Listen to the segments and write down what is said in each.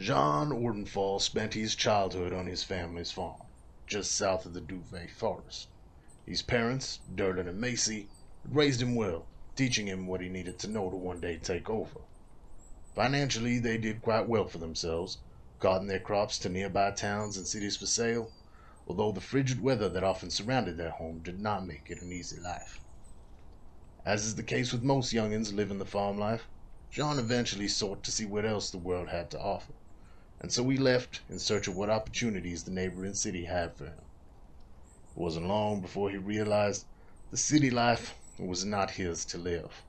John Ordenfall spent his childhood on his family's farm, just south of the Duvet Forest. His parents, Derlin and Macy, had raised him well, teaching him what he needed to know to one day take over. Financially, they did quite well for themselves, carting their crops to nearby towns and cities for sale, although the frigid weather that often surrounded their home did not make it an easy life. As is the case with most youngins living the farm life, John eventually sought to see what else the world had to offer, and so he left in search of what opportunities the neighboring city had for him. It wasn't long before he realized the city life was not his to live.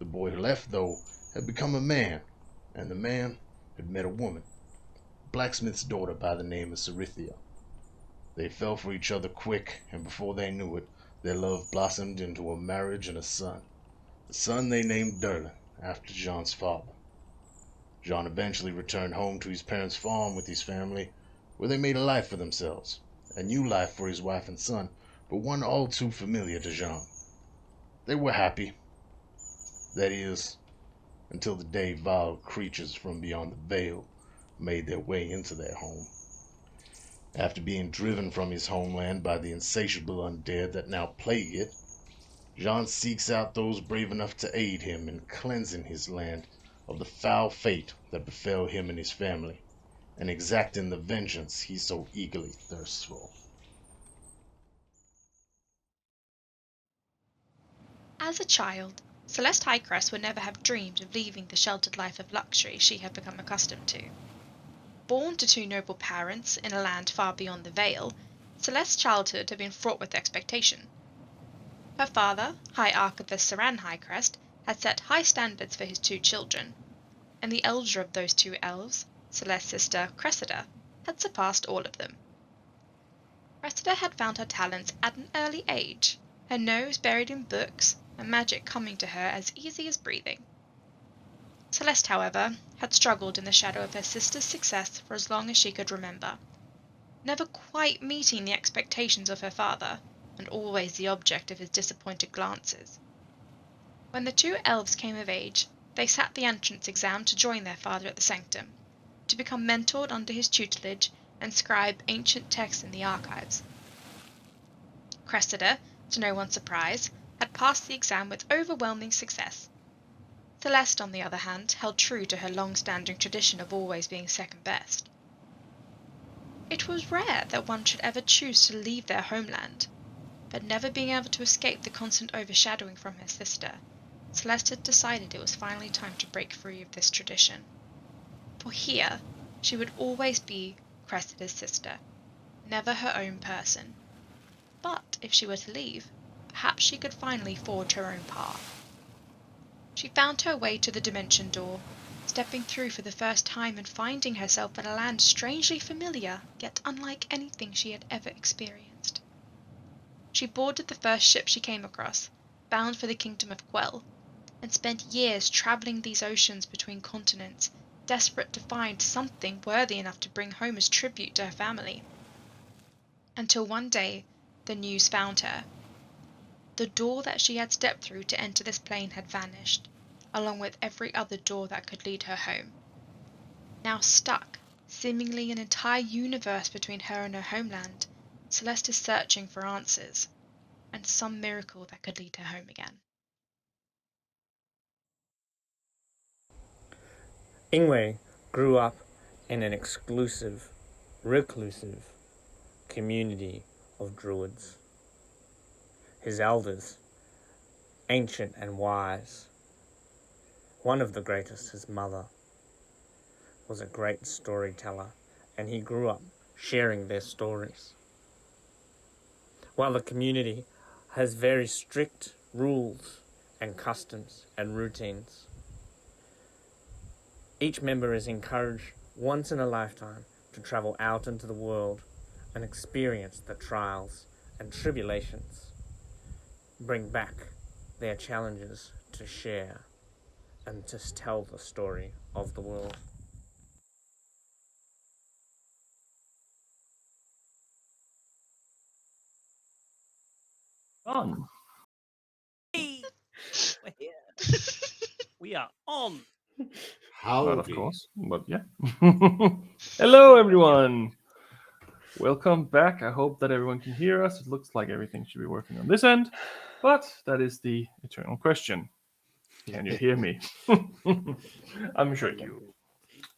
The boy who left, though, had become a man, and the man had met a woman, a blacksmith's daughter by the name of Cerithia. They fell for each other quick, and before they knew it, their love blossomed into a marriage and a son. The son they named Derlin, after Jean's father. Jean eventually returned home to his parents' farm with his family, where they made a life for themselves, a new life for his wife and son, but one all too familiar to Jean. They were happy. That is, until the day vile creatures from beyond the veil made their way into their home. After being driven from his homeland by the insatiable undead that now plague it, Jean seeks out those brave enough to aid him in cleansing his land of the foul fate that befell him and his family, and exacting the vengeance he so eagerly thirsts for. As a child, Celeste Highcrest would never have dreamed of leaving the sheltered life of luxury she had become accustomed to. Born to two noble parents in a land far beyond the Vale, Celeste's childhood had been fraught with expectation. Her father, High Archivist Saran Highcrest, had set high standards for his two children, and the elder of those two elves, Celeste's sister Cressida, had surpassed all of them. Cressida had found her talents at an early age, her nose buried in books, and magic coming to her as easy as breathing. Celeste, however, had struggled in the shadow of her sister's success for as long as she could remember, never quite meeting the expectations of her father, and always the object of his disappointed glances. When the two elves came of age, they sat the entrance exam to join their father at the sanctum, to become mentored under his tutelage and scribe ancient texts in the archives. Cressida, to no one's surprise, had passed the exam with overwhelming success. Celeste, on the other hand, held true to her long-standing tradition of always being second best. It was rare that one should ever choose to leave their homeland, but never being able to escape the constant overshadowing from her sister, Celeste had decided it was finally time to break free of this tradition. For here, she would always be Cressida's sister, never her own person. But if she were to leave, perhaps she could finally forge her own path. She found her way to the dimension door, stepping through for the first time and finding herself in a land strangely familiar, yet unlike anything she had ever experienced. She boarded the first ship she came across, bound for the kingdom of Quell, and spent years traveling these oceans between continents, desperate to find something worthy enough to bring home as tribute to her family. Until one day, the news found her. The door that she had stepped through to enter this plane had vanished, along with every other door that could lead her home. Now stuck, seemingly an entire universe between her and her homeland, Celeste is searching for answers, and some miracle that could lead her home again. Ingwe grew up in an exclusive, reclusive community of druids. His elders, ancient and wise, one of the greatest, his mother, was a great storyteller, and he grew up sharing their stories. While the community has very strict rules and customs and routines, each member is encouraged once in a lifetime to travel out into the world and experience the trials and tribulations, bring back their challenges to share and to tell the story of the world. On. Hey, we're here. We are on. Howdy. Not of course, but yeah. Hello, everyone. Welcome back. I hope that everyone can hear us. It looks like everything should be working on this end, but that is the eternal question. Can you hear me? I'm sure you can.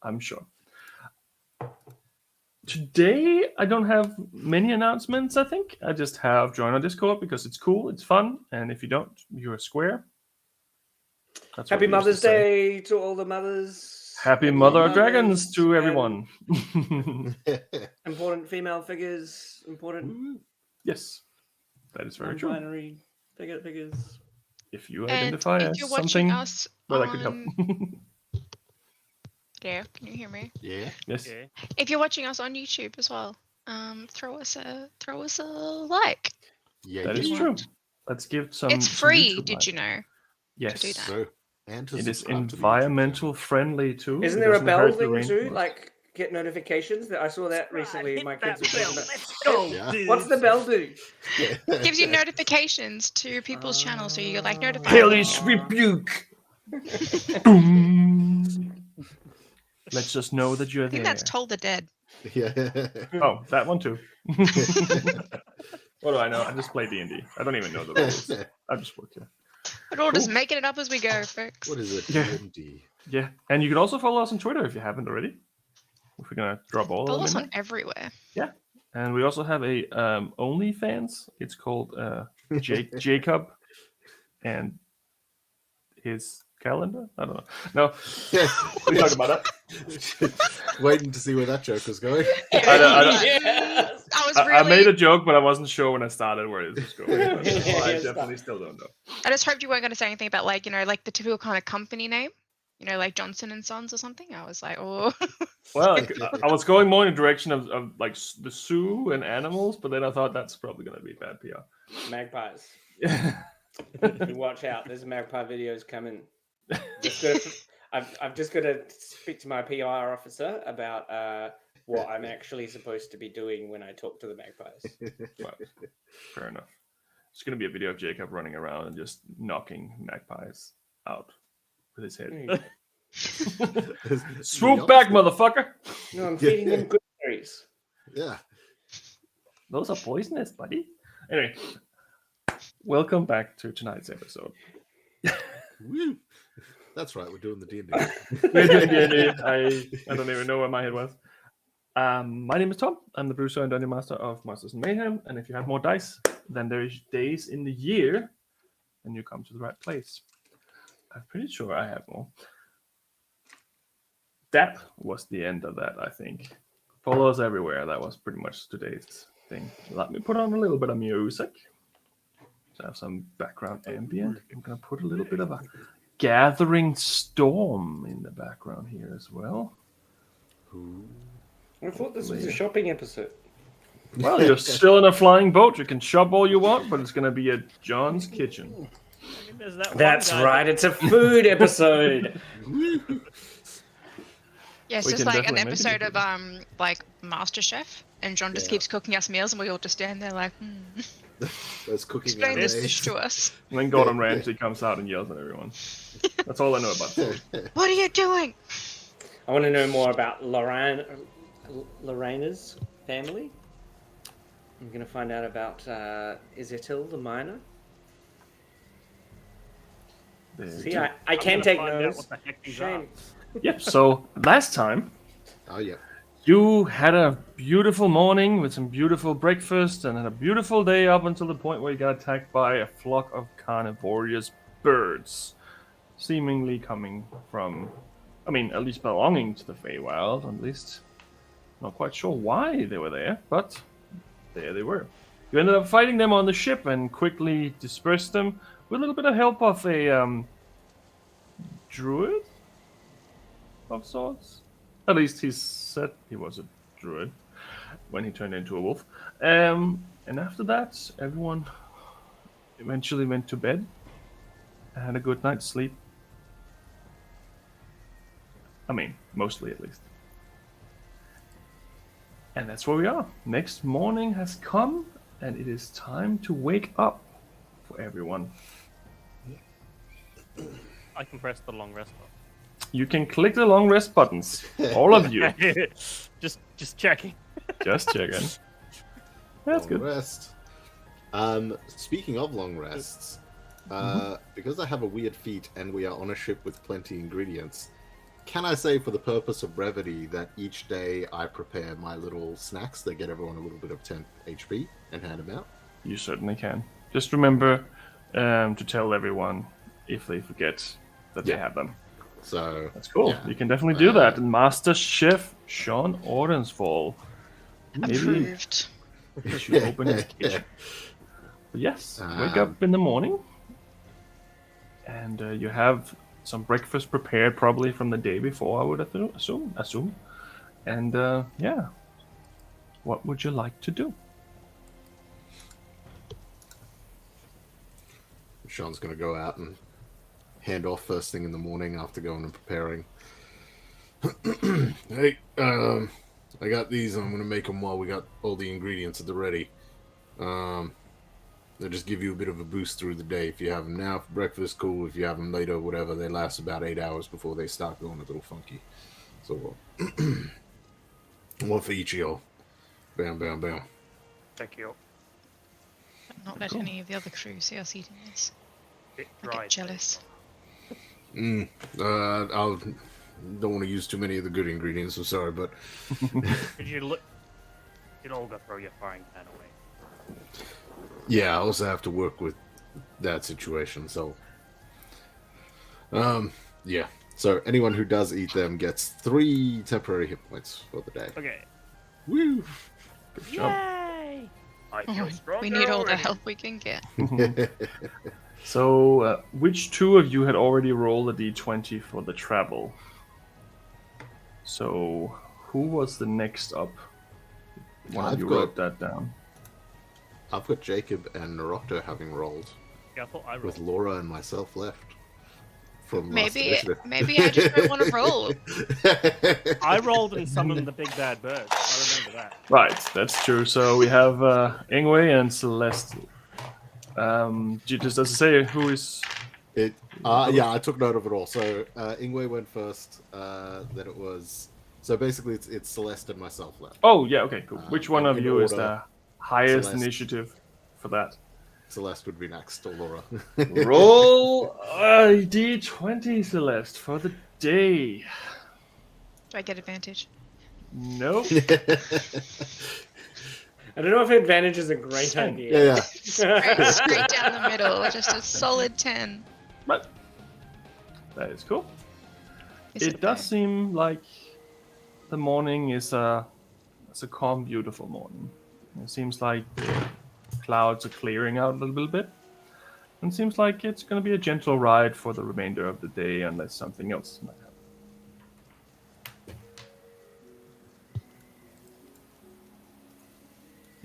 I'm sure. Today, I don't have many announcements, I think. I just have join our Discord because it's cool, it's fun, and if you don't, you're a square. That's what Happy we used to Mother's say. Day to all the mothers. Happy Mother of mothers Dragons to and everyone. Important female figures, important Yes, that is very true. non-binary figures. If you And identify if as you're watching something, us well, that could help. There, can you hear me? Yeah. Yes. If you're watching us on YouTube as well, throw us a like. Yeah. That is you true. want. Let's give some. It's some free. YouTube Did like. you know? Yes. do that? So, and to It is subscribe to the YouTube environmental friendly too. Isn't It there a doesn't bell hurt the thing too? rainforest. Like get notifications? That I saw that recently. My kids were talking about. Let's go, Yeah. dude. What's the bell do? channel. Gives you notifications to people's channels, so you're like notified. Hellish rebuke. Boom. Let's just know that you're I think there. that's Toll the Dead. Yeah. Oh, that one too. What do I know? I just play D&D. I don't even know the rules. I just work here. We're all just Cool. making it up as we go, folks. What is it? Yeah. D&D? Yeah, and you can also follow us on Twitter if you haven't already. If we're gonna drop all Follow of us them on in there. everywhere. And we also have a OnlyFans. It's called Jacob and his calendar. I don't know. No, we talk about that. Waiting to see where that joke was going. I don't- Yes. I made a joke, but I wasn't sure when I started where it was going. I Yes. definitely still don't know. I just hoped you weren't going to say anything about like like the typical kind of company name, like Johnson and Sons or something. I was like, oh. Well, I was going more in the direction of like the zoo and animals, but then I thought that's probably going to be bad PR. Magpies. Yeah. You watch out. There's magpie videos coming. I've just got to speak to my PR officer about what I'm actually supposed to be doing when I talk to the magpies. Well, fair enough. It's going to be a video of Jacob running around and just knocking magpies out with his head. Swoop back, motherfucker! No, I'm feeding them good berries. Yeah. Those are poisonous, buddy. Anyway, welcome back to tonight's episode. Woo. That's right. We're doing the D&D. We're doing D&D. I don't even know where my head was. My name is Tom. I'm the Bruiser and Dungeon Master of Monsters and Mayhem. And if you have more dice than there is days in the year, then you come to the right place. I'm pretty sure I have more. That was the end of that, I think. Follow us everywhere. That was pretty much today's thing. Let me put on a little bit of music. So I have some background ambient. I'm going to put a little bit of a gathering storm in the background here as well. I thought this was a shopping episode. Well, you're still in a flying boat. You can shop all you want, but it's going to be at John's kitchen. I mean, there's that one That's guy right. It's a food episode. Yeah, it's We just can like an definitely make it episode of like MasterChef, and John just Yeah. keeps cooking us meals, and we all just stand there like, Those cooking explain this anime. dish to us. And then Gordon Ramsay comes out and yells at everyone. That's all I know about food. What are you doing? I want to know more about Lorena's family. I'm going to find out about Isetil the miner. See, I I'm can gonna take find out notes. what the heck these Shame. Yep, so last time Oh, yeah. you had a beautiful morning with some beautiful breakfast and had a beautiful day up until the point where you got attacked by a flock of carnivorous birds. Seemingly coming from, at least belonging to the Feywild, at least. Not quite sure why they were there, but there they were. You ended up fighting them on the ship and quickly dispersed them with a little bit of help of a druid of sorts. At least he said he was a druid when he turned into a wolf. And after that, everyone eventually went to bed and had a good night's sleep. Mostly at least. And that's where we are. Next morning has come, and it is time to wake up for everyone. I can press the long rest button. You can click the long rest buttons. All of you. just checking. Just checking. That's Long good. rest. Speaking of long rests, because I have a weird feat and we are on a ship with plenty ingredients, can I say for the purpose of brevity that each day I prepare my little snacks that get everyone a little bit of 10 HP and hand them out? You certainly can. Just remember to tell everyone if they forget that they have them. So That's cool. yeah. You can definitely do that. And Master Chef Sean Ordensfall. Approved. He should open his kitchen. But yes, wake up in the morning. And you have some breakfast prepared probably from the day before, I would assume. And yeah. What would you like to do? Sean's going to go out and hand off first thing in the morning after going and preparing. Hey, I got these. I'm going to make them while we got all the ingredients at the ready. They'll just give you a bit of a boost through the day. If you have them now for breakfast, cool. If you have them later, whatever, they last about 8 hours before they start going a little funky. So, one for each of y'all. Bam, bam, bam. Thank you. Not let any of the other crew see us eating this. Bit I dry. get jealous. I don't want to use too many of the good ingredients. I'm sorry, but Could you look? You'd all go throw your frying pan away. yeah, I also have to work with that situation. So, yeah. So anyone who does eat them gets 3 temporary hit points for the day. Okay. Woo! Good job. Yay! I feel stronger We need all the already. help we can get. So, which two of you had already rolled a d20 for the travel? So, who was the next up? One of you wrote that down. I've got Jacob and Narocto having rolled, Yeah, I thought I with rolled. Laura and myself left. From last Maybe initiative. I just don't want to roll. I rolled and summoned the big bad bird. I remember that. Right, that's true. So we have Ingwe and Celeste. Does it say who is? Yeah, I took note of it all. So Ingwe went first. Then it was. So basically, it's Celeste and myself left. Oh yeah, okay, cool. Which one and of in you is order, the highest Celeste. initiative for that? Celeste would be next, or Laura. Roll a d20, Celeste, for the day. Do I get advantage? Nope. I don't know if advantage is a great Ten. idea. Yeah. Straight down the middle, just a solid 10. But that is cool. Is It does bad? seem like the morning is a calm, beautiful morning. It seems like the clouds are clearing out a little bit. And it seems like it's going to be a gentle ride for the remainder of the day unless something else might happen.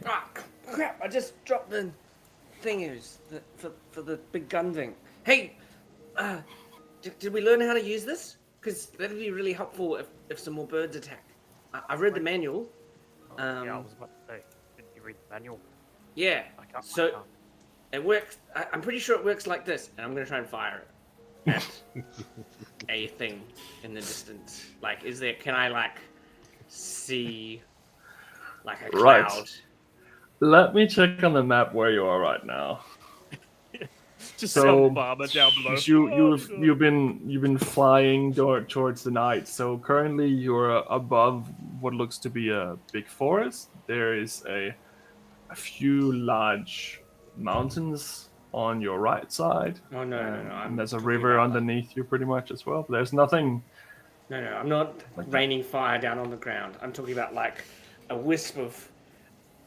Ah, crap! I just dropped the thingies for the big gun thing. Hey, did we learn how to use this? Because that'd be really helpful if some more birds attack. I read the manual. Yeah, I was about to say. Did you read the manual? Yeah. I can't. So it works. I'm pretty sure it works like this, and I'm gonna try and fire it at a thing in the distance. Like, can I like see like a cloud? Right. Let me check on the map where you are right now. Just So, some farmer down below. You've been flying towards the night. So currently you're above what looks to be a big forest. There is a few large mountains on your right side. Oh no. And there's a river underneath you pretty much as well. There's nothing. No, I'm not raining fire down on the ground. I'm talking about like a wisp of.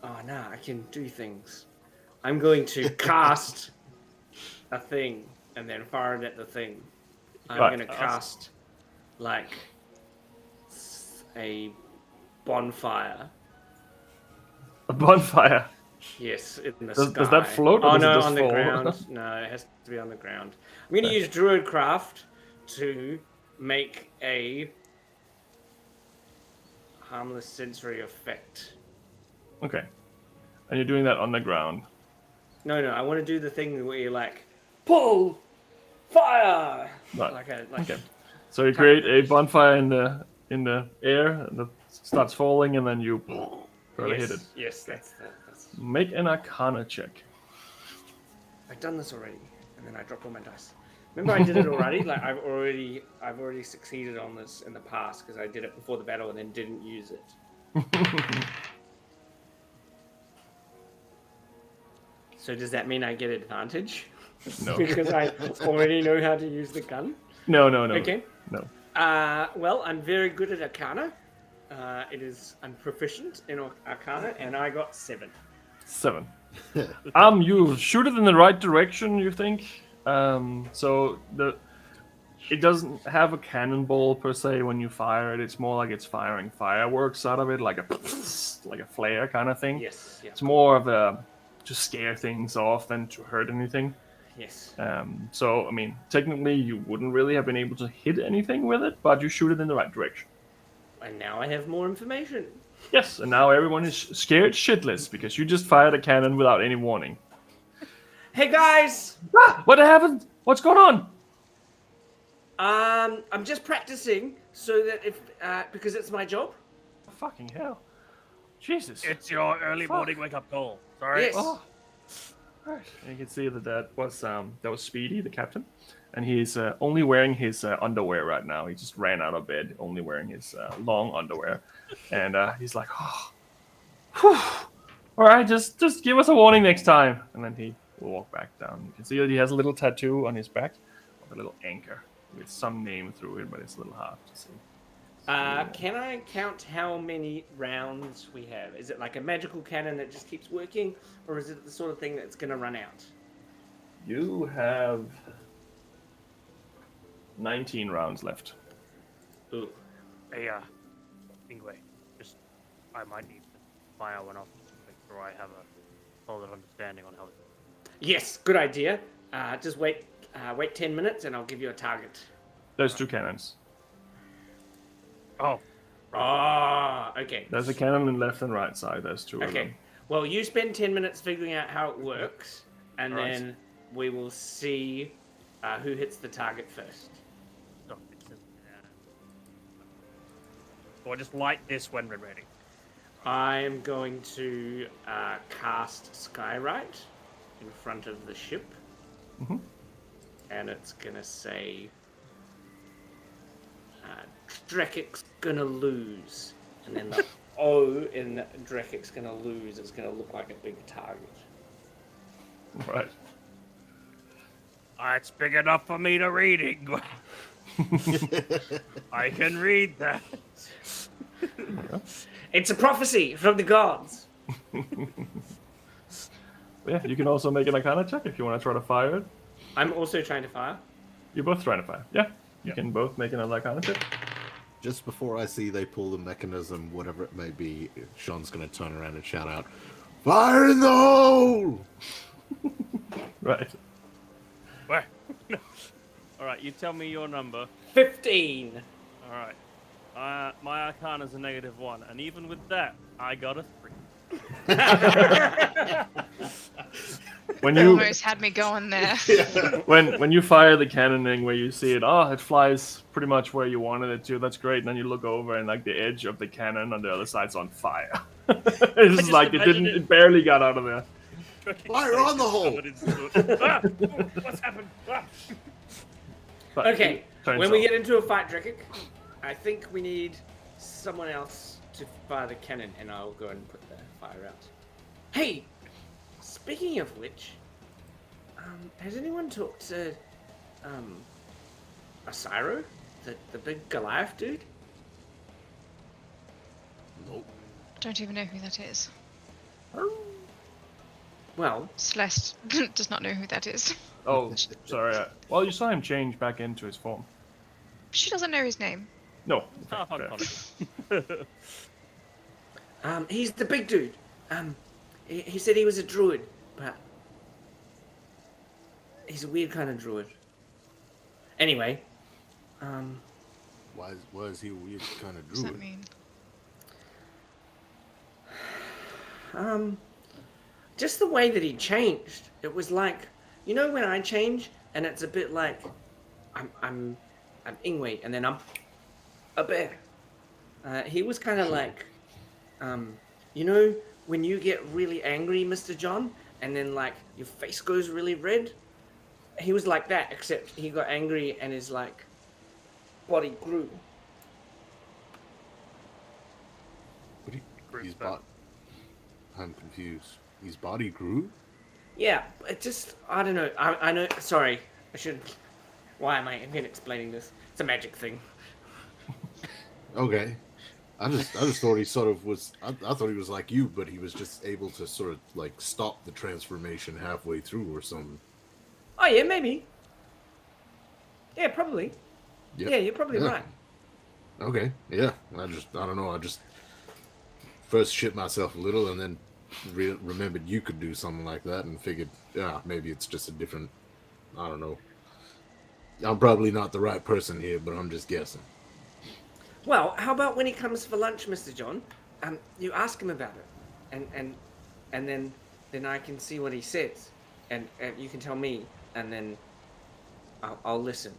Oh no, I can do things. I'm going to cast a thing and then fire it at the thing. I'm Right. going to cast like a bonfire. A bonfire. Yes, in the Does sky. that float or Oh does it no, just on the fall? ground. No, it has to be on the ground. I'm going to use Druidcraft to make a harmless sensory effect. Okay. And you're doing that on the ground. No, I want to do the thing where you like pull fire. Right. Like Okay. So you create a bonfire in the air, and it starts falling, and then you try to hit it. Yes, that's. Make an Arcana check. I've done this already, and then I dropped all my dice. Remember, I did it already. Like I've already succeeded on this in the past because I did it before the battle and then didn't use it. So does that mean I get advantage? No. Because I already know how to use the gun. No. Okay. No. Well, I'm very good at Arcana. I'm proficient in Arcana, and I got 7. 7. You shoot it in the right direction, you think? So it doesn't have a cannonball per se when you fire it. It's more like it's firing fireworks out of it, like a flare kind of thing. Yes. Yeah. It's more of a to scare things off than to hurt anything. Yes. So I mean, technically, you wouldn't really have been able to hit anything with it, but you shoot it in the right direction. And now I have more information. Yes, and now everyone is scared shitless because you just fired a cannon without any warning. Hey guys! What happened? What's going on? I'm just practicing so that because it's my job. Fucking hell. Jesus. It's your early morning wake-up call. Sorry. Yes. Oh. Right. And you can see that was Speedy, the captain, and he's only wearing his underwear right now. He just ran out of bed, only wearing his long underwear, and he's like, "Oh, whew. All right, just give us a warning next time." And then he will walk back down. You can see that he has a little tattoo on his back of a little anchor with some name through it, but it's a little hard to see. Can I count how many rounds we have? Is it like a magical cannon that just keeps working, or is it the sort of thing that's going to run out? You have 19 rounds left. Ooh. Hey, Ingwe, I might need to fire one off to make sure I have a solid understanding on how it works. Yes, good idea. Just wait 10 minutes and I'll give you a target. There's 2 cannons. Oh. Okay. There's a cannon on left and right side. There's 2 of them. Okay. Well, you spend 10 minutes figuring out how it works, and All right. then we will see who hits the target first. So I just light this when we're ready. I'm going to cast Skywrite in front of the ship. Mhm. And it's going to say, Drekic's going to lose. And then the O in Drekic's going to lose is going to look like a big target. Right. It's big enough for me to read, Ingwe. I can read that. It's a prophecy from the gods. Yeah, you can also make an Arcana check if you want to try to fire it. I'm also trying to fire. You're both trying to fire. Yeah, you can both make another Arcana check. Just before I see they pull the mechanism, whatever it may be, Sean's going to turn around and shout out, "Fire in the hole!" Right. Where? All right, you tell me your number. 15. All right. My Arcana's a -1, and even with that, I got a 3. You almost had me going there. when you fire the cannoning where you see it, it flies pretty much where you wanted it to. That's great. And then you look over and like the edge of the cannon on the other side's on fire. It's just like it barely got out of there. Fire on the hole! What's happened? But Okay, turns when we off. get into a fight, Drekic, I think we need someone else to fire the cannon, and I'll go and put the fire out. Hey, speaking of which, has anyone talked to Asiro, the big Goliath dude? Nope. Don't even know who that is. Well, Celeste does not know who that is. Oh, sorry. Well, you saw him change back into his form. She doesn't know his name. No. Half fair. unconscious. he's the big dude. He said he was a druid, but he's a weird kind of druid. Anyway, Why is he a weird kind of What does that druid? mean? just the way that he changed. It was like, you know, when I change, and it's a bit like, I'm I'm Ingwe, and then I'm a bear. He was kind of like, you know, when you get really angry, Mr. John, and then like your face goes really red. He was like that, except he got angry and his like body grew. His body. I'm confused. His body grew? Yeah, it just I don't know. I know. Sorry, I should. Why am I even explaining this? It's a magic thing. Okay. I just thought he sort of was. I thought he was like you, but he was just able to sort of like stop the transformation halfway through or something. Oh yeah, maybe. Yeah, probably. Yep. Yeah, you're probably Yeah. right. Okay. Yeah. I don't know. I just first shit myself a little, and then remembered you could do something like that, and figured, yeah, maybe it's just a different. I don't know. I'm probably not the right person here, but I'm just guessing. Well, how about when he comes for lunch, Mr. John? You ask him about it, and then I can see what he says, and you can tell me, and then I'll listen.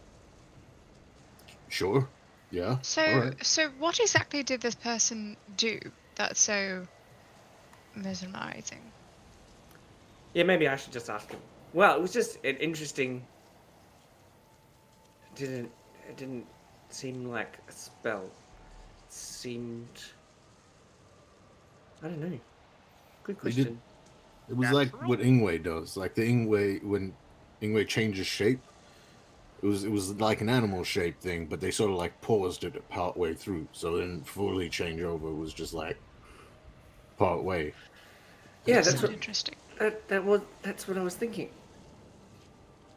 Sure. Yeah. All So, right. so what exactly did this person do that's so mesmerizing? Yeah, maybe I should just ask him. Well, it was just an interesting. It didn't seem like a spell. It seemed. I don't know. Good He did- question. It was Natural? like what Ingwe does. Like the Ingwe, when Ingwe changes shape, it was like an animal shape thing, but they sort of like paused it part way through. So then fully change over was just like part way. Yeah, Does that's sound what interesting. that's what I was thinking.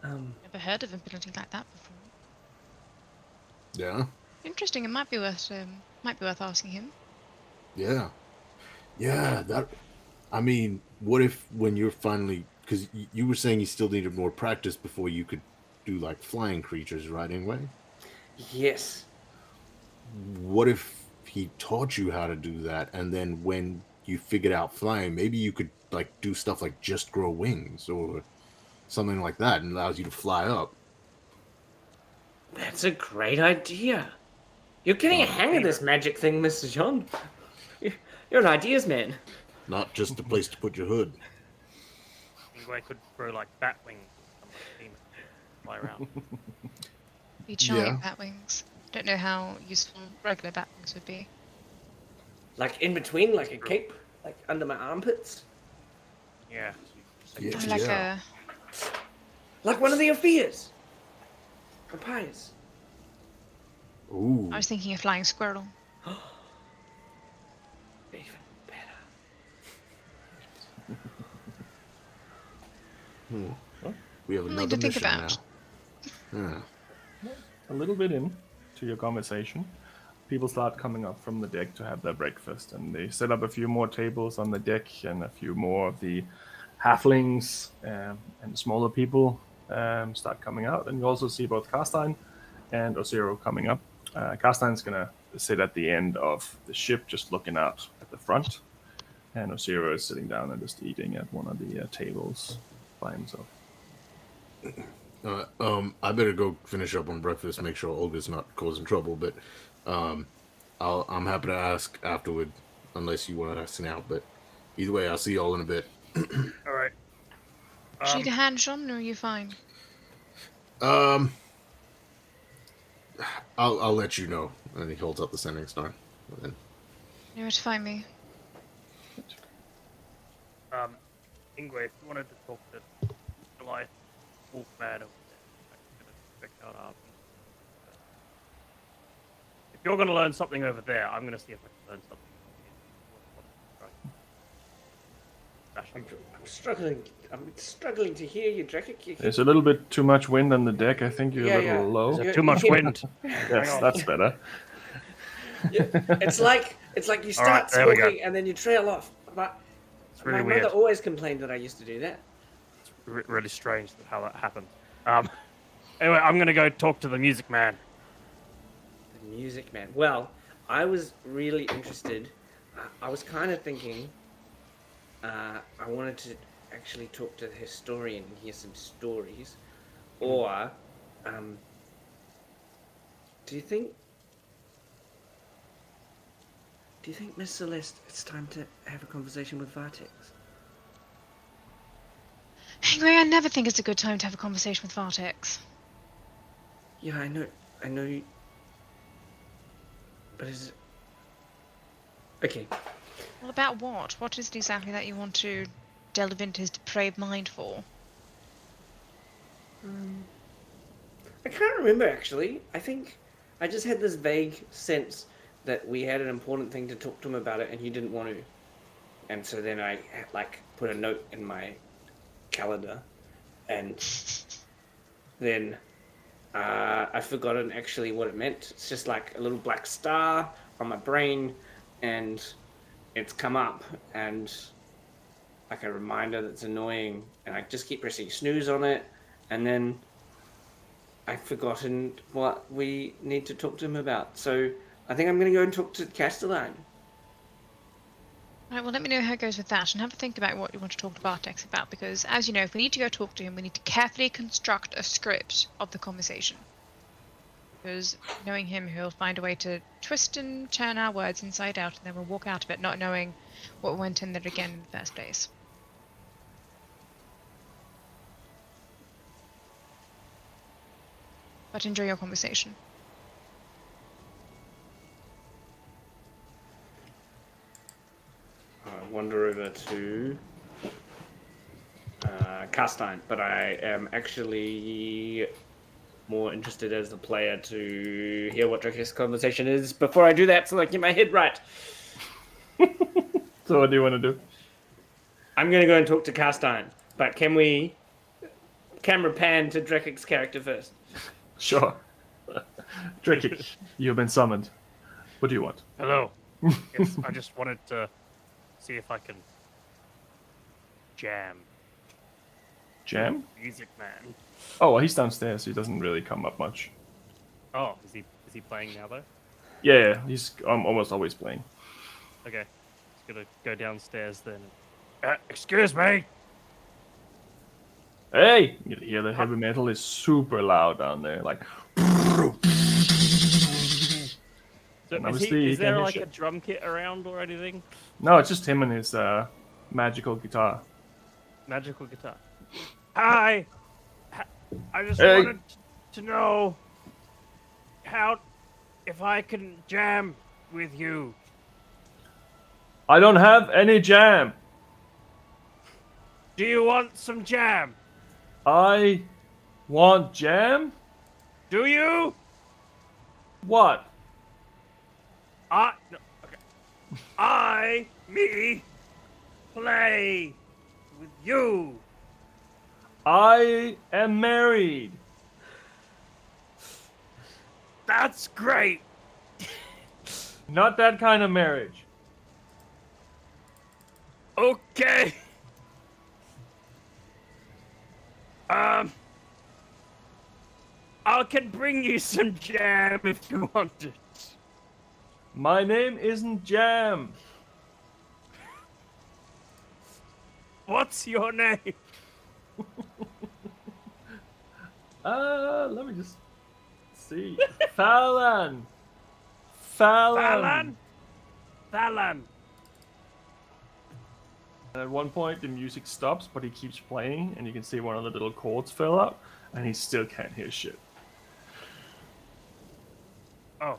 Never heard of ability like that before. Yeah. Interesting. It might be worth asking him. Yeah. Yeah. That. I mean, what if when you're finally, because you were saying you still needed more practice before you could do like flying creatures, right? Ingwe? Yes. What if he taught you how to do that, and then when you figured out flying, maybe you could like do stuff like just grow wings or something like that, and allows you to fly up. That's a great idea. You're getting a hang of this magic thing, Mr. John. You're an ideas man. Not just a place to put your hood. Ingwe could grow like bat wings and some like demon fly around. Be giant Yeah. bat wings. Don't know how useful regular bat wings would be. Like in between, like a cape, like under my armpits. Yeah. Yeah. Oh, like Yeah. Like one of the Ophias. Papayas. Ooh. I was thinking a flying squirrel. Even better. We have Something another to think mission about. now. A little bit in to your conversation, people start coming up from the deck to have their breakfast, and they set up a few more tables on the deck, and a few more of the halflings and smaller people start coming out. And you also see both Carstein and Osiro coming up. Carstein's gonna sit at the end of the ship, just looking out at the front, and Osiro is sitting down and just eating at one of the tables by himself. I better go finish up on breakfast, make sure Olga's not causing trouble, but I'm happy to ask afterward, unless you want to ask now, but either way, I'll see y'all in a bit. All right. Do you need a hand, John, or are you fine? I'll let you know. And he holds up the sending star. And then, You know where to find me. Ingwe, if you wanted to talk to Goliath Wolfman over there, I'm gonna check out if you're gonna learn something over there, I'm gonna see if I can learn something. I'm struggling to hear you, Drakic. There's a little bit too much wind on the deck. I think you're Yeah, a little yeah. low. You're- Too much you're- wind. Yes, that's better. It's like you start there we go. talking and then you trail off. But It's really my weird. mother always complained that I used to do that. Really strange how that happened. Anyway, I'm gonna go talk to the music man. The music man. Well, I was really interested. I was kind of thinking. I wanted to actually talk to the historian and hear some stories, or Do you think, Miss Celeste, it's time to have a conversation with Vartex? Anyway, I never think it's a good time to have a conversation with Vartex. Yeah, I know, but is it... Okay. Well, about what? What is it exactly that you want to delve into his depraved mind for? I can't remember, actually. I think I just had this vague sense that we had an important thing to talk to him about it, and he didn't want to. And so then I, put a note in my calendar, and then I've forgotten actually what it meant. It's just like a little black star on my brain, and it's come up, and like a reminder that's annoying, and I just keep pressing snooze on it, and then I've forgotten what we need to talk to him about. So I think I'm going to go and talk to Castellan. Right, well, let me know how it goes with that, and have a think about what you want to talk to Bartex about, because, as you know, if we need to go talk to him, we need to carefully construct a script of the conversation. Because, knowing him, he'll find a way to twist and turn our words inside out, and then we'll walk out of it not knowing what went in there again in the first place. But enjoy your conversation. I wander over to Castine, but I am actually more interested as the player to hear what Drake's conversation is before I do that, so I get my head right. So what do you want to do? I'm going to go and talk to Castine, but can we camera pan to Drakic's character first? Sure. Drakic, you've been summoned. What do you want? Hello. Yes, I just wanted to see if I can jam. Jam? Music man. Oh, well, he's downstairs, so he doesn't really come up much. Oh, is he playing now though? Yeah, he's almost always playing. Okay. Just gonna go downstairs then. Excuse me. Hey! You hear the heavy metal is super loud down there, like. So And obviously he is there can't hear like shit. a drum kit around or anything? No, it's just him and his magical guitar. Magical guitar. Hi. I just Hey. wanted to know if I can jam with you. I don't have any jam. Do you want some jam? I want jam? Do you? What? No, okay. Me, play with you. I am married. That's great. Not that kind of marriage. Okay. I can bring you some jam if you want it. My name isn't Jam. What's your name? Let me just see. Fallon. Fallon. Fallon. And at one point, the music stops, but he keeps playing, and you can see one of the little chords fill up, and he still can't hear shit. Oh,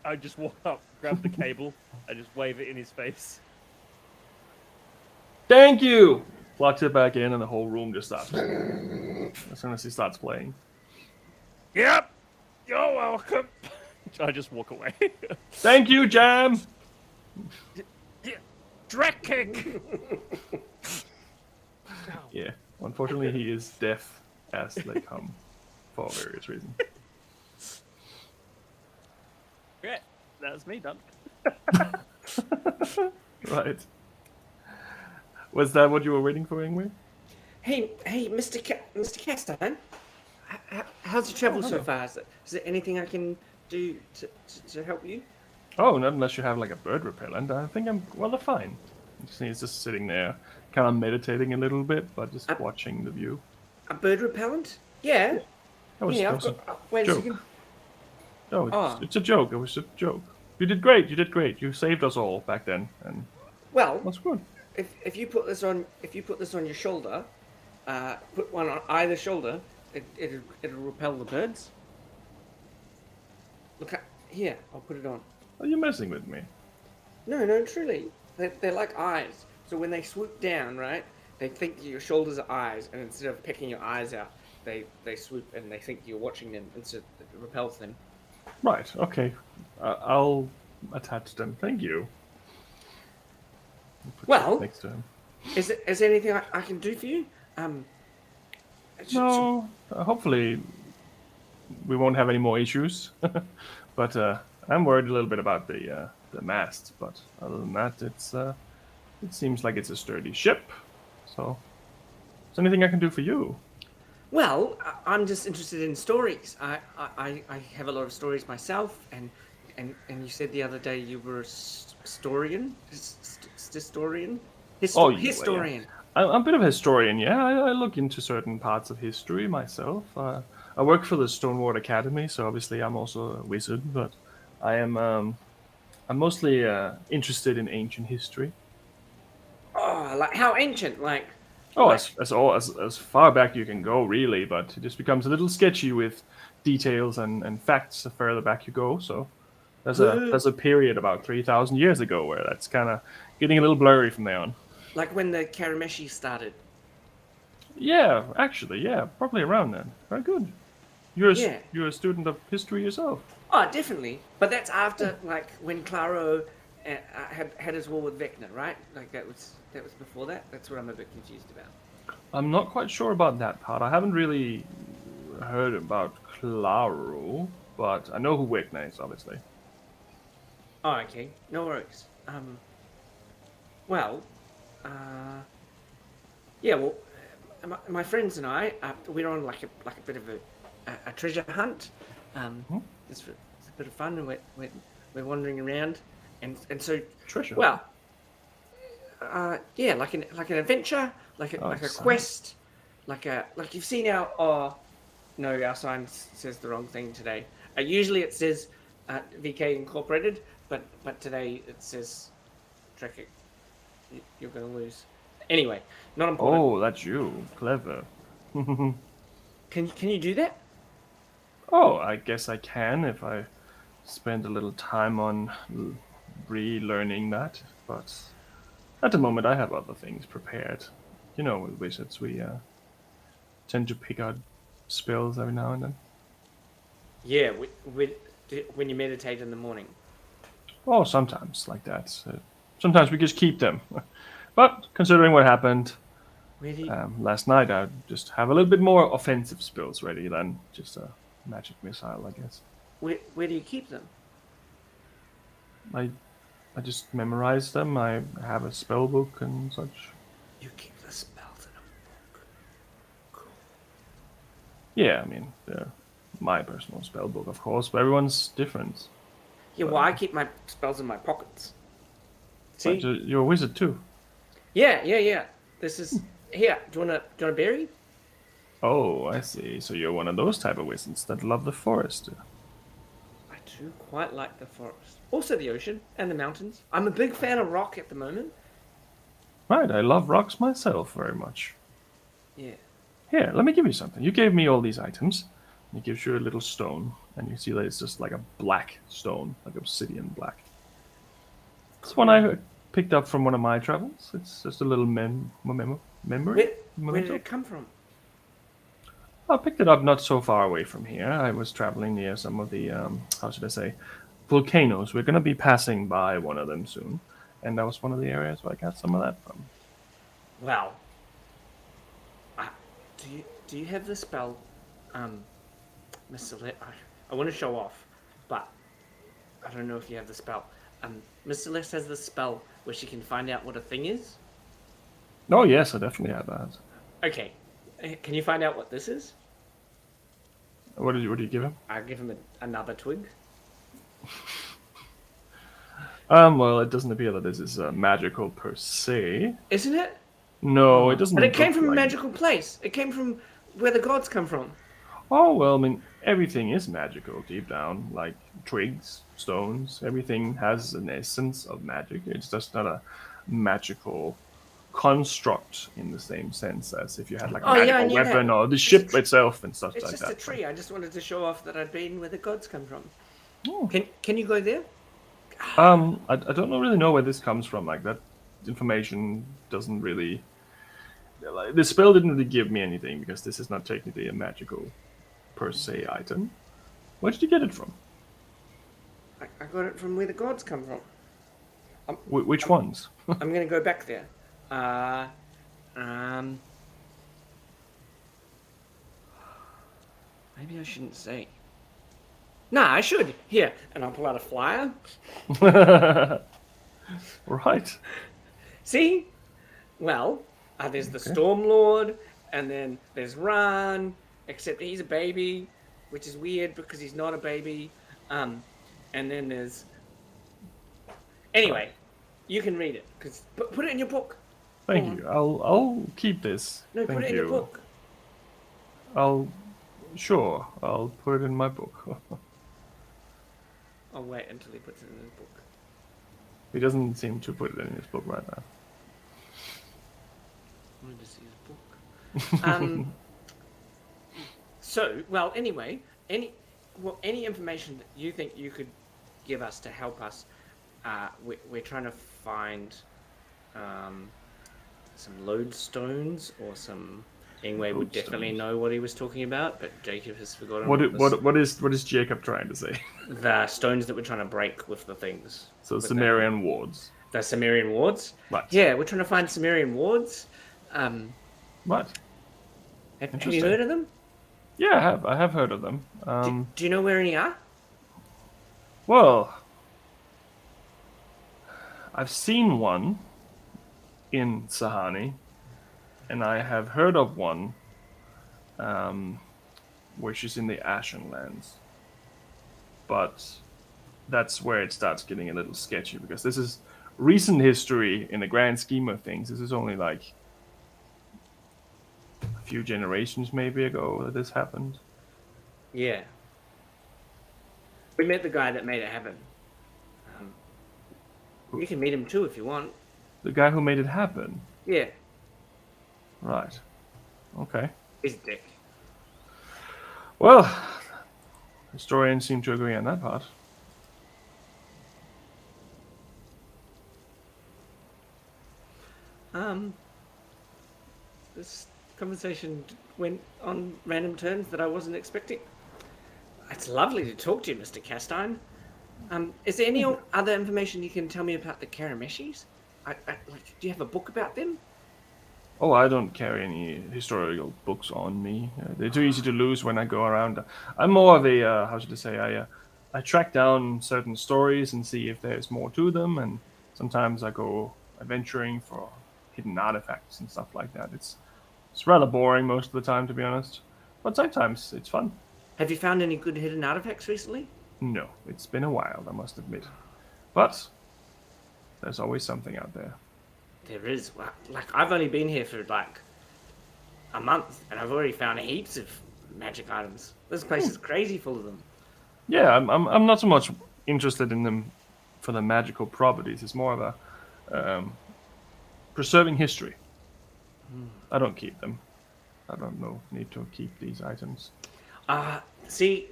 I just walk up, grab the cable, and just wave it in his face. Thank you! Plugs it back in, and the whole room just stops. As soon as he starts playing. Yep, you're welcome. I just walk away. Thank you, Jam! Drek kick. Yeah, unfortunately, he is deaf as they come for various reasons. Great, that's me done. Right. Was that what you were waiting for, Ingwe? Hey, Mr. Castine. How's your travel so far? Is there anything I can do to help you? Oh, not unless you have like a bird repellent. I think I'm fine. He's just sitting there, kind of meditating a little bit, but just watching the view. A bird repellent? Yeah. That was, Yeah, that I've was a got. Wait a joke. second. No, Oh. it's a joke. It was a joke. You did great. You did great. You saved us all back then, and Well, that's good. if you put this on your shoulder, put one on either shoulder, it'll repel the birds. Look at here. I'll put it on. Are you messing with me? No, truly. They're like eyes. So when they swoop down, right, they think your shoulders are eyes, and instead of picking your eyes out, they swoop and they think you're watching them, and so it repels them. Right. Okay. I'll attach them. Thank you. Put Well, that next to him. is there anything I can do for you? No. Hopefully, we won't have any more issues. But I'm worried a little bit about the mast. But other than that, it seems like it's a sturdy ship. So, is there anything I can do for you? Well, I'm just interested in stories. I have a lot of stories myself, and you said the other day you were a historian. Historian. Oh, yeah, Historian. I'm a bit of a historian, yeah. I look into certain parts of history myself. I work for the Stonewall Academy, so obviously I'm also a wizard, but I'm mostly interested in ancient history. Oh, like how ancient? Like. Oh, like, as far back you can go, really, but it just becomes a little sketchy with details and facts the further back you go. So there's a period about 3,000 years ago where that's kind of getting a little blurry from there on. like when the Karameshi started. Yeah, actually, yeah, probably around then. Very good. You're Yeah. you're a student of history yourself. Oh, definitely. But that's after, like, when Claro had his war with Vecna, right? Like that was before that. That's what I'm a bit confused about. I'm not quite sure about that part. I haven't really heard about Claro, but I know who Wigna is, obviously. Oh, okay. No worries. Well, yeah. Well, my friends and I, we're on like a bit of a treasure hunt. It's a bit of fun, and we're wandering around, and so Treasure. well, yeah, like an adventure, like a quest, like you've seen our. No, our sign says the wrong thing today. Usually it says VK Incorporated, but today it says Trek. You're gonna lose. Anyway, not important. Oh, that's you. Clever. Can you do that? Oh, I guess I can if I spend a little time on relearning that. But at the moment, I have other things prepared. You know, with wizards, we tend to pick out spells every now and then. Yeah, when you meditate in the morning. Oh, sometimes like that. Sometimes we just keep them. But considering what happened Where do you, last night, I just have a little bit more offensive spells ready than just a magic missile, I guess. where do you keep them? I just memorize them. I have a spell book and such. You keep the spells in a book. Cool. Yeah, I mean, they're my personal spell book, of course, but everyone's different. Yeah, well, I keep my spells in my pockets. See? But you're a wizard too. Yeah. This is here. Do you want a berry? Oh, I see. So you're one of those type of wizards that love the forest. I do quite like the forest. Also the ocean and the mountains. I'm a big fan of rock at the moment. Right, I love rocks myself very much. Yeah. Here, let me give you something. You gave me all these items. It gives you a little stone, and you see that it's just like a black stone, like obsidian black. It's one I picked up from one of my travels. It's just a little memory. Where did it come from? I picked it up not so far away from here. I was traveling near some of the, how should I say, volcanoes. We're going to be passing by one of them soon. And that was one of the areas where I got some of that from. Well, do you have the spell, Mr. Lit? I want to show off, but I don't know if you have the spell. Mr. Celeste has this spell where she can find out what a thing is. Oh, yes, I definitely have that. Okay. Can you find out what this is? What do you give him? I'll give him another twig. Well, it doesn't appear that this is magical per se. Isn't it? No, it doesn't. But it came from a like... magical place. It came from where the gods come from. Oh, well, I mean, everything is magical deep down, like twigs, stones, everything has an essence of magic. It's just not a magical construct in the same sense as if you had like a Oh yeah, I magical knew weapon that. or the It's a ship itself and stuff It's like just a that. tree. I just wanted to show off that I'd been where the gods come from. Oh. Can you go there? I don't really know where this comes from. Like that information doesn't really. Like, the spell didn't really give me anything because this is not technically a magical per se item. Where did you get it from? I got it from where the gods come from. Which ones? I'm gonna go back there. Um. Maybe I shouldn't say. Nah, I should. Here, and I'll pull out a flyer. Right. See? Well, there's the Storm Lord, and then there's Ran, except he's a baby, which is weird because he's not a baby. And then there's. Anyway, you can read it. Put it in your book. Thank you. I'll keep this. No, Thank put it in you. your book. Sure. I'll put it in my book. I'll wait until he puts it in his book. He doesn't seem to put it in his book right now. I wanted to see his book. So, well, anyway, any information that you think you could give us to help us, we're trying to find some lodestones or some. Ingwe would definitely know what he was talking about, but Jacob has forgotten. What is Jacob trying to say? The stones that we're trying to break with the things. So Sumerian wards. The Sumerian wards? Right. Yeah, we're trying to find Sumerian wards. What? Have you heard of them? Yeah, I have heard of them. Do you know where any are? Well, I've seen one in Sahani, and I have heard of one which is in the Ashen Lands. But that's where it starts getting a little sketchy, because this is recent history in the grand scheme of things. This is only like a few generations maybe ago that this happened. Yeah. We met the guy that made it happen. You can meet him too if you want. The guy who made it happen? Yeah. Right. Okay. He's a dick. Well, historians seem to agree on that part. This conversation went on random turns that I wasn't expecting. It's lovely to talk to you, Mr. Castine. Is there any other information you can tell me about the Karameshis? Do you have a book about them? Oh, I don't carry any historical books on me. They're too easy to lose when I go around. I'm more of a, how should I say, I track down certain stories and see if there's more to them, and sometimes I go adventuring for hidden artifacts and stuff like that. It's rather boring most of the time, to be honest, but sometimes it's fun. Have you found any good hidden artifacts recently? No, it's been a while, I must admit. But there's always something out there. There is. Like, I've only been here for like a month, and I've already found heaps of magic items. This place is crazy full of them. Yeah, I'm not so much interested in them for the magical properties. It's more of a preserving history. I don't keep them. I don't need to keep these items. See,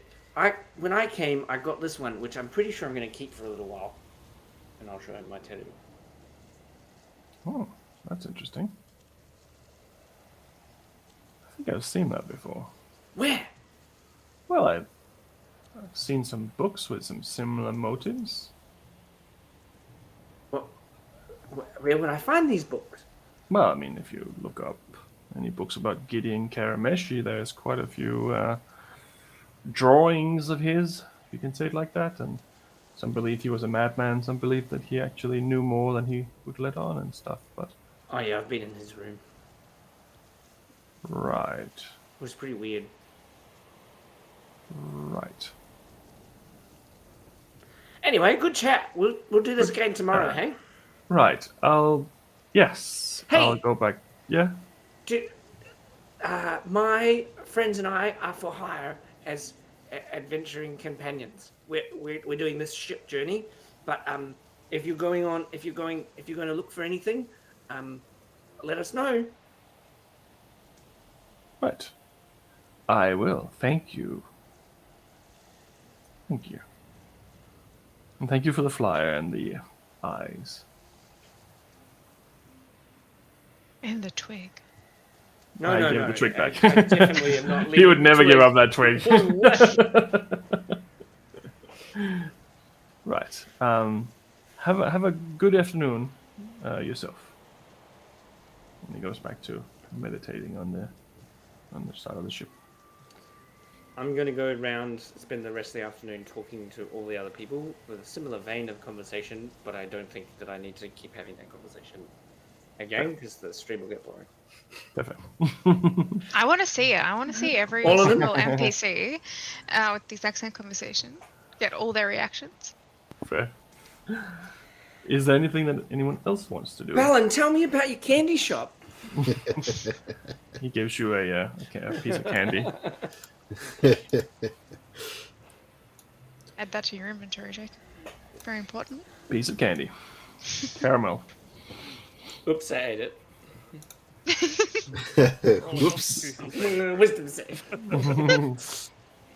when I came, I got this one, which I'm pretty sure I'm going to keep for a little while, and I'll show you my tattoo. Oh, that's interesting. I think I've seen that before. Where? Well, I've seen some books with some similar motives. Well, where would I find these books? Well, I mean, if you look up any books about Gideon Karameshi, there's quite a few drawings of his, if you can say it like that, and some believe he was a madman, some believe that he actually knew more than he would let on and stuff, but... Oh yeah, I've been in his room. Right. It was pretty weird. Right. Anyway, good chat. We'll do this again tomorrow, hey? Right. Yes. Hey! I'll go back. Yeah? My friends and I are for hire as adventuring companions. We're doing this ship journey, but if you're going to look for anything, let us know. Right. I will. Thank you. Thank you. And thank you for the flyer and the eyes. And the twig. No, I no, gave no. the twig back. I definitely am not. He would leaving never the give twig. up that twig. Right. Have a good afternoon yourself. And he goes back to meditating on the side of the ship. I'm going to go around, spend the rest of the afternoon talking to all the other people with a similar vein of conversation, but I don't think that I need to keep having that conversation again because the stream will get boring. Perfect. I want to see it. I want to see every All of them? single NPC with the exact same conversation. Get all their reactions. Fair. Is there anything that anyone else wants to do? Balin, tell me about your candy shop. He gives you a piece of candy. Add that to your inventory, Jake. Very important. Piece of candy. Caramel. Oops, I ate it. Whoops. Wisdom save.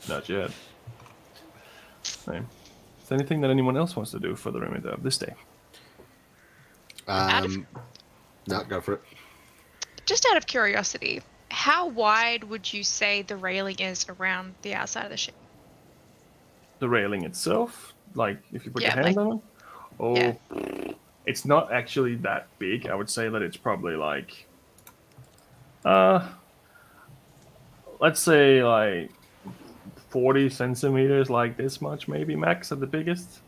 Not yet. Same. Is there anything that anyone else wants to do for the remainder of this day? No, go for it. Just out of curiosity, how wide would you say the railing is around the outside of the ship? The railing itself, like if you put Yeah, your hand like- on it? Oh, yeah. It's not actually that big. I would say that it's probably like, let's say like 40 centimeters, like this much, maybe max at the biggest.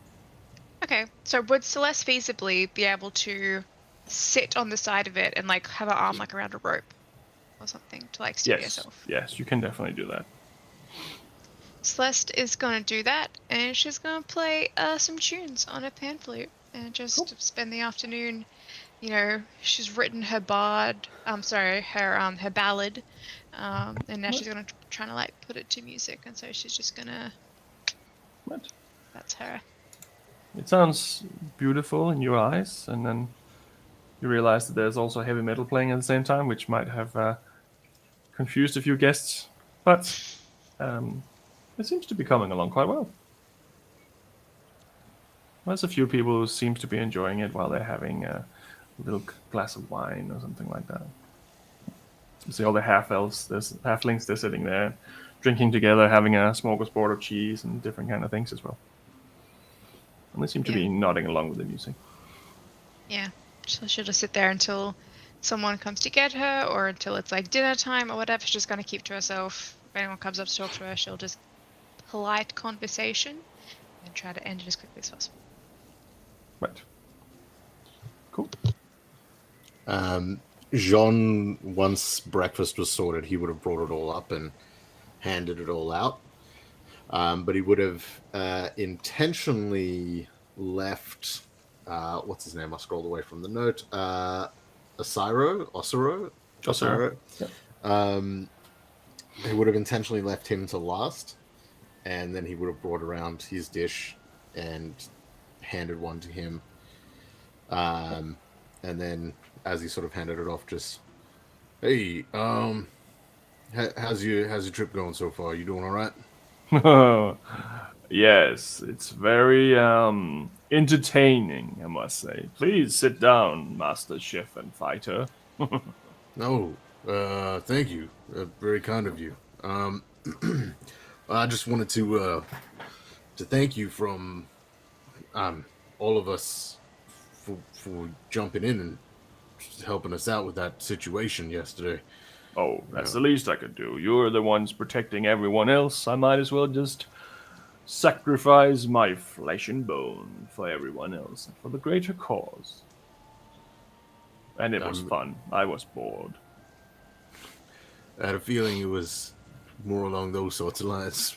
Okay, so would Celeste feasibly be able to sit on the side of it and like have her arm like around a rope or something to like steady Yes, herself? yes, you can definitely do that. Celeste is going to do that, and she's going to play some tunes on her pan flute and just spend the afternoon. You know, she's written her ballad, her ballad, and now she's going to try to like put it to music, and so she's just going to. Right. That's her. It sounds beautiful in your eyes, and then you realize that there's also heavy metal playing at the same time, which might have confused a few guests, but it seems to be coming along quite well. There's a few people who seem to be enjoying it while they're having a little glass of wine or something like that. You see all the halflings, they're sitting there drinking together, having a smorgasbord of cheese and different kind of things as well. And they seem to be nodding along with the music. Yeah, so she'll just sit there until someone comes to get her, or until it's like dinner time or whatever. She's just going to keep to herself. If anyone comes up to talk to her, she'll just polite conversation and try to end it as quickly as possible. Right. Cool. Jean, once breakfast was sorted, he would have brought it all up and handed it all out. But he would have intentionally left, what's his name? I scrolled away from the note. Osiro. Yep. He would have intentionally left him to last, and then he would have brought around his dish and handed one to him. And then, as he sort of handed it off, just, hey, how's your trip going so far? You doing all right? Yes, it's very entertaining, I must say. Please sit down, Master Chef and Fighter. No, thank you. Very kind of you. I just wanted to thank you from all of us for jumping in and helping us out with that situation yesterday. Oh, that's the least I could do. You're the ones protecting everyone else. I might as well just sacrifice my flesh and bone for everyone else, for the greater cause. And it was fun. I was bored. I had a feeling it was more along those sorts of lines.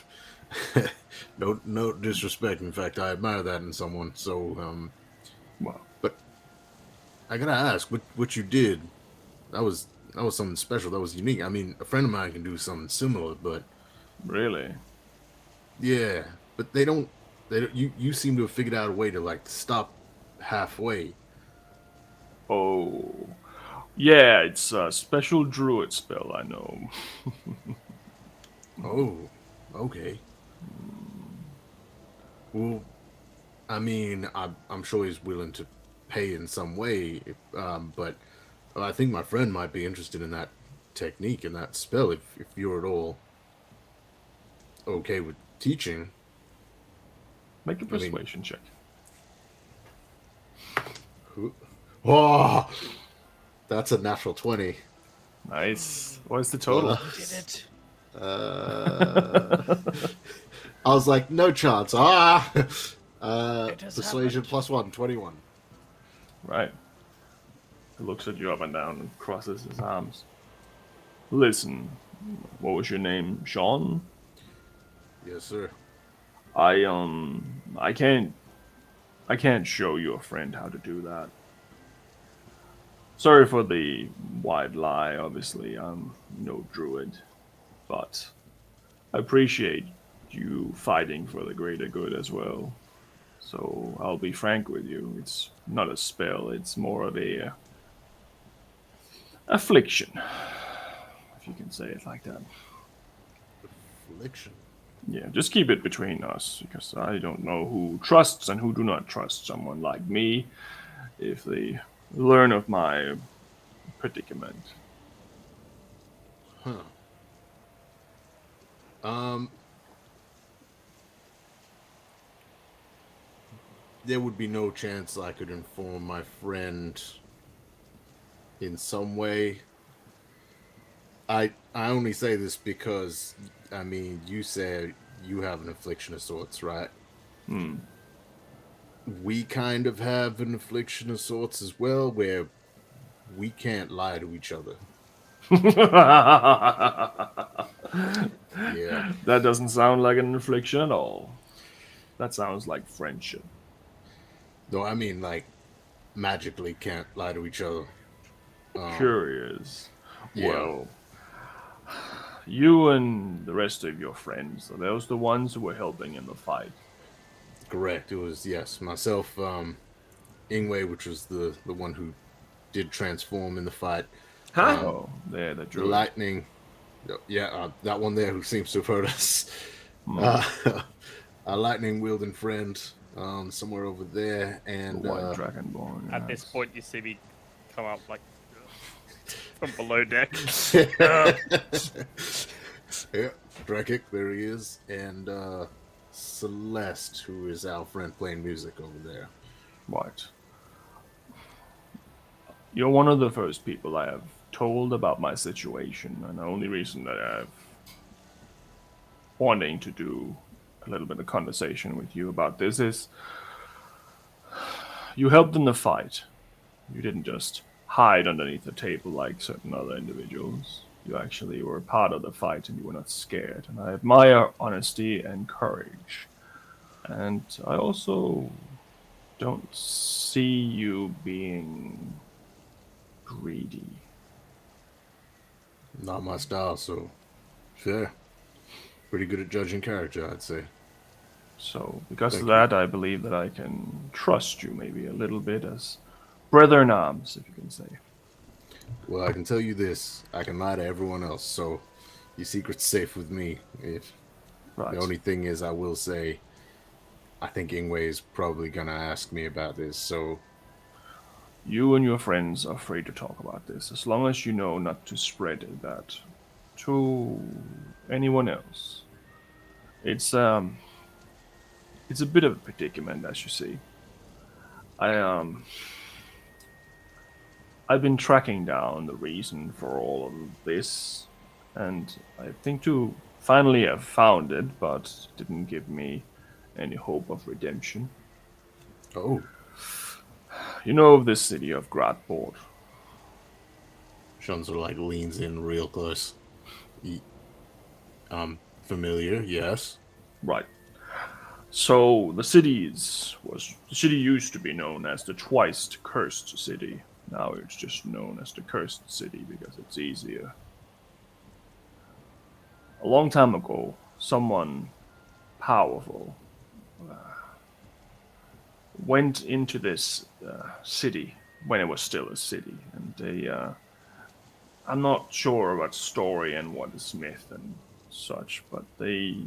No disrespect. In fact, I admire that in someone. So, Well, but I gotta ask, what you did, that was something special. That was unique. I mean, a friend of mine can do something similar, but Really? yeah, but they don't. They don't, you seem to have figured out a way to like stop halfway. Oh. Yeah, it's a special druid spell, I know. Oh, okay. Well, I mean, I'm sure he's willing to pay in some way, but I think my friend might be interested in that technique and that spell if you're at all okay with teaching. Make a I mean, persuasion check. oh, that's a natural 20. Nice. What's the total? Did it? I was like, no chance. It has Persuasion happened. +1, 21. Right. He looks at you up and down and crosses his arms. Listen, what was your name? Sean? Yes, sir. I can't show your friend how to do that. Sorry for the wide lie, obviously, I'm no druid, but I appreciate you fighting for the greater good as well. So I'll be frank with you, it's not a spell, it's more of a affliction, if you can say it like that. Affliction. Yeah, just keep it between us, because I don't know who trusts and who do not trust someone like me if they learn of my predicament. Huh. There would be no chance I could inform my friend in some way. I only say this because, I mean, you said you have an affliction of sorts, right? We kind of have an affliction of sorts as well, where we can't lie to each other. Yeah. That doesn't sound like an affliction at all. That sounds like friendship. No, I mean, like, magically can't lie to each other. Curious. Yeah. Well, you and the rest of your friends, are those the ones who were helping in the fight? Correct. It was, yes, myself, Ingwe, which was the one who did transform in the fight. Huh? Oh, they're the The druid. lightning, yeah, that one there who seems to have hurt us. A lightning wielding friend, somewhere over there, and The white dragonborn. At this yes. point, you see me come up like from below deck. yeah, Drekik, there he is, and Celeste, who is our friend playing music over there. Right. You're one of the first people I have told about my situation, and the only reason that I've wanting to do a little bit of conversation with you about this is you helped in the fight. You didn't just hide underneath the table like certain other individuals. You actually were part of the fight and you were not scared. And I admire honesty and courage. And I also don't see you being greedy. Not my style, so fair. Pretty good at judging character, I'd say. So, because Thank of that, I believe that I can trust you maybe a little bit as brother in arms, if you can say. Well, I can tell you this: I can lie to everyone else, so your secret's safe with me. If Right. the only thing is, I will say, I think Ingwe is probably gonna ask me about this. So You and your friends are free to talk about this, as long as you know not to spread that to anyone else. It's a bit of a predicament, as you see. I've been tracking down the reason for all of this, and I think to finally have found it, but it didn't give me any hope of redemption. oh, You know of this city of Gradport. Sean sort of like leans in real close. Familiar, yes. Right. So the city used to be known as the twice cursed city. Now it's just known as the Cursed City because it's easier. A long time ago, someone powerful went into this city when it was still a city, and I'm not sure about story and what is myth and such, but they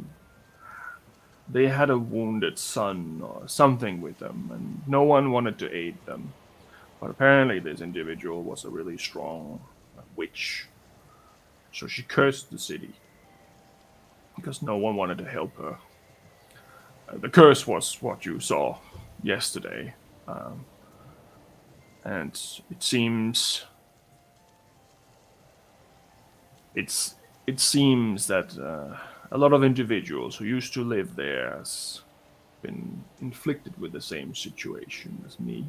had a wounded son or something with them, and no one wanted to aid them. But apparently, this individual was a really strong witch, so she cursed the city because no one wanted to help her. The curse was what you saw yesterday, and it's it seems that a lot of individuals who used to live there has been inflicted with the same situation as me.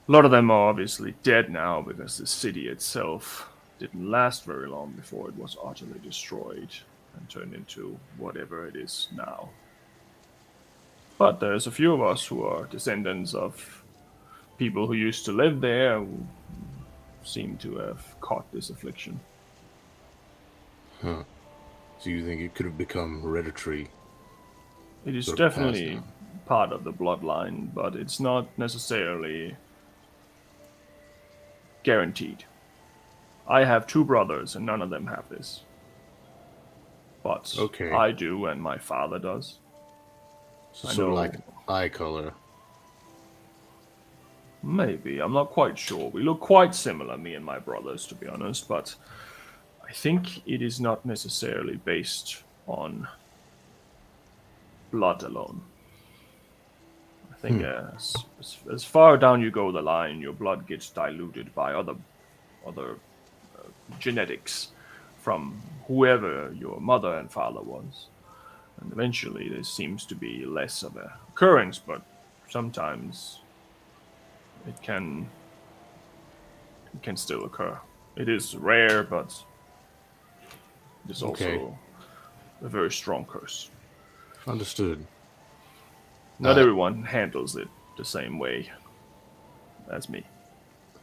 A lot of them are obviously dead now because the city itself didn't last very long before it was utterly destroyed and turned into whatever it is now. But there's a few of us who are descendants of people who used to live there who seem to have caught this affliction. Huh. So you think it could have become hereditary? It is Sort of passed definitely down. part of the bloodline, but it's not necessarily guaranteed. I have two brothers, and none of them have this. But Okay. I do, and my father does. So I sort of know. like eye color. Maybe. I'm not quite sure. We look quite similar, me and my brothers, to be honest, but I think it is not necessarily based on blood alone. I think as far down you go the line, your blood gets diluted by other genetics from whoever your mother and father was. And eventually there seems to be less of a occurrence, but sometimes it can still occur. It is rare, but it is also Okay. a very strong curse. Understood. Not everyone handles it the same way as me.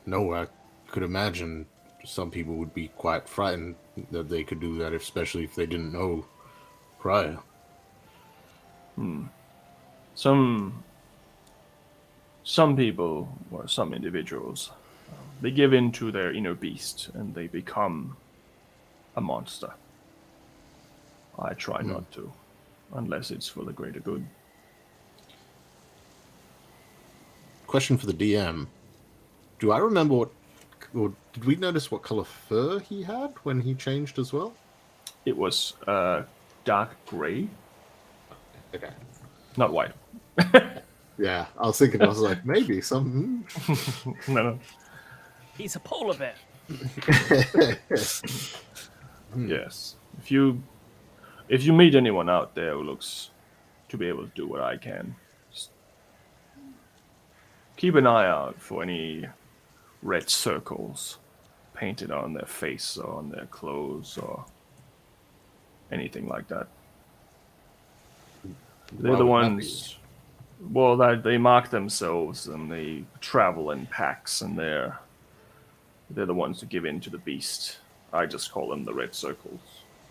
No, I could imagine some people would be quite frightened that they could do that, especially if they didn't know prior. Some people or some individuals, they give in to their inner beast and they become a monster. I try not to, unless it's for the greater good. Question for the DM. Do I remember or did we notice what color fur he had when he changed as well? It was dark gray, Okay. not white. Yeah, I was thinking, I was like, maybe some. No. He's a polar bear. Yes. If you meet anyone out there who looks to be able to do what I can, just keep an eye out for any red circles painted on their face or on their clothes or anything like that. They're Why the would that be? ones. Well, that they mark themselves and they travel in packs, and they're the ones who give in to the beast. I just call them the red circles.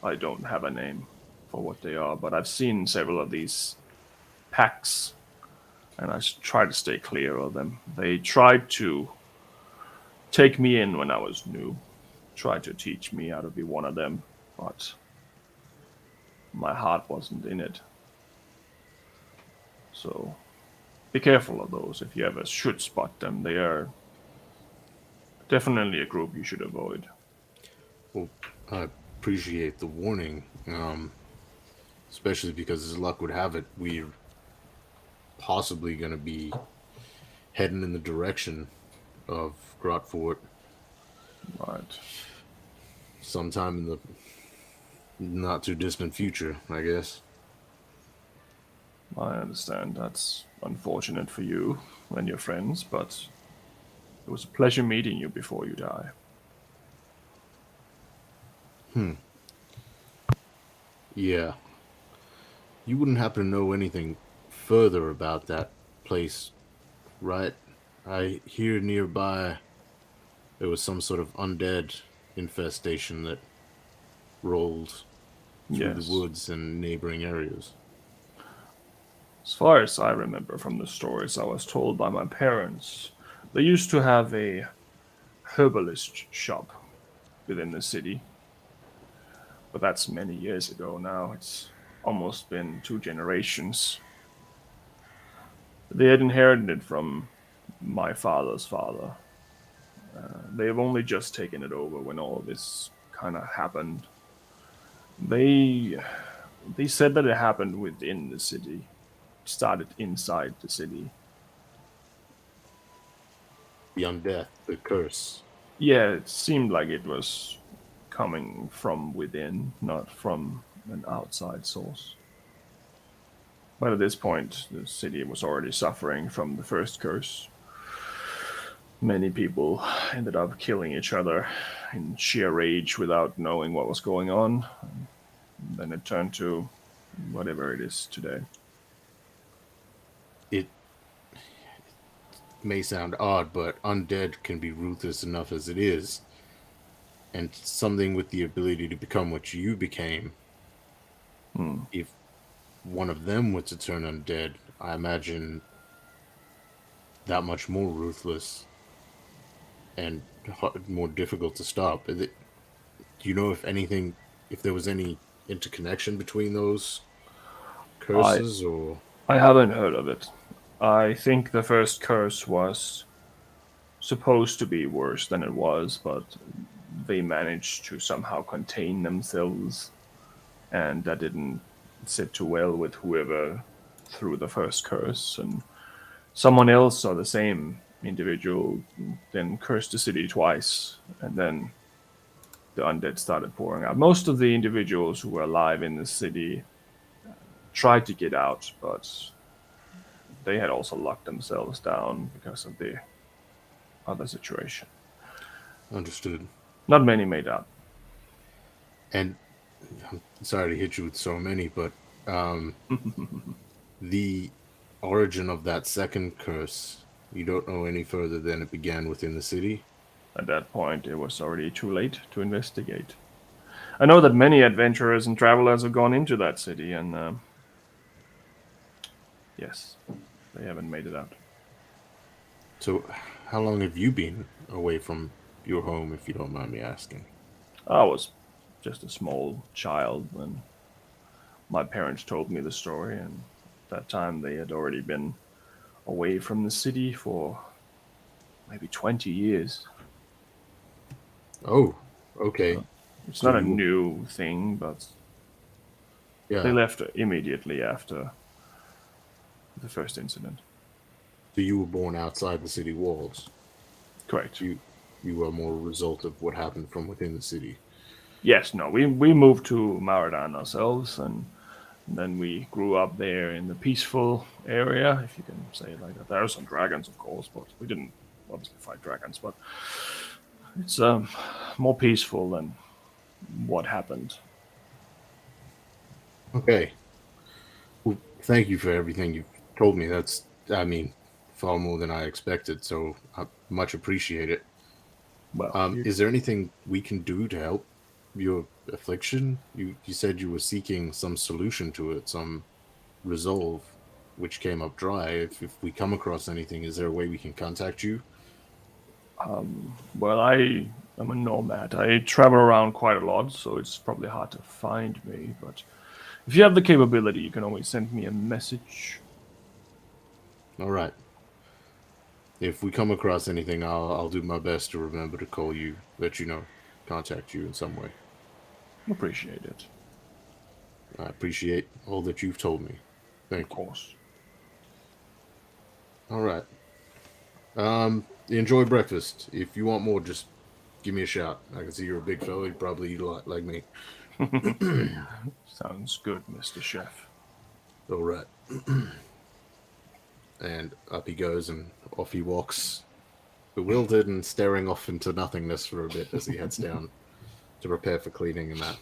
I don't have a name for what they are, but I've seen several of these packs, and I try to stay clear of them. They tried to take me in when I was new, tried to teach me how to be one of them, but my heart wasn't in it. So be careful of those if you ever should spot them. They are definitely a group you should avoid. Well, I appreciate the warning, especially because, as luck would have it, we're possibly going to be heading in the direction of Grotfort Right. sometime in the not too distant future, I guess. I understand. That's unfortunate for you and your friends, but it was a pleasure meeting you before you die. Yeah. You wouldn't happen to know anything further about that place, right? I hear nearby there was some sort of undead infestation that rolled through the Yes. woods and neighboring areas. As far as I remember from the stories I was told by my parents, they used to have a herbalist shop within the city. But that's many years ago now. It's almost been 2 generations. They had inherited it from my father's father. They've only just taken it over when all this kind of happened. They they said that it happened within the city. It started inside the city. The undeath, the curse. Yeah, it seemed like it was coming from within, not from an outside source. But at this point, the city was already suffering from the first curse. Many people ended up killing each other in sheer rage without knowing what was going on. And then it turned to whatever it is today. It may sound odd, but undead can be ruthless enough as it is. And something with the ability to become what you became. If one of them were to turn undead, I imagine that much more ruthless and more difficult to stop. Do you know if there was any interconnection between those I curses, or I haven't heard of it. I think the first curse was supposed to be worse than it was, but they managed to somehow contain themselves, and that didn't sit too well with whoever threw the first curse. And someone else or the same individual then cursed the city twice, and then the undead started pouring out. Most of the individuals who were alive in the city tried to get out, but they had also locked themselves down because of the other situation. understood? Not many made out. And I'm sorry to hit you with so many, but the origin of that second curse, you don't know any further than it began within the city? At that point, it was already too late to investigate. I know that many adventurers and travelers have gone into that city, and yes, they haven't made it out. So, how long have you been away from your home, if you don't mind me asking? I was just a small child when my parents told me the story, and at that time they had already been away from the city for maybe 20 years. Oh, okay. So it's So not a you, new thing, but they yeah. left immediately after the first incident. So you were born outside the city walls. Correct. You were more a result of what happened from within the city. Yes, no, we moved to Maradan ourselves, and then we grew up there in the peaceful area, if you can say it like that. There are some dragons, of course, but we didn't obviously fight dragons, but it's more peaceful than what happened. Okay. Well, thank you for everything you've told me. That's, I mean, far more than I expected. So I much appreciate it. Well, Is there anything we can do to help your affliction? You said you were seeking some solution to it, some resolve, which came up dry. If we come across anything, is there a way we can contact you? well, I am a nomad. I travel around quite a lot, so it's probably hard to find me. But if you have the capability, you can always send me a message. All right. If we come across anything, I'll do my best to remember to call you, let you know, contact you in some way. Appreciate it, I appreciate all that you've told me. of Thank you. course. All right. Enjoy breakfast. If you want more, just give me a shout. I can see you're a big fella. You probably eat a lot like me. Sounds good, Mr. Chef. All right. And up he goes, and off he walks, bewildered and staring off into nothingness for a bit as he heads down to prepare for cleaning and that.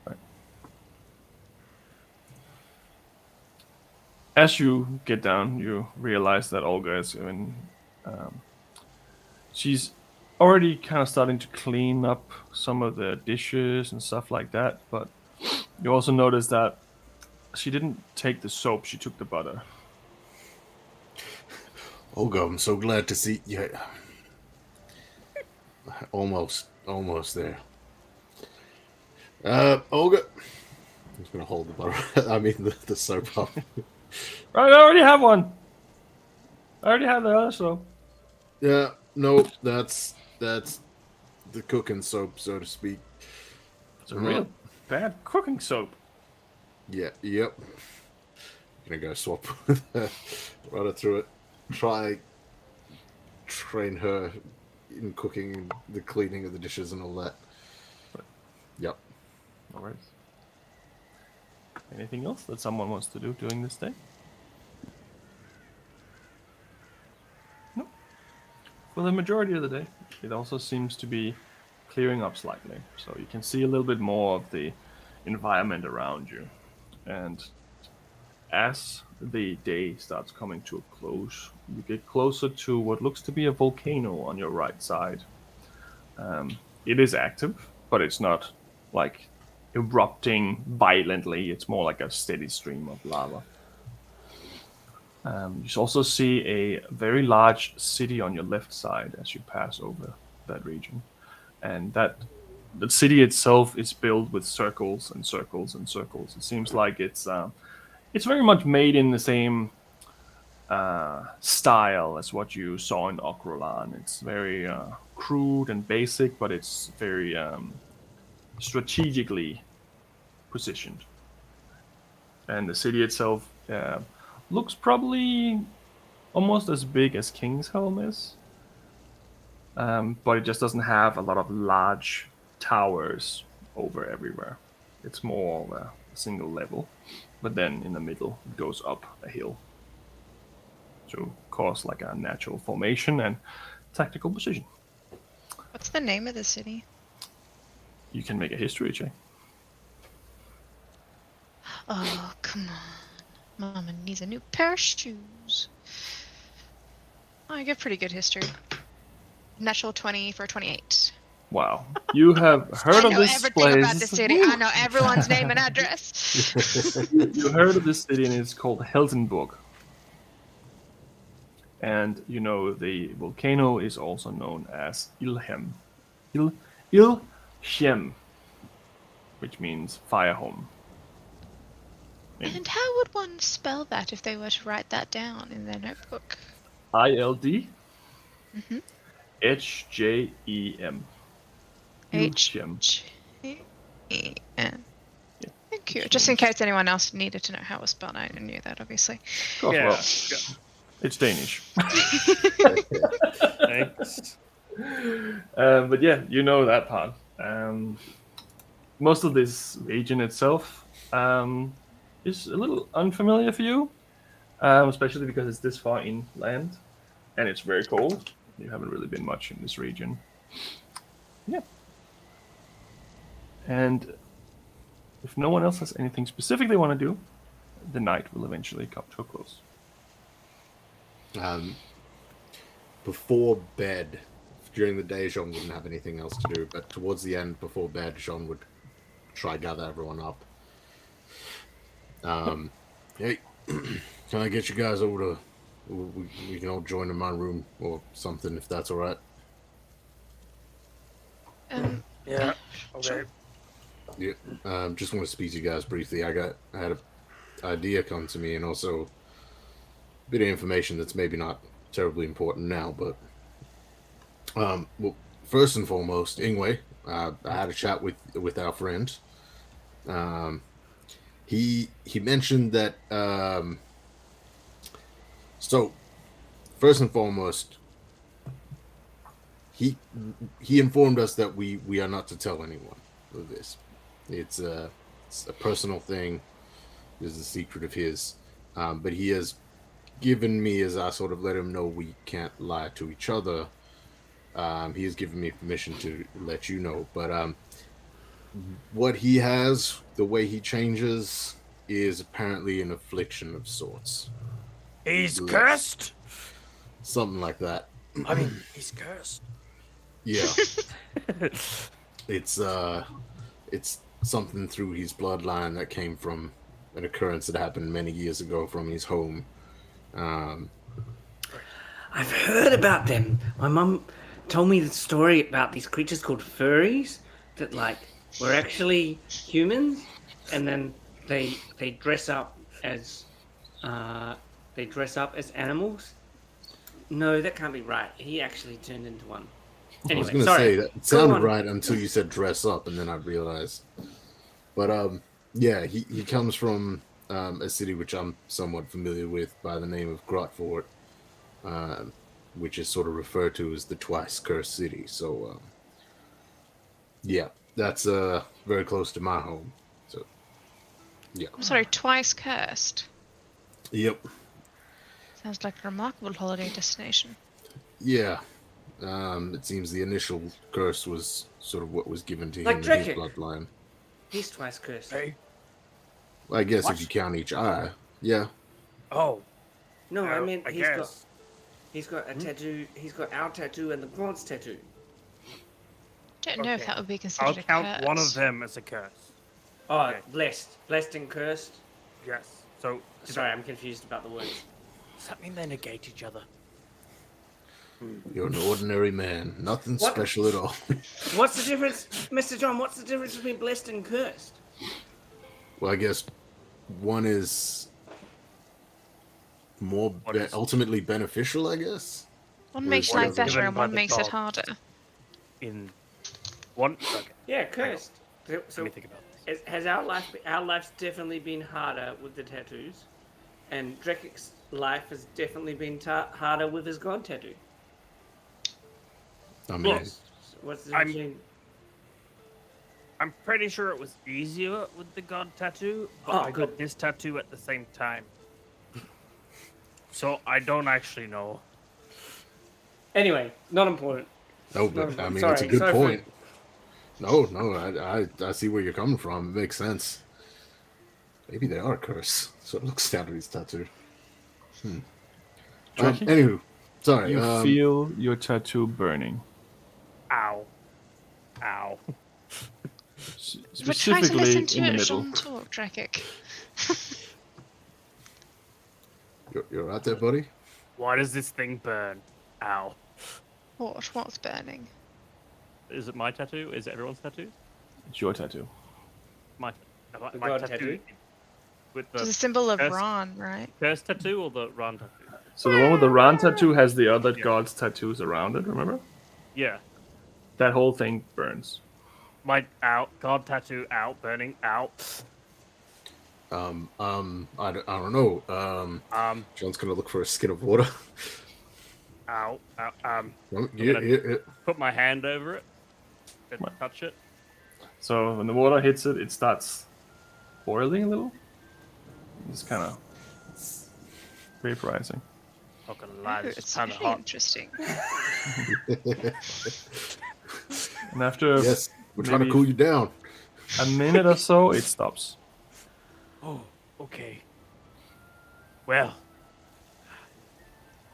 Right. as you get down, you realize that Olga is she's already kind of starting to clean up some of the dishes and stuff like that. But you also notice that she didn't take the soap; she took the butter. Olga, I'm so glad to see you. Almost there. Olga. I'm just gonna hold the butter. I mean the soap up. Right, I already have one. I already have the other soap. Yeah, no, that's the cooking soap, so to speak. It's a real bad cooking soap. Yeah, yep. Gonna go swap with her, run her through it. Train her in cooking, and the cleaning of the dishes and all that. Yep. No worries. Anything else that someone wants to do during this day? No. For the majority of the day, it also seems to be clearing up slightly. So you can see a little bit more of the environment around you. And as the day starts coming to a close, you get closer to what looks to be a volcano on your right side. It is active, but it's not like erupting violently. It's more like a steady stream of lava. You also see a very large city on your left side as you pass over that region, and that the city itself is built with circles and circles and circles. It seems like it's very much made in the same style as what you saw in Okrolan. It's very crude and basic, but it's very strategically positioned. And the city itself looks probably almost as big as Kingshelm is, but it just doesn't have a lot of large towers over everywhere. It's more of a single level, but then in the middle it goes up a hill to cause like a natural formation and tactical position. What's the name of the city? You can make a history check. Oh, come on. Mama needs a new pair of shoes. Oh, I get pretty good history. Natural 20 for 28. Wow. You have heard I of know this everything place. about the city. I know everyone's name and address. You heard of this city and it's called Helsenburg. And you know the volcano is also known as Ilhem. Ilhem, which means fire home. And how would one spell that if they were to write that down in their notebook? ILD Mhm. HJEM. Ilhem. H-J-E-M. Thank you. Just in case anyone else needed to know how it was spelled, I knew that, obviously. Oh, Yeah. well, it's Danish. Thanks. But yeah, you know that part. Most of this region itself is a little unfamiliar for you, especially because it's this far inland and it's very cold. You haven't really been much in this region. Yeah. And if no one else has anything specific they want to do, the night will eventually come to a close. Before bed, during the day, Jean wouldn't have anything else to do, but towards the end, before bed, Jean would try gather everyone up. Hey, can I get you guys over to? We can all join in my room or something if that's all right. Yeah. Okay. Sure. Yeah. Just want to speak to you guys briefly. I had an idea come to me, and also a bit of information that's maybe not terribly important now, but well, first and foremost, Ingwe, I had a chat with our friend. He mentioned that. So, first and foremost, he informed us that we are not to tell anyone of this. It's a personal thing. It's a secret of his. But he has given me, as I sort of let him know we can't lie to each other, he has given me permission to let you know. But what he has, the way he changes, is apparently an affliction of sorts. He's Bless. cursed. Something like that. I mean, he's cursed. Yeah. It's something through his bloodline that came from an occurrence that happened many years ago from his home. I've heard about them. My mum told me the story about these creatures called furries that like were actually humans, and then they dress up as animals. No, that can't be right. He actually turned into one. I was Anyway, gonna sorry. say that it sounded right until you said dress up, and then I realized. But yeah, he comes from a city which I'm somewhat familiar with by the name of Grotfort, which is sort of referred to as the twice cursed city. So yeah, that's very close to my home. So yeah. I'm sorry, twice cursed. Yep. Sounds like a remarkable holiday destination. Yeah. It seems the initial curse was sort of what was given to Like him in his Drake. bloodline. He's twice cursed. Hey. Well, I guess What? if you count each eye, yeah. Oh. No, I Oh, mean I he's guess. got a tattoo. He's got our tattoo and the god's tattoo. Don't know if Okay. that would be I'll considered a count curse. one of them as a curse. Oh, Okay. blessed and cursed. Yes. So Sorry, I'm confused about the words. does that mean they negate each other? You're an ordinary man. Nothing What? special at all. What's the difference, Mr. John? What's the difference between blessed and cursed? Well, I guess one is more What is- ultimately beneficial, I guess. One makes What life is it? better Given and by one the makes it gods. harder. In one. Okay. Yeah, cursed. Let So me think about this. has our life's definitely been harder with the tattoos, and Drekic's life has definitely been harder with his god tattoo. I mean, Yes. What's the I'm- difference between? I'm pretty sure it was easier with the god tattoo, but Oh, I good. got this tattoo at the same time. So I don't actually know. Anyway, not important. no, but No, I mean, sorry, it's a good sorry point. No, I see where you're coming from. It makes sense. Maybe they are cursed. So it looks down at his tattoo. Jackie? Anywho, sorry. You feel your tattoo burning. Ow. Ow. But try to Specifically listen to in the it, middle. Jean talk, Drakic. You're right there, buddy. Why does this thing burn? Ow. What's burning? Is it my tattoo? Is it everyone's tattoo? It's your tattoo. My The my god tattoo. tattoo? With It's a the symbol of curse- Ron, right? curse tattoo or the run tattoo? So the one with the Ran tattoo has the other god's tattoos around it, remember? Yeah. That whole thing burns. My god tattoo out, burning out. I don't know. John's gonna look for a skin of water. Ow. Here. Put my hand over it. And What? touch it. So when the water hits it, it starts boiling a little. It's kind of vaporizing. Not gonna lie, Oh, this is it's kind of very hot. interesting. And after Yes, we're trying to Maybe- cool you down. a minute or so, it stops. Oh, okay. Well.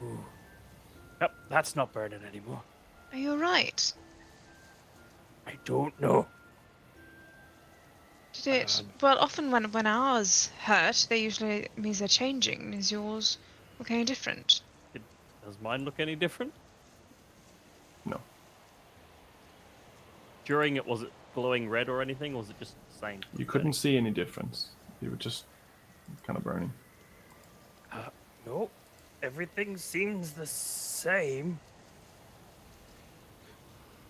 Ooh. Yep, that's not burning anymore. Are you alright? I don't know. Did it? Well, often when ours hurt, they usually means they're changing. Is yours looking different? Does mine look any different? No. During it, was it glowing red or anything, or was it just the same? You couldn't see any difference. You were just kind of burning. No, everything seems the same.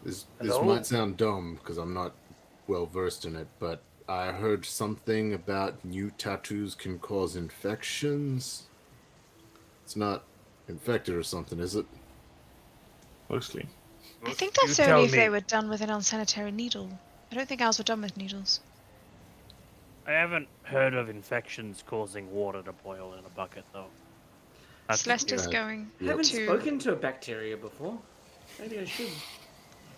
This Hello? might sound dumb because I'm not well versed in it, but I heard something about new tattoos can cause infections. It's not infected or something, is it? Looks clean. I think You that's tell only if me. they were done with an unsanitary needle. I don't think ours were done with needles. I haven't heard of infections causing water to boil in a bucket, though. That's Celeste is yeah. going I haven't to spoken to a bacteria before. Maybe I should.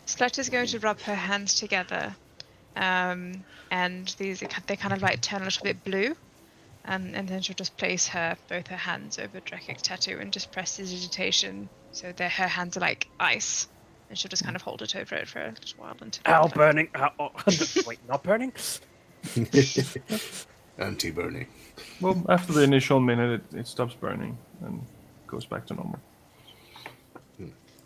Celeste is going to rub her hands together, and they kind of like turn a little bit blue, And then she'll just place both her hands over Drekic's tattoo and just press his digitation so that her hands are like ice. And she'll just kind of hold it over it for a little while until. Ow, burning. Ow, oh. Wait, not burning? Anti-burning. Well, after the initial minute, it stops burning and goes back to normal.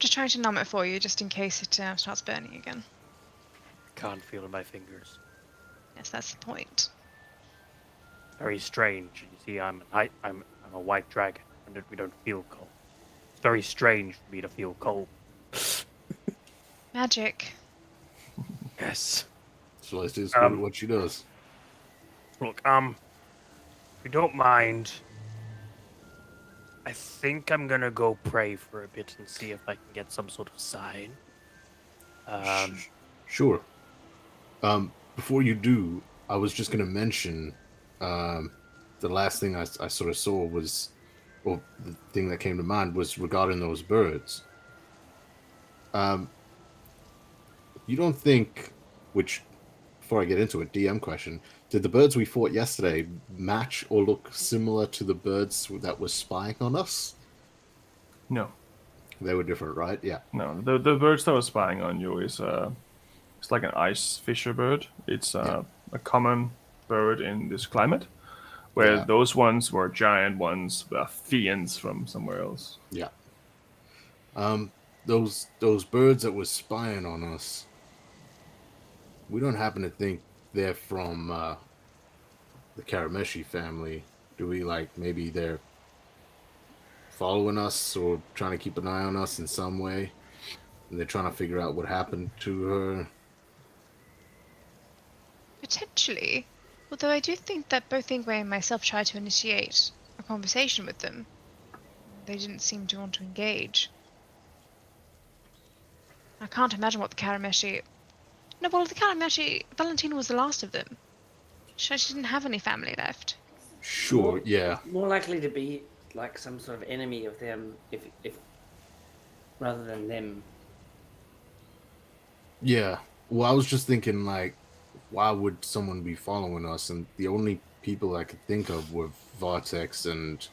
Just trying to numb it for you, just in case it starts burning again. Can't feel in my fingers. Yes, that's the point. Very strange. You see, I'm a white dragon, and we don't feel cold. It's very strange for me to feel cold. Magic. Yes. Celeste is good at what she does. Look, if you don't mind, I think I'm gonna go pray for a bit and see if I can get some sort of sign. Sure. Before you do, I was just going to mention the last thing I sort of saw was, or the thing that came to mind was regarding those birds. You don't think, which, before I get into it, DM question, did the birds we fought yesterday match or look similar to the birds that were spying on us? No. They were different, right? Yeah. No, the birds that were spying on you is it's like an ice fisher bird. It's a common bird in this climate, where those ones were giant ones, fiends from somewhere else. Yeah. Those birds that were spying on us, we don't happen to think they're from the Karameshi family, do we? Like, maybe they're following us or trying to keep an eye on us in some way, and they're trying to figure out what happened to her. Potentially. Although I do think that both Ingwe and myself tried to initiate a conversation with them. They didn't seem to want to engage. I can't imagine what the Karameshi... No, well, the Karameshi... Valentina was the last of them. She didn't have any family left. Sure, yeah. More likely to be like some sort of enemy of them, if rather than them. Yeah. Well, I was just thinking, like, why would someone be following us? And the only people I could think of were Vortex and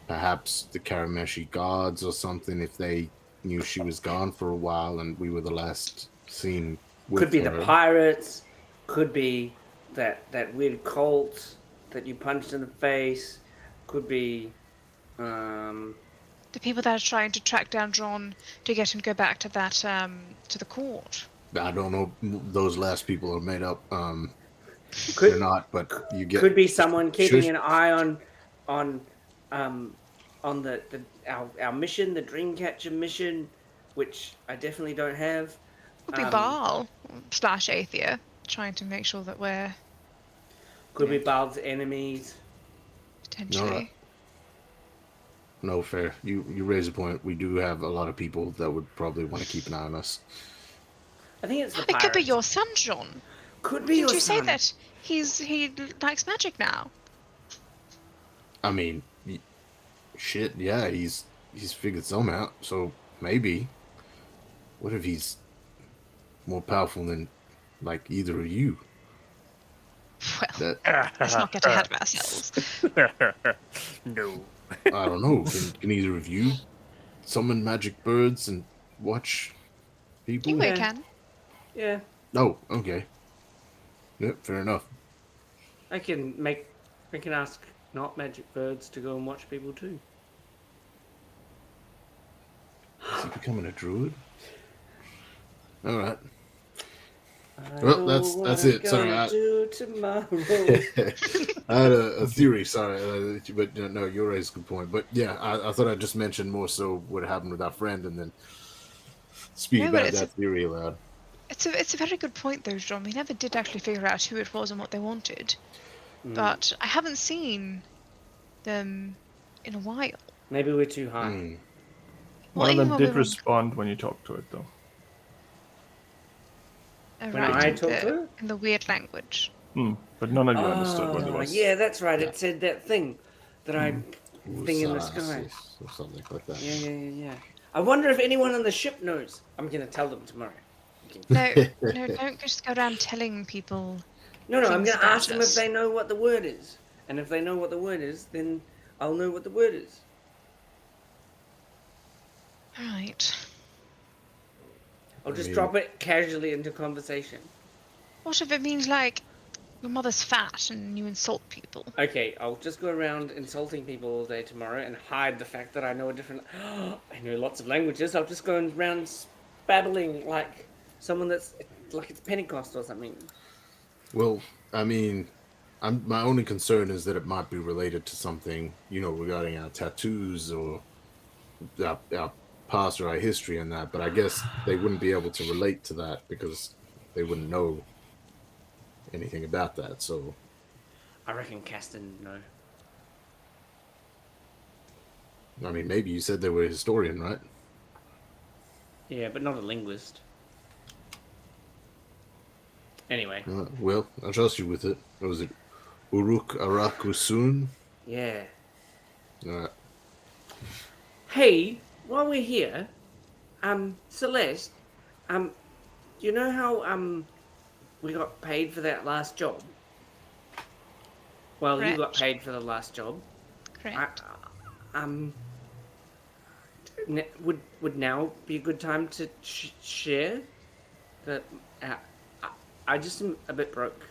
perhaps the Karameshi guards or something, if they knew she was gone for a while and we were the last seen with Could be her. the pirates, could be that weird cult that you punched in the face, could be The people that are trying to track down John to get him to go back to that, to the court. I don't know. Those last people are made up. Could- They're not, but you get. could be someone keeping Shush. an eye on our mission, the Dreamcatcher mission, which I definitely don't have. Could be Baal / Aethia, trying to make sure that we're Could be Baal's enemies. potentially... No, fair. You raise a point. We do have a lot of people that would probably want to keep an eye on us. I think it's the It pirates. could be your son, John. Could be Did your you say son. that he likes magic now? I mean, shit. Yeah, he's figured some out. So maybe. What if he's more powerful than like either of you? Well, That let's not get ahead of ourselves. No. I don't know. Can either of you summon magic birds and watch people? You Yeah. can. Yeah, Oh, okay. Yep, fair enough. I can ask not magic birds to go and watch people too. Is he becoming a druid? All right. I Well, know that's what it. I'm Sorry, gonna do tomorrow. I had a theory, sorry, but no, you raised a good point. But yeah, I thought I'd just mention more so what happened with our friend and then speak No, but about it's that theory aloud. It's a very good point though, John. We never did actually figure out who it was and what they wanted. But I haven't seen them in a while. Maybe we're too high. Mm. Well, One of even them when we did were- respond when you talked to it, though. When I talked to her? in the weird language. But none of you understood what it Oh, was. yeah, that's right. It said that thing that I thing in the sky. Usasis or something like that. Yeah. I wonder if anyone on the ship knows. I'm gonna tell them tomorrow. No, don't just go around telling people. No, I'm Things gonna ask about them if us. they know what the word is. And if they know what the word is, then I'll know what the word is. Right. I'll just mean- drop it casually into conversation. What if it means, like, your mother's fat and you insult people? Okay, I'll just go around insulting people all day tomorrow and hide the fact that I know a different... I know lots of languages. I'll just go around babbling like someone that's... like it's Pentecost or something. Well, I mean, my only concern is that it might be related to something, regarding our tattoos or our past or our history and that. But I guess they wouldn't be able to relate to that because they wouldn't know anything about that. So I reckon Caston, no. I mean, maybe you said they were a historian, right? Yeah, but not a linguist. Anyway. Well, I'll trust you with it. What was it? Uruk Arakusun? Yeah. Uh, Hey, while we're here, Celeste, you know how, we got paid for that last job? Well, you got Correct. paid for the last job. Correct. Would now be a good time to share? That I just am a bit broke,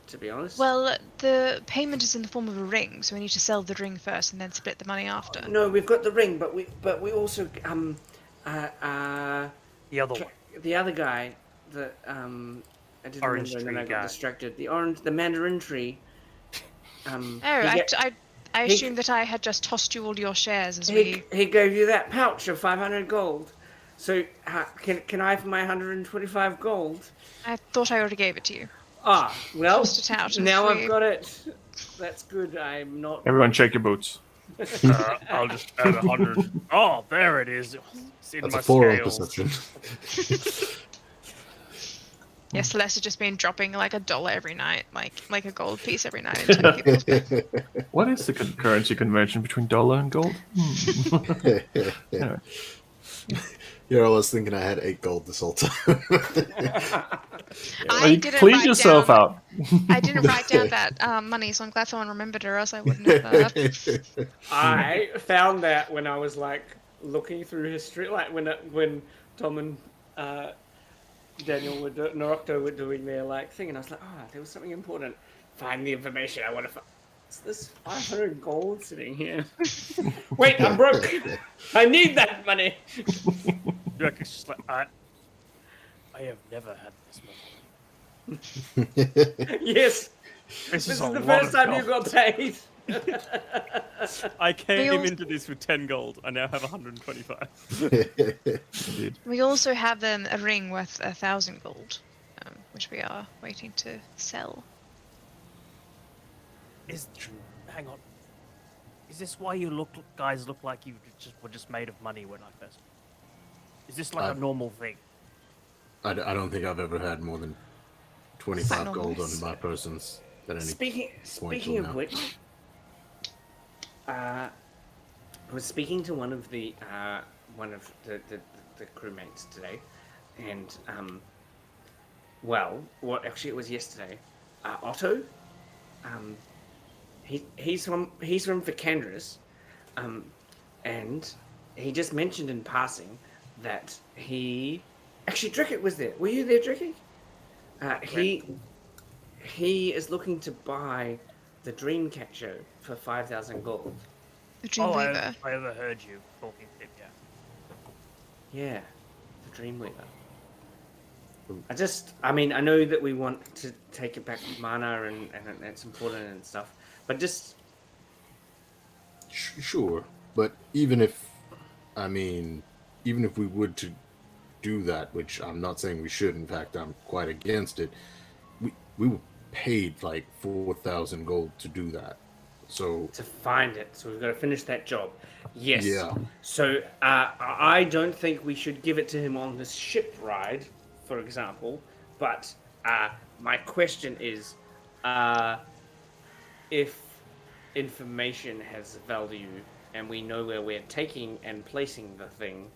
to be honest. Well, the payment is in the form of a ring, so we need to sell the ring first and then split the money after. No, we've got the ring, but we also The other one. the other guy, the I didn't Orange remember and then I tree got guy. distracted. The mandarin tree. Oh, he I he- assumed that I had just tossed you all your shares as He we... he gave you that pouch of 500 gold. So can I have my 125 gold? I thought I already gave it to you. Ah, well, Tossed it out and now free. I've got it. That's good. I'm not. Everyone, check your boots. I'll just add 100. Oh, there it is. It's in that's my a 4 on scales. perception. Yeah, Celeste has just been dropping like $1 every night, like a gold piece every night into people's beds. What is the currency conversion between dollar and gold? Anyway. I was thinking I had 8 gold this whole time. I didn't Clean write yourself down, out. I didn't write down that money, so I'm glad someone remembered it, or else I wouldn't have. I found that when I was like looking through history, like when Tom and Daniel Norocto were doing their like thing, and I was like, oh, there was something important. Find the information. I want to find. Is this 500 gold sitting here? Wait, I'm broke. I need that money. It's just like, I have never had this much. Yes, This this is is a the lot first of time you gold. got paid. I came all- into this with 10 gold. I now have 125. We also have a ring worth 1,000 gold, which we are waiting to sell. Hang on. Is this why you guys look like you were just made of money when I first? Is this like a normal thing? I don't think I've ever had more than 25 Not gold normal. on my persons at any Speaking till of now. which, I was speaking to one of the crewmates today, and actually it was yesterday. Otto, he's from Vicandris, and he just mentioned in passing that he actually Drickett was there. Were you there, Drickett? He is looking to buy the Dreamcatcher for 5,000 gold. The Oh, Dreamweaver. I overheard you talking to him, yeah. Yeah, the Dreamweaver. I know that we want to take it back to mana and it's important and stuff, but just... Sure, but even if we would to do that, which I'm not saying we should, in fact, I'm quite against it, we were paid like 4,000 gold to do that. So to find it, so we've got to finish that job. Yes. Yeah. So I don't think we should give it to him on this ship ride, for example. But my question is, if information has value and we know where we're taking and placing the thing,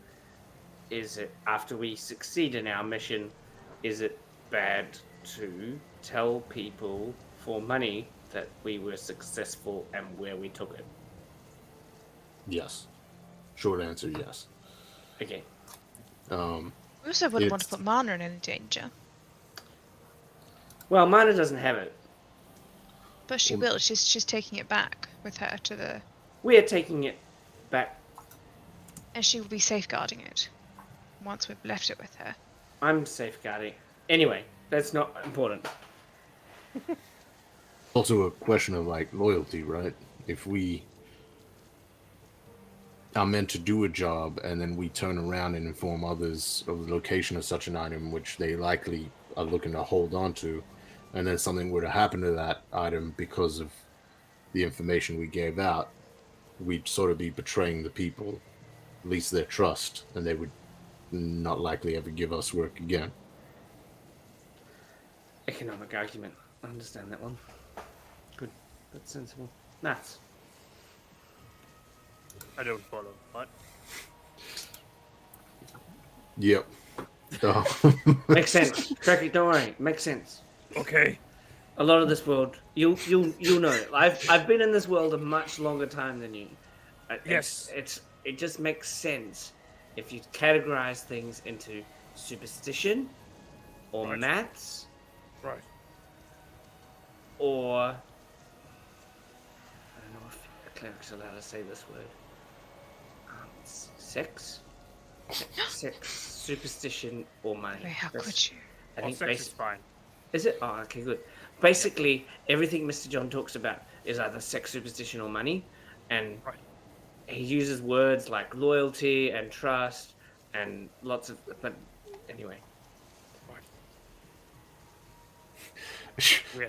is it after we succeed in our mission? Is it bad to tell people for money that we were successful and where we took it? Yes. Short answer, yes. Okay. We also wouldn't want to It's- put Mana in any danger. Well, Mana doesn't have it. But she will. She's taking it back with her to the... We are taking it back. And she will be safeguarding it once we've left it with her. I'm safeguarding. Anyway, that's not important. Also a question of like loyalty, right? If we are meant to do a job and then we turn around and inform others of the location of such an item, which they likely are looking to hold on to, and then something were to happen to that item because of the information we gave out, we'd sort of be betraying the people, at least their trust, and they would not likely ever give us work again. Economic argument. I understand that one. Good. That's sensible. Nuts. I don't follow. What? Yep. Makes sense. Cracky, don't worry. Makes sense. Okay. A lot of this world, you know. I've been in this world a much longer time than you. Yes. It just makes sense if you categorize things into superstition, or Right. maths, Right. or I don't know if a cleric's allowed to say this word. Sex, superstition, or money. Wait, how That's- could you? I Well, think sex is fine. Is it? Oh, okay, good. Basically, everything Mr. John talks about is either sex, superstition, or money, and Right. he uses words like loyalty and trust and lots of. But anyway,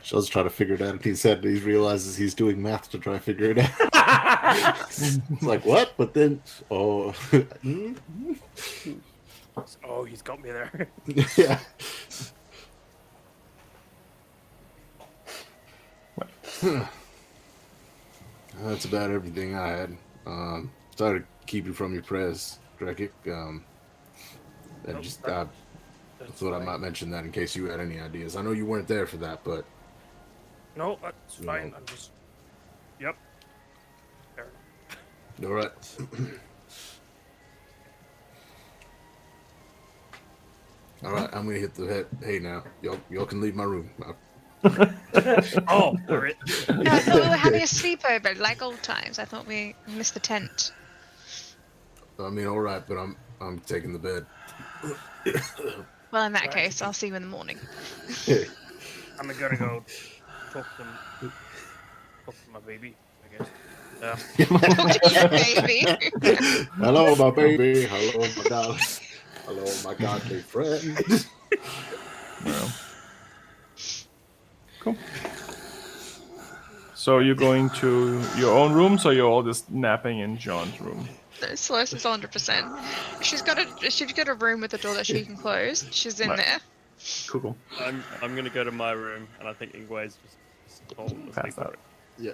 Shaw's trying to figure it out in his head, and he realizes he's doing math to try to figure it out. It's like, what? But then, oh. Oh, he's got me there. Yeah. That's about everything I had. Sorry to keep you from your prayers, Drekik. I Nope, just that's thought I fine. might mention that in case you had any ideas. I know you weren't there for that, but No, that's No. fine. I'm just. Yep. Fair enough. all right. All right, I'm gonna hit the head. Hey, now y'all can leave my room. Oh, all right. No, I thought we were having a sleepover like old times. I thought we missed the tent. I mean, all right, but I'm taking the bed. Well, in that Right. case, I'll see you in the morning. I'm gonna go talk to my baby, I guess. Baby. Hello, my baby. Hello, my darling. Hello, my godly friend. Well. Cool. So you're going to your own rooms, or you're all just napping in John's room? Celeste is 100%. She's got a room with a door that she can close. She's in Right. there. Cool. I'm gonna go to my room, and I think Ingwe's just falling asleep Pass out. already. Yeah.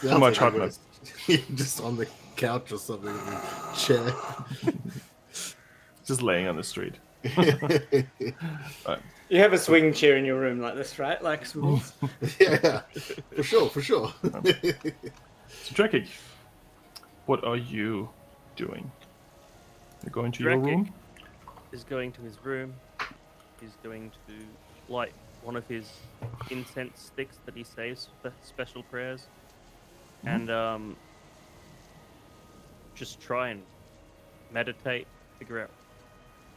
Too much hot milk. Just on the couch or something in a chair. Just laying on the street. you have a swing chair in your room like this, right? Like smooth. Yeah, for sure. So, Drekik, what are you doing? You're going to your Drekik room? is going to his room. He's going to light one of his incense sticks that he saves for special prayers, and just try and meditate, figure out,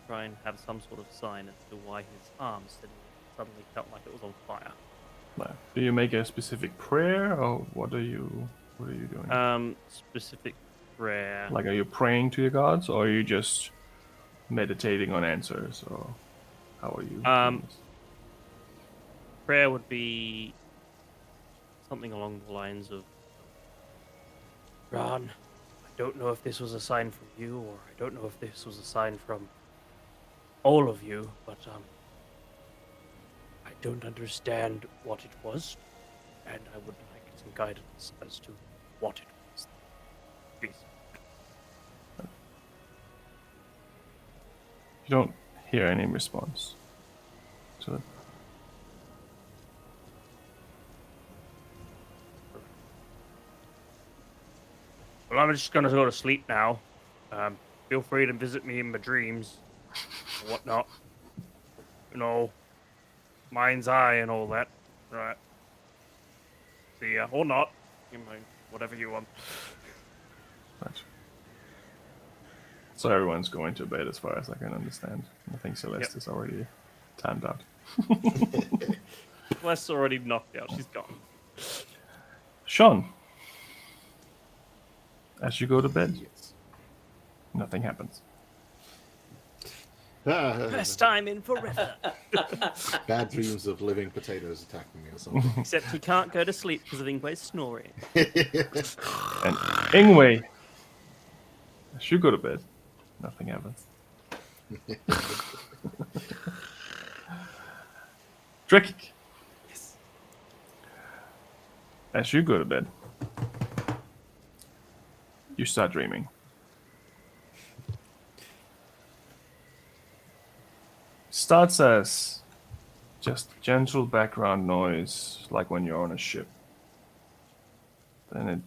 try and have some sort of sign as to why his arm suddenly felt like it was on fire. No. Do you make a specific prayer, or what are you doing? Specific prayer. Like, are you praying to your gods, or are you just meditating on answers, or how are you doing this? Prayer would be something along the lines of, Ron, I don't know if this was a sign from you, or I don't know if this was a sign from all of you, but I don't understand what it was, and I would like some guidance as to what it was. Please. You don't hear any response to it. Well, I'm just gonna go to sleep now. Feel free to visit me in my dreams or whatnot. You know, mind's eye and all that. Right. See ya. Or not. You know, whatever you want. Right. So everyone's going to bed as far as I can understand. I think Celeste is already timed out. Celeste's already knocked out. She's gone. Sean, as you go to bed, Yes. nothing happens. First time in forever. Bad dreams of living potatoes attacking me or something. Except he can't go to sleep because of Ingwe's snoring. And Ingwe, as you go to bed, nothing happens. Drekik, Yes. as you go to bed, you start dreaming. Starts as just gentle background noise, like when you're on a ship. Then it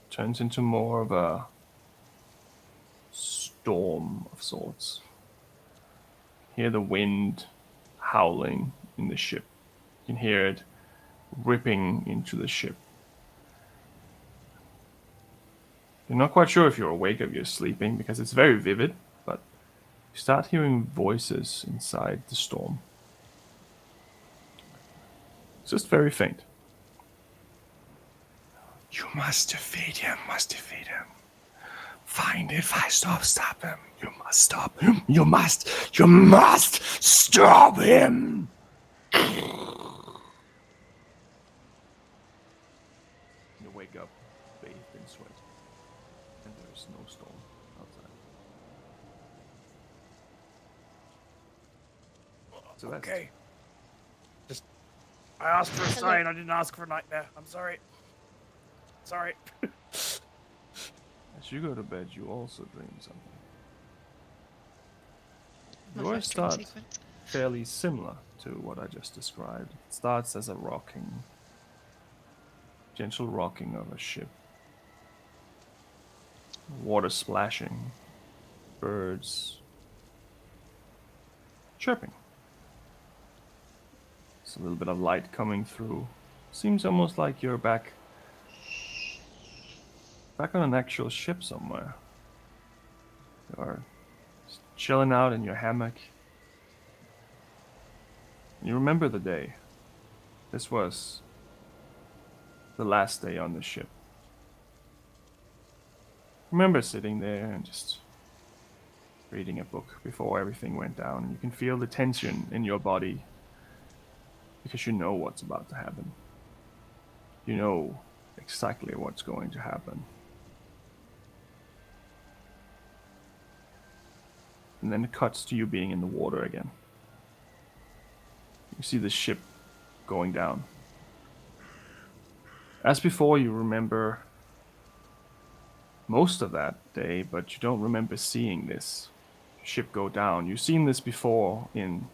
turns into more of a storm of sorts. Hear the wind howling in the ship. You can hear it ripping into the ship. You're not quite sure if you're awake or if you're sleeping because it's very vivid, but you start hearing voices inside the storm. It's just very faint. You must defeat him, Find it, stop him. You must stop him. You must stop him. You wake up, bathed in sweat, and there is no storm outside. So that's Okay. I asked for a sign. I didn't ask for a nightmare. I'm sorry. Sorry. As you go to bed, you also dream something. My Yours first dream starts sequence. fairly similar to what I just described. It starts as a rocking, gentle rocking of a ship. Water splashing, birds chirping. There's a little bit of light coming through. Seems almost like you're back on an actual ship somewhere. You're chilling out in your hammock. You remember the day. This was the last day on the ship. Remember sitting there and just reading a book before everything went down. You can feel the tension in your body because you know what's about to happen. You know exactly what's going to happen. And then it cuts to you being in the water again. You see the ship going down. As before, you remember most of that day, but you don't remember seeing this ship go down. You've seen this before in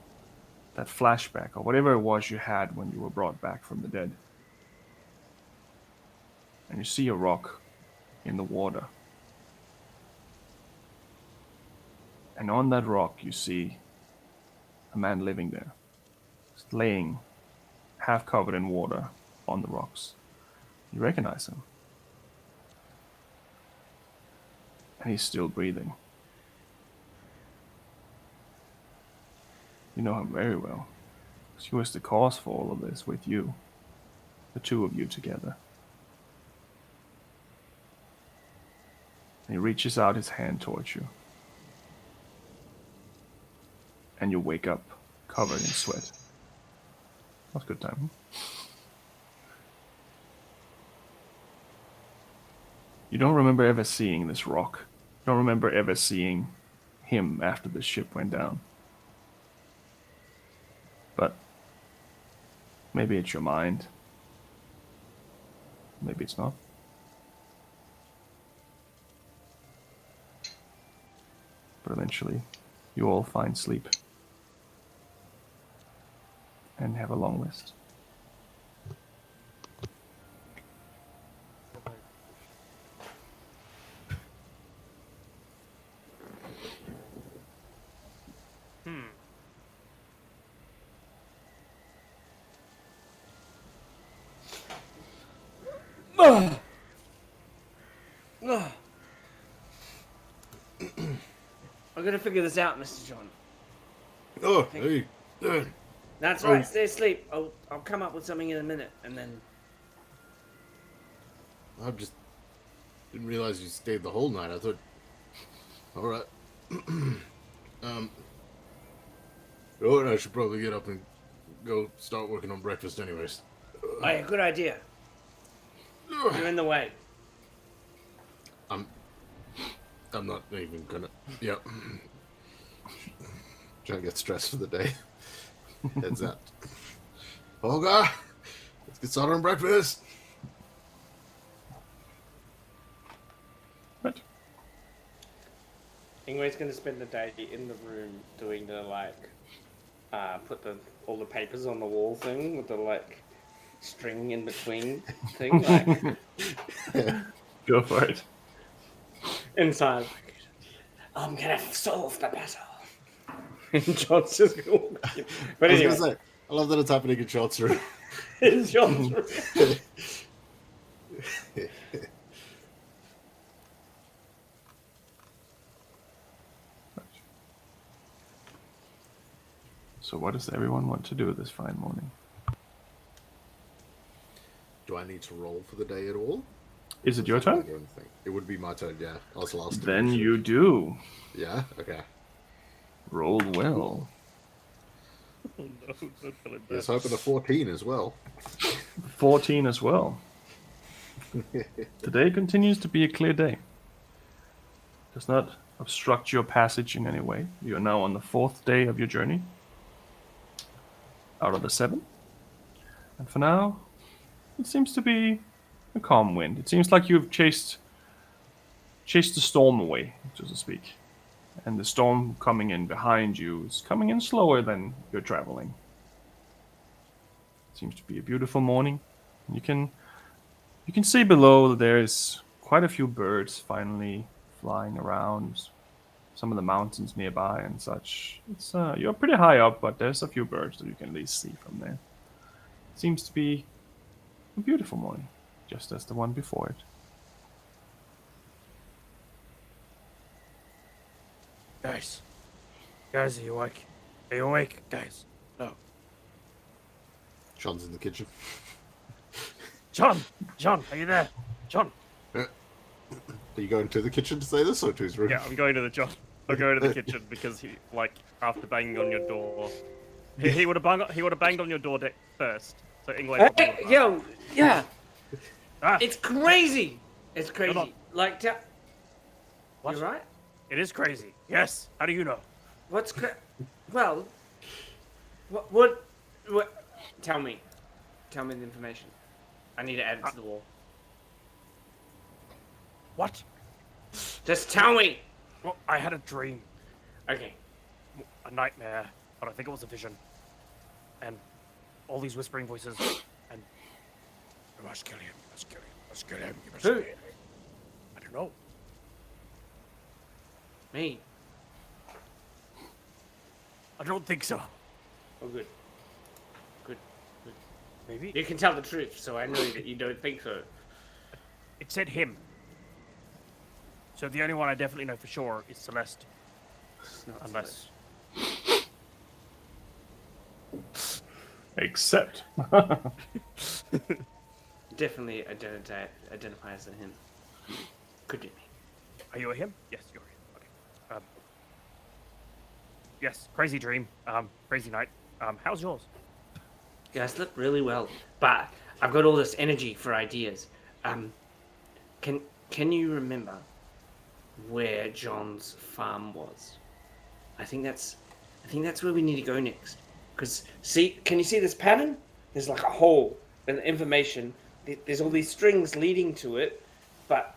that flashback, or whatever it was you had when you were brought back from the dead. And you see a rock in the water. And on that rock, you see a man living there, just laying, half covered in water, on the rocks. You recognize him. And he's still breathing. You know him very well. He was the cause for all of this with you. The two of you together. And he reaches out his hand towards you. And you wake up covered in sweat. That's a good time. You don't remember ever seeing this rock. You don't remember ever seeing him after the ship went down. But maybe it's your mind. Maybe it's not. But eventually, you all find sleep. And have a long rest. I'm gonna figure this out, Mr. John. Oh, hey. That's right. Stay asleep. I'll come up with something in a minute, and then. I just didn't realize you stayed the whole night. I thought. All right. Oh, and I should probably get up and go start working on breakfast, anyways. Oh, yeah, good idea. You're in the way. I'm not even gonna. Yep. Trying to get stressed for the day. Heads out. Olga, let's get started on breakfast. What? Ingway's gonna spend the day in the room doing the put all the papers on the wall thing with the string in between thing. Go for it. Inside. I'm gonna solve the battle. And John's just gonna walk in. But anyway, Say, I love that it's happening in John's room. in John's room. So what does everyone want to do this fine morning? Do I need to roll for the day at all? Is it your turn? It would be my turn, yeah. I was last. Then you do. Yeah? Okay. Roll well. Oh, no, don't tell him Let's that. hope a 14 as well. 14 as well. Today continues to be a clear day. Does not obstruct your passage in any way. You are now on the 4th day of your journey. Out of the 7. And for now, it seems to be a calm wind. It seems like you've chased the storm away, so to speak. And the storm coming in behind you is coming in slower than you're traveling. It seems to be a beautiful morning. You can see below that there is quite a few birds finally flying around some of the mountains nearby and such. It's you're pretty high up, but there's a few birds that you can at least see from there. It seems to be a beautiful morning, just as the one before it. Guys, are you awake? Are you awake, guys? No. John's in the kitchen. John, are you there? John. Are you going to the kitchen to say this or to his room? Yeah, I'm going to the John. I'll go to the kitchen because he, after banging on your door, he would have banged on your door first. So Ingwe. Hey, yo, yeah. Ah, It's crazy. It's crazy. on. What? You're right. it is crazy. Yes. How do you know? What's well? What? Tell me the information. I need to add it to the wall. What? Just tell me. Well, I had a dream, Okay. a nightmare, but I think it was a vision, and all these whispering voices, and you must kill him. You must kill him. You must kill him. You must Who? kill him. I don't know. Me. I don't think so. Oh, good. Good. Maybe You can tell the truth, so I know that you don't think so. it said him. So the only one I definitely know for sure is Celeste, It's not unless. Except. definitely identify as a him. Could be me. Are you a him? Yes, you're him. Okay. Yes, crazy dream. Crazy night. How's yours? You guys slept really well, but I've got all this energy for ideas. Can you remember where John's farm was? I think that's where we need to go next. Because can you see this pattern? There's like a hole in the information. There's all these strings leading to it, but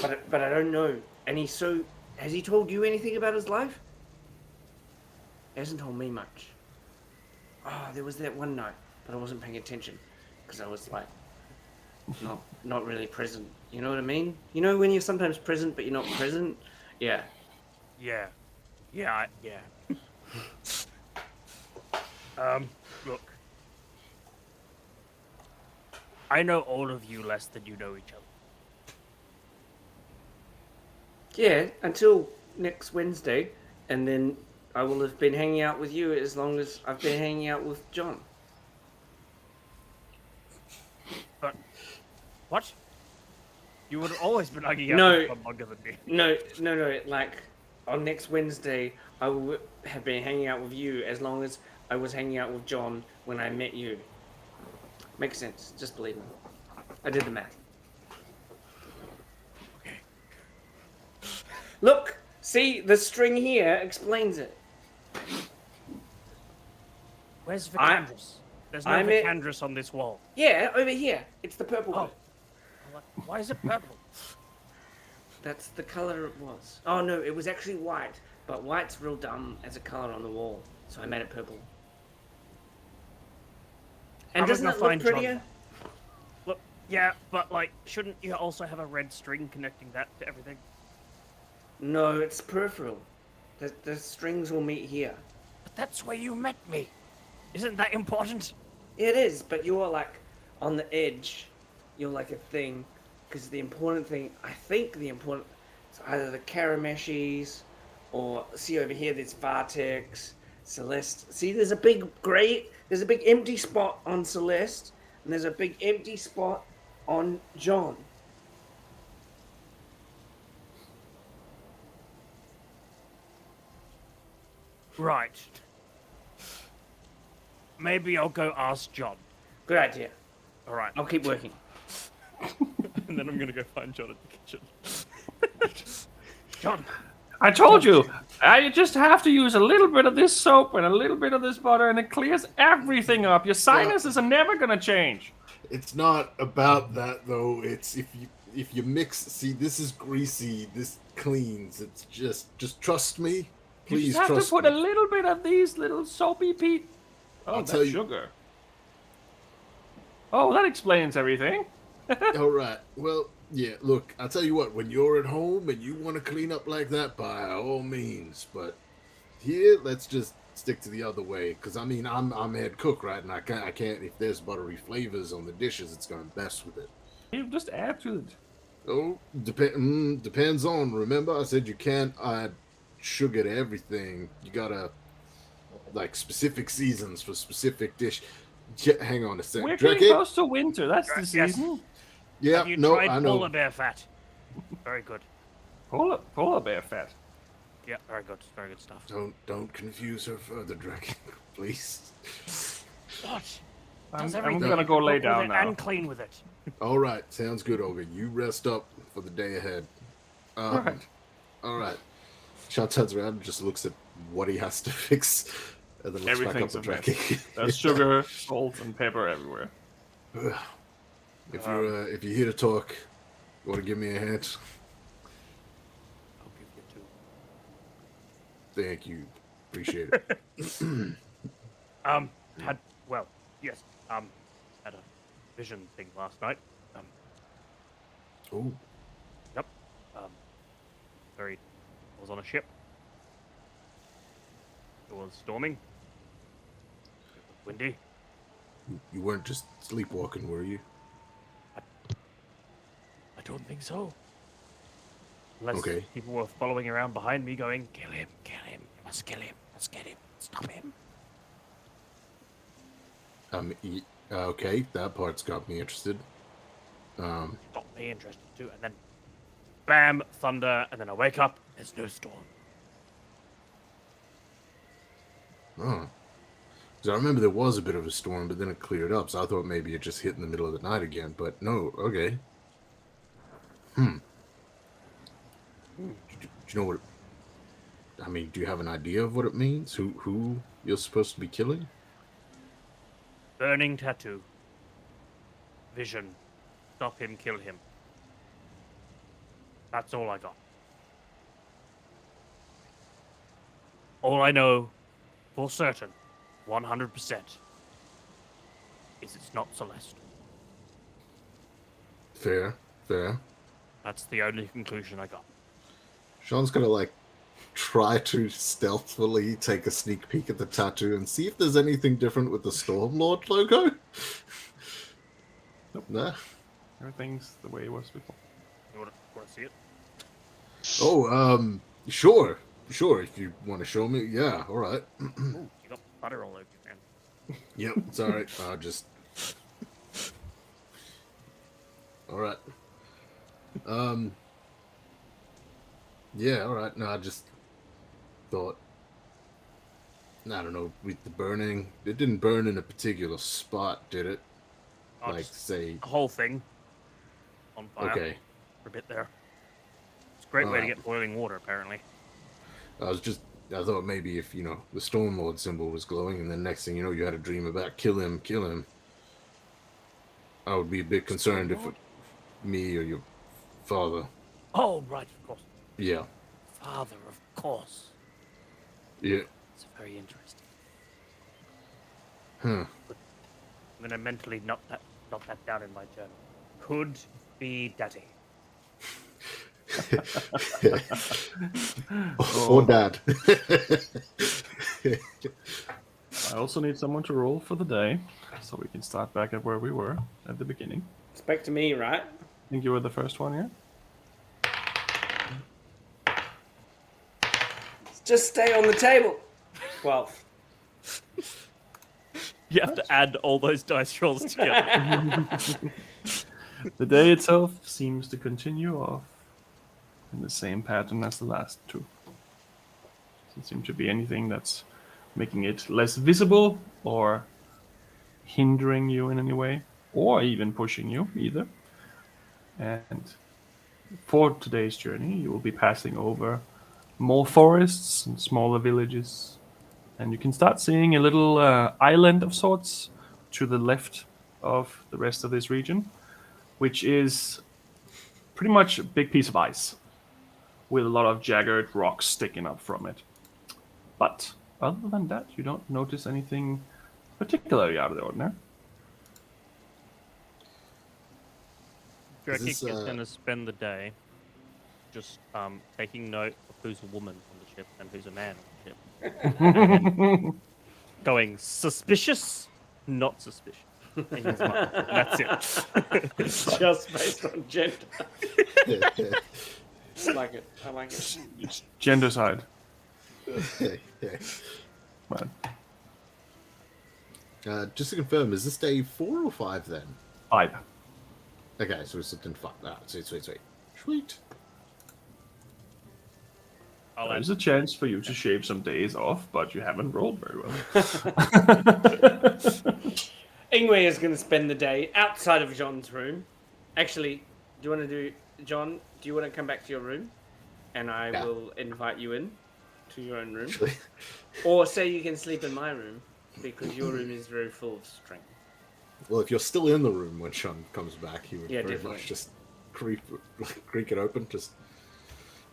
I don't know. And has he told you anything about his life? He hasn't told me much. Oh, there was that one night, but I wasn't paying attention because I was not really present. You know what I mean? You know when you're sometimes present but you're not present? Yeah. Yeah. Look. I know all of you less than you know each other. Yeah, until next Wednesday, and then I will have been hanging out with you as long as I've been hanging out with John. But what? You would have always been hanging out No. with John longer than me. No. Like, on next Wednesday, I will have been hanging out with you as long as I was hanging out with John when I met you. Makes sense. Just believe me. I did the math. Look! See, the string here explains it. Where's Vicandrus? There's no Vicandrus on this wall. Yeah, over here. It's the purple one. Why is it purple? That's the color it was. Oh no, it was actually white. But white's real dumb as a color on the wall. So I made it purple. And doesn't it look prettier? Look, yeah, but like, shouldn't you also have a red string connecting that to everything? No, it's peripheral. The strings will meet here. But that's where you met me. Isn't that important? It is, but you're like on the edge. You're like a thing. Because the important thing, I think the important, it's either the Karameshis or, see over here, there's Vartex, Celeste. See, there's a big empty spot on Celeste, and there's a big empty spot on John. Right. Maybe I'll go ask John. Good idea. All right. I'll keep working. And then I'm gonna go find John at the kitchen. John. I told you, I just have to use a little bit of this soap and a little bit of this butter, and it clears everything up. Your sinuses are never gonna change. It's not about that though. It's if you mix. See, this is greasy. This cleans. It's just trust me. Please you just have to put me. a little bit of these little soapy Pete. Oh, I'll that's tell you. sugar. Oh, that explains everything. All right. Well, yeah. Look, I'll tell you what. When you're at home and you want to clean up like that, by all means. But here, let's just stick to the other way. Because I mean, I'm head cook, right? And I can't. If there's buttery flavors on the dishes, it's going best with it. You just add to it. Oh, depends on. Remember, I said you can't add sugar to everything. You gotta like specific seasons for specific dish. Hang on a second. We're getting close to winter. That's the season. Yeah, Have you no, tried I know. polar bear fat? Very good. Polar bear fat. Yeah, very good. Very good stuff. Don't confuse her further, Draken, please. What? I'm gonna go lay down now. And clean with it. All right, sounds good, Olga. You rest up for the day ahead. All right. Sean turns around and just looks at what he has to fix, and then looks back up at Draken. There's sugar, salt, and pepper everywhere. If you're here to talk, you want to give me a hand? I'll give you two. Thank you. Appreciate it. Had a vision thing last night. Oh. Yep. I was on a ship. It was storming. It was windy. You weren't just sleepwalking, were you? I don't think so. Unless Okay. people were following around behind me going, kill him, you must kill him, let's get him, stop him. Okay, that part's got me interested. Got me interested too, and then bam, thunder, and then I wake up, there's no storm. Oh. So I remember there was a bit of a storm, but then it cleared up, so I thought maybe it just hit in the middle of the night again, but no, okay. Do you know what do you have an idea of what it means? Who you're supposed to be killing? Burning tattoo. Vision. Stop him, kill him. That's all I got. All I know for certain, 100%, is it's not Celeste. Fair. That's the only conclusion I got. Sean's gonna try to stealthily take a sneak peek at the tattoo and see if there's anything different with the Stormlord logo. Nah. Everything's the way it was before. You want to see it? Oh, sure. Sure, if you want to show me. Yeah, all right. Ooh, you got butter all over your hand. Yep, it's all right. I'll just... All right. Yeah, all right. No, I just thought... I don't know, with the burning... It didn't burn in a particular spot, did it? Oh, Like, just say... the whole thing on fire Okay. for a bit there. It's a great way to get boiling water, apparently. I thought maybe if, the Storm Lord symbol was glowing, and then next thing you know, you had a dream about kill him. I would be a bit concerned if me or your father. Oh, right, of course. Yeah. Father, of course. Yeah. It's very interesting. Huh. I'm gonna mentally note that down in my journal. Could be daddy. Or dad. I also need someone to roll for the day, so we can start back at where we were at the beginning. It's back to me, right? I think you were the first one here. Just stay on the table. 12. You have to add all those dice rolls together. The day itself seems to continue off in the same pattern as the last two. Doesn't seem to be anything that's making it less visible or hindering you in any way, or even pushing you either. And for today's journey, you will be passing over more forests and smaller villages. And you can start seeing a little island of sorts to the left of the rest of this region, which is pretty much a big piece of ice with a lot of jagged rocks sticking up from it. But other than that, you don't notice anything particularly out of the ordinary. Drake Is is this, going to spend the day just taking note of who's a woman on the ship and who's a man on the ship. Going suspicious, not suspicious. In his mind. That's it. Just based on gender. I like it. It's gender side. Right. Just to confirm, is this day 4 or 5 then? 5. Okay, so it's something fun. Sweet. There's a chance for you to shave some days off, but you haven't rolled very well. Ingwe is going to spend the day outside of John's room. Actually, John, do you want to come back to your room? And I will invite you in to your own room. Actually. Or say you can sleep in my room, because your room is very full of strength. Well, if you're still in the room when Sean comes back, he would very definitely. much just creak it open. Just,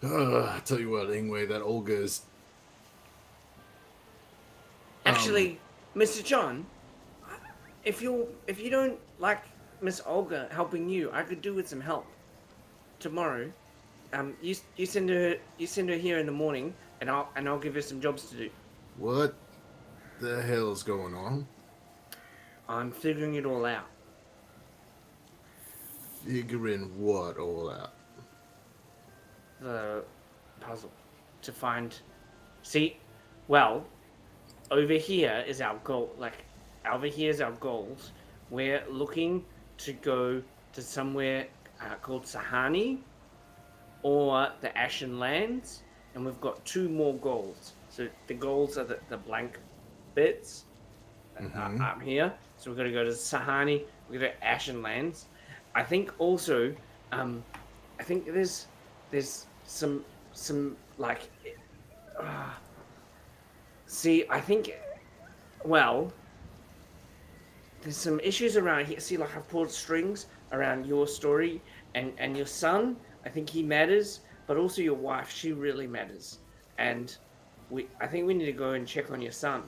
I tell you what, Ingwe, that Olga is... Actually, Mr. John, if you don't like Miss Olga helping you, I could do with some help. Tomorrow, you send her here in the morning, and I'll give her some jobs to do. What the hell's going on? I'm figuring it all out. Figuring what all out? The puzzle to find. See, well, over here is our goal. Over here is our goals. We're looking to go to somewhere called Sahani or the Ashen Lands, and we've got 2 more goals. So the goals are the blank bits up here. So we're going to go to Sahani. We're going to Ashen Lands. I think also, I think there's some like. See, I think, well, there's some issues around here. See, like I've pulled strings around your story and your son. I think he matters, but also your wife. She really matters, and I think we need to go and check on your son.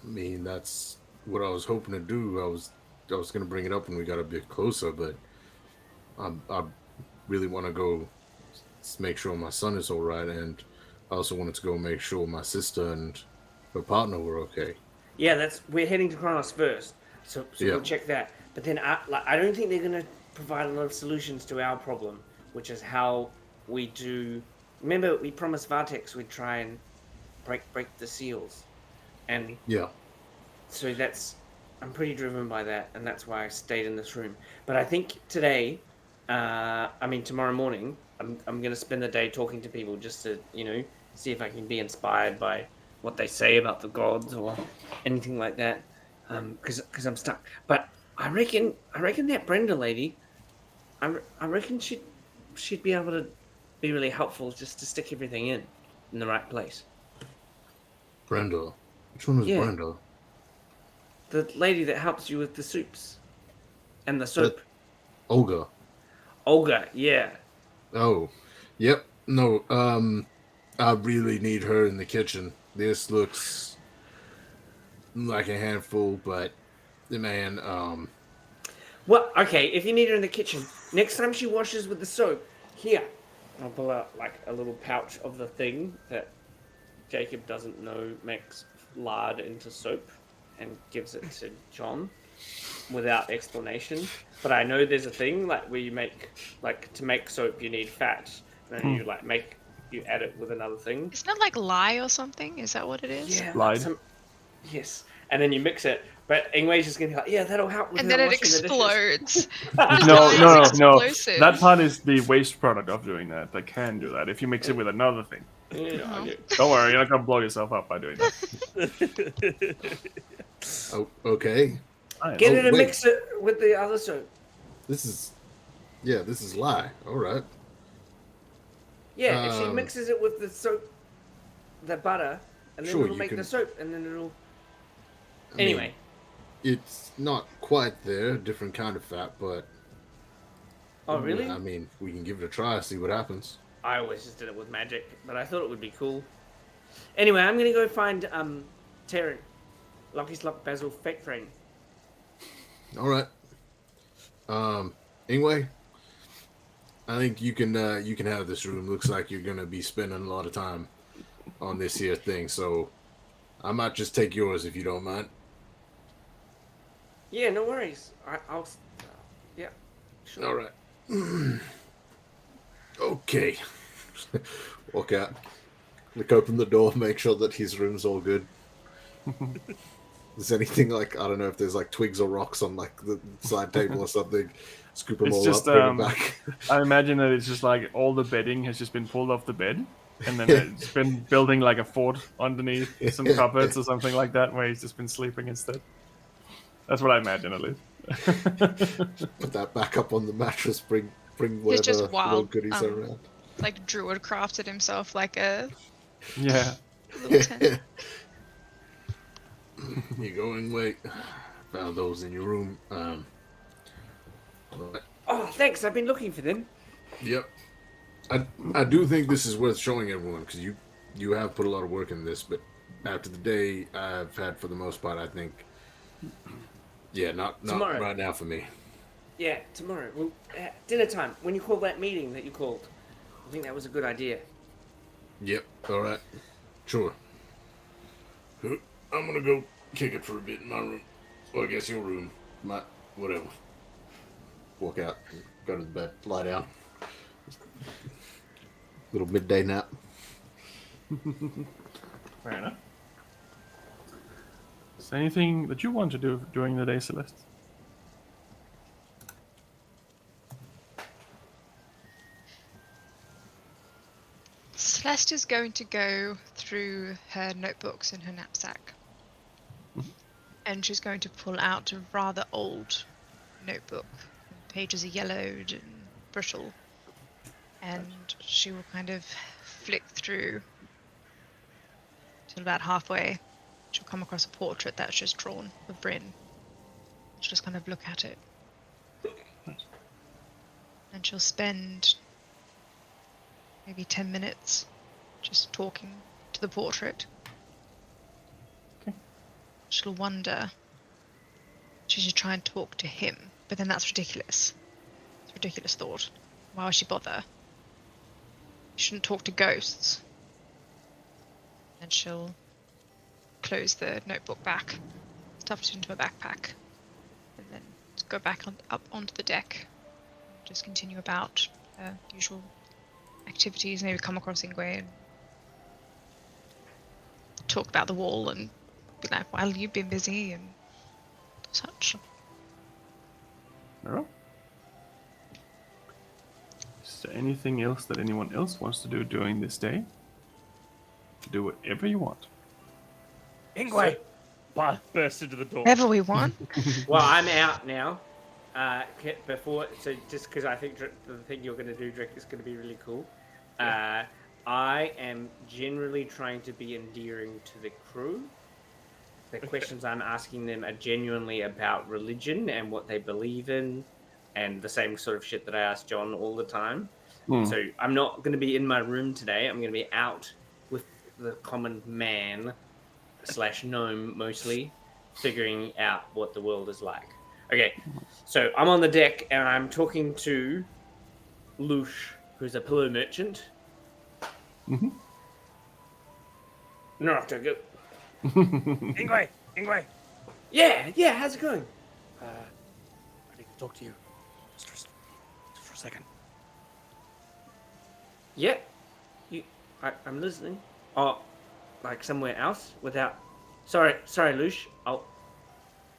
I mean, that's what I was hoping to do. I was going to bring it up when we got a bit closer, but I really want to go make sure my son is all right, and I also wanted to go make sure my sister and her partner were okay. Yeah, we're heading to Kronos first. So Yeah. we'll check that. But then I don't think they're going to provide a lot of solutions to our problem, which is how we do. Remember, we promised Vartex we'd try and break the seals, and Yeah. so I'm pretty driven by that, and that's why I stayed in this room. But I think today, tomorrow morning, I'm going to spend the day talking to people just to see if I can be inspired by what they say about the gods or anything like that. Because I'm stuck. But I reckon that Brenda lady, I reckon she'd be able to be really helpful just to stick everything in the right place. Brenda. Which one was Yeah. Brenda? The lady that helps you with the soups and the soap. Olga. Olga, yeah. Oh. Yep. No, I really need her in the kitchen. This looks like a handful, but man, Well, okay, if you need her in the kitchen, next time she washes with the soap, here. I'll pull out like a little pouch of the thing that Jacob doesn't know makes lard into soap and gives it to John without explanation. But I know there's a thing like where you make to make soap you need fat, and then you add it with another thing. Isn't it like lye or something? Is that what it is? Yeah, Lied. Yes, and then you mix it. But Ingwei's just gonna be like, yeah, that'll help with And then it washing the dishes." explodes. No. Explosive. That part is the waste product of doing that. They can do that if you mix it with another thing. Yeah, Oh. okay. Don't worry, you're not gonna blow yourself up by doing that. okay. Get Oh, her to wait. mix it with the other soap. This is lie. All right. Yeah, if she Um, mixes it with the soap, the butter, and then Sure, it'll you make can- the soap, and then it'll. I mean, Anyway, it's not quite there. Different kind of fat, but oh really? I mean, we can give it a try. See what happens. I always just did it with magic, but I thought it would be cool. Anyway, I'm gonna go find Terran, Lucky's Lock Basil Fake Frame. All right. Ingwe, I think you can have this room. Looks like you're gonna be spending a lot of time on this here thing, so I might just take yours if you don't mind. Yeah, no worries. I'll. Yeah. Sure. All right. Okay. Walk out. Look, open the door. Make sure that his room's all good. Is anything like, I don't know if there's like twigs or rocks on like the side table or something. Scoop them It's all just, up, bring them back. I imagine that it's just like all the bedding has just been pulled off the bed, and then it's been building like a fort underneath some cupboards or something like that, where he's just been sleeping instead. That's what I imagine, at least. Put that back up on the mattress. Bring He's whatever just little wild. goodies are around. Like Druid crafted himself like a Yeah. little tent. You go and wait. Found those in your room. Oh, thanks. I've been looking for them. Yep. I do think this is worth showing everyone because you have put a lot of work in this, but after the day I've had for the most part, I think, yeah, not Tomorrow. right now for me. Yeah, tomorrow. Well, dinner time. When you call that meeting that you called, I think that was a good idea. Yep. All right. Sure. I'm gonna go kick it for a bit in my room. Well, I guess your room. Whatever. Walk out. Go to the bed. Lie down. Little midday nap. Fair enough. Is there anything that you want to do during the day, Celeste? Celeste is going to go through her notebooks in her knapsack. And she's going to pull out a rather old notebook. The pages are yellowed and brittle. And she will kind of flick through till about halfway. She'll come across a portrait that's just drawn of Bryn. She'll just kind of look at it. And she'll spend maybe 10 minutes just talking to the portrait. Okay. She'll wonder, she should try and talk to him, but then that's ridiculous. It's a ridiculous thought. Why would she bother? You shouldn't talk to ghosts. And she'll close the notebook back, stuff it into a backpack, go back up onto the deck. Just continue about usual activities. Maybe come across Ingwe and talk about the wall and be like, well, you've been busy and such. No? Is there anything else that anyone else wants to do during this day? Do whatever you want. Ingwe! Burst into the door. Whatever we want. Well, I'm out now. So just because I think the thing you're going to do, Drake, is going to be really cool. I am generally trying to be endearing to the crew. The questions I'm asking them are genuinely about religion and what they believe in, and the same sort of shit that I ask John all the time. So I'm not going to be in my room today. I'm going to be out with the common man / gnome mostly, figuring out what the world is like. Okay, so I'm on the deck and I'm talking to Lush, who's a pillow merchant. Mm-hmm. No, I don't go. Ingwe! Yeah, how's it going? I need to talk to you. Just for a second. Yeah, I'm listening. Oh, like somewhere else without... Sorry, Lush.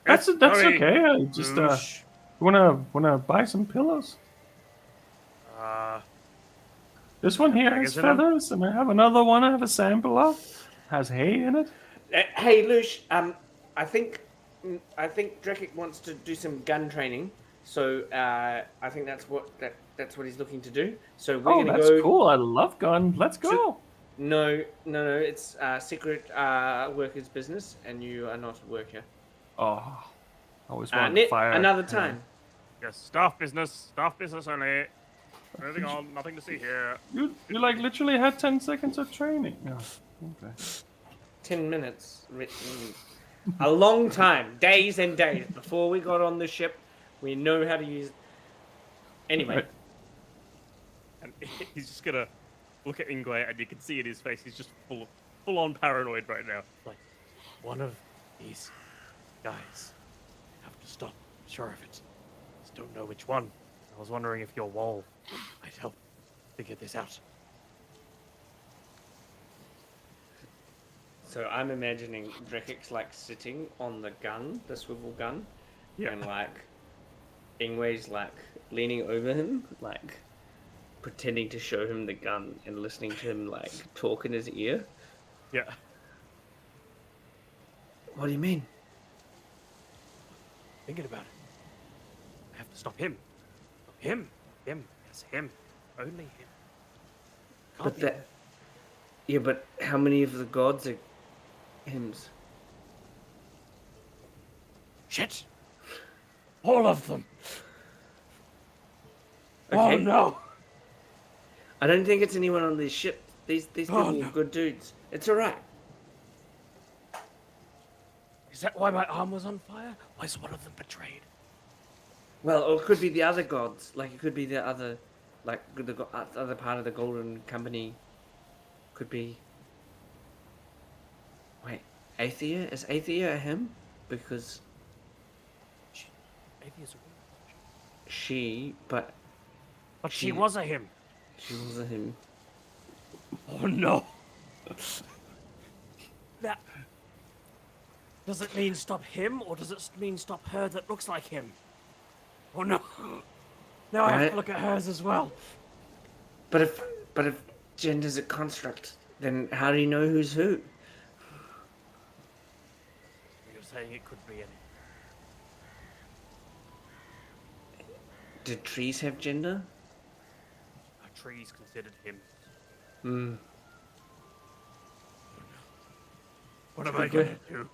That's Sorry, okay. I just Lush. wanna buy some pillows. This one here has feathers, and I have another one I have a sample of. Has hay in it. Hey, Lush. I think Drekik wants to do some gun training, so I think that's what he's looking to do. So we're gonna that's go. cool. I love gun. Let's go. No. It's secret workers' business, and you are not a worker. Oh, I always want to fire. Another time. Yes, staff business only. Moving on, nothing to see here. You like literally had 10 seconds of training. Oh, okay. 10 minutes. A long time. Days and days. Before we got on the ship, we know how to use... Anyway. Right. And he's just gonna look at Ingwe, and you can see in his face he's just full on paranoid right now. Like, one of these guys have to stop. I'm sure of it. Just don't know which one. I was wondering if your wall might help figure this out. So I'm imagining Drekik's like sitting on the gun, the swivel gun, and like Ingwe's like leaning over him, like pretending to show him the gun and listening to him like talk in his ear. Yeah. What do you mean? Thinking about it. I have to stop him. Him. Yes, him. Only him. But that... Yeah, but how many of the gods are hymns? Shit! All of them! Okay. Oh no! I don't think it's anyone on this ship. These people are good dudes. It's alright. Is that why my arm was on fire? Why is one of them betrayed? Well, or it could be the other gods. Like, it could be the other... Like, the other part of the Golden Company. Could be... Wait, Athea? Is Athea a him? Because... Athea's a woman. But she was a him. She was a him. Oh no! That... Does it mean stop him, or does it mean stop her that looks like him? Oh no! Now I have to look at hers as well. But if gender's a construct, then how do you know who's who? You're saying it could be any. Did trees have gender? Are trees considered him? What am I gonna do?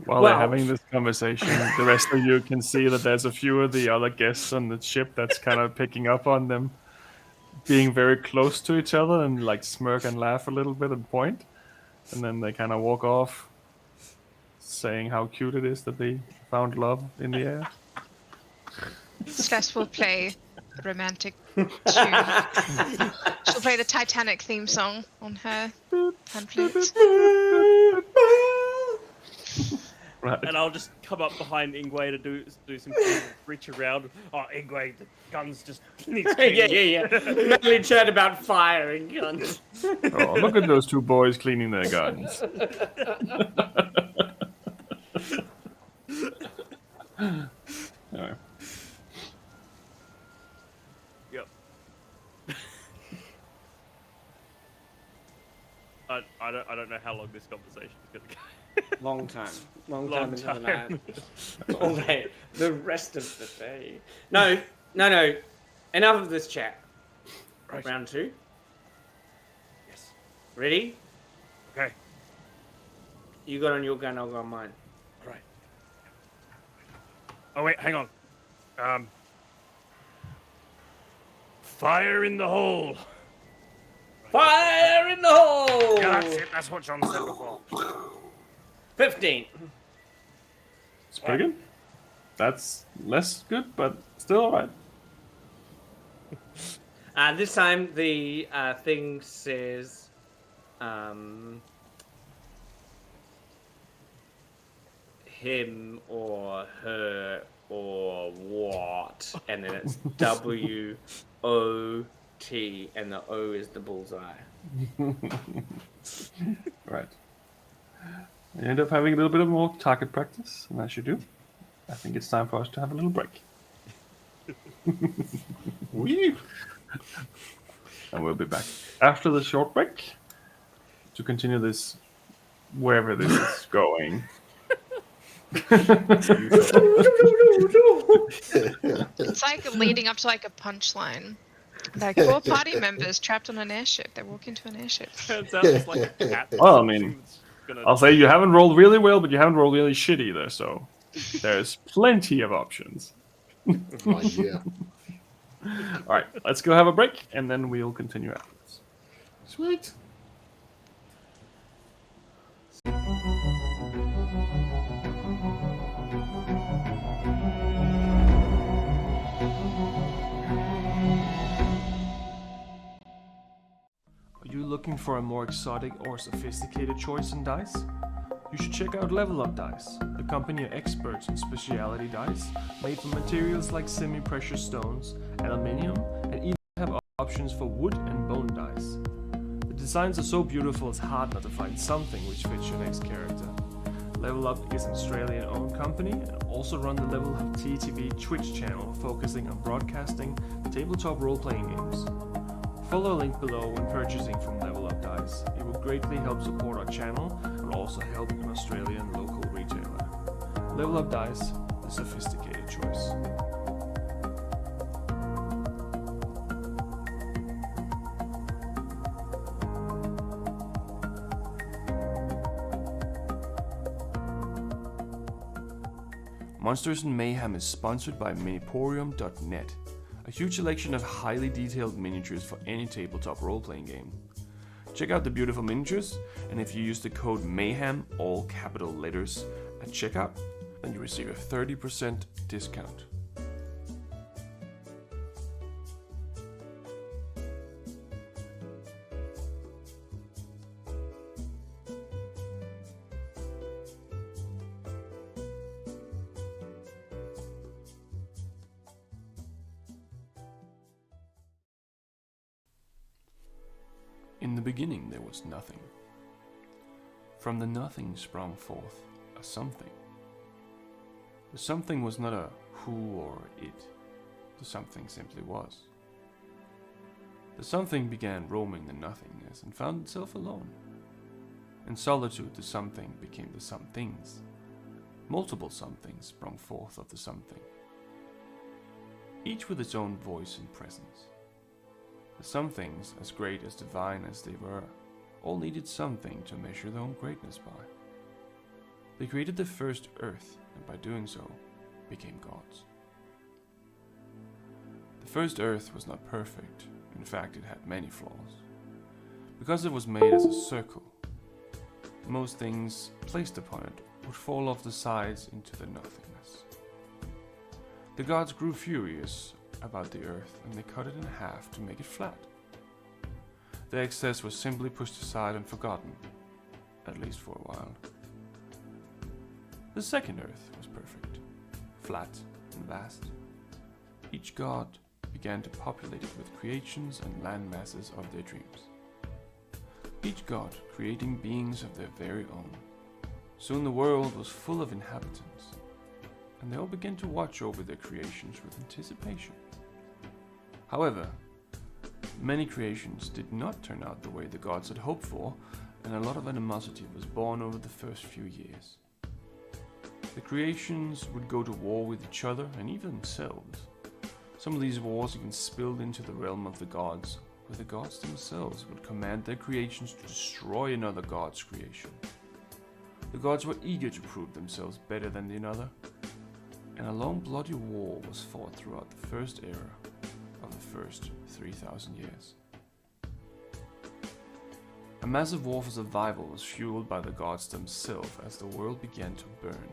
While they're having this conversation, the rest of you can see that there's a few of the other guests on the ship that's kind of picking up on them being very close to each other and like smirk and laugh a little bit and point. And then they kind of walk off saying how cute it is that they found love in the air. Celeste will play a romantic tune. She'll play the Titanic theme song on her hand flute. Right. And I'll just come up behind Ingwe to do some reach around. Oh, Ingwe, the gun's just needs yeah. Mainly chat about fire and guns. Oh, look at those two boys cleaning their guns. Anyway. Yep. I don't know how long this conversation is going to go. Long time. Long Long time. time. All day. The rest of the day. No. Enough of this chat. Right. Round 2. Yes. Ready? Okay. You got on your gun, I'll go on mine. Right. Oh wait, hang on. Fire in the hole. Fire in the hole! Yeah, that's it. That's what John said before. 15. It's pretty good. That's less good, but still alright. This time the thing says, him or her or what, and then it's W-O-T, and the O is the bullseye. Right. You end up having a little bit of more target practice, and as you do, I think it's time for us to have a little break. Woo! And we'll be back after the short break to continue this wherever this is going. It's like leading up to like a punchline. Like 4 party members trapped on an airship. They walk into an airship. Turns out it's like a cat. Well, I mean, I'll say you haven't rolled really well, but you haven't rolled really shit either, so there's plenty of options. Oh, yeah. Alright, let's go have a break, and then we'll continue afterwards. Sweet. Are you looking for a more exotic or sophisticated choice in dice? You should check out Level Up Dice, the company of experts in specialty dice made from materials like semi-precious stones, aluminium, and even have options for wood and bone dice. The designs are so beautiful it's hard not to find something which fits your next character. Level Up is an Australian-owned company and also run the Level Up TTV Twitch channel focusing on broadcasting tabletop role-playing games. Follow a link below when purchasing from Level Up Dice. It will greatly help support our channel and also help an Australian local retailer. Level Up Dice, the sophisticated choice. Monsters and Mayhem is sponsored by Miniporium.net, a huge selection of highly detailed miniatures for any tabletop role-playing game. Check out the beautiful miniatures, and if you use the code MAYHEM, all capital letters, at checkout, then you receive a 30% discount. In the beginning there was nothing. From the nothing sprung forth a something. The something was not a who or it. The something simply was. The something began roaming the nothingness and found itself alone. In solitude the something became the somethings. Multiple somethings sprung forth of the something, each with its own voice and presence. The somethings, as great as divine as they were, all needed something to measure their own greatness by. They created the first earth, and by doing so, became gods. The first earth was not perfect. In fact, it had many flaws. Because it was made as a circle, most things placed upon it would fall off the sides into the nothingness. The gods grew furious about the earth, and they cut it in half to make it flat. The excess was simply pushed aside and forgotten, at least for a while. The second Earth was perfect, flat and vast. Each god began to populate it with creations and land masses of their dreams. Each god creating beings of their very own. Soon the world was full of inhabitants, and they all began to watch over their creations with anticipation. However, many creations did not turn out the way the gods had hoped for, and a lot of animosity was born over the first few years. The creations would go to war with each other and even themselves. Some of these wars even spilled into the realm of the gods, where the gods themselves would command their creations to destroy another god's creation. The gods were eager to prove themselves better than the other, and a long bloody war was fought throughout the first era of the first 3,000 years. A massive war for survival was fueled by the gods themselves as the world began to burn.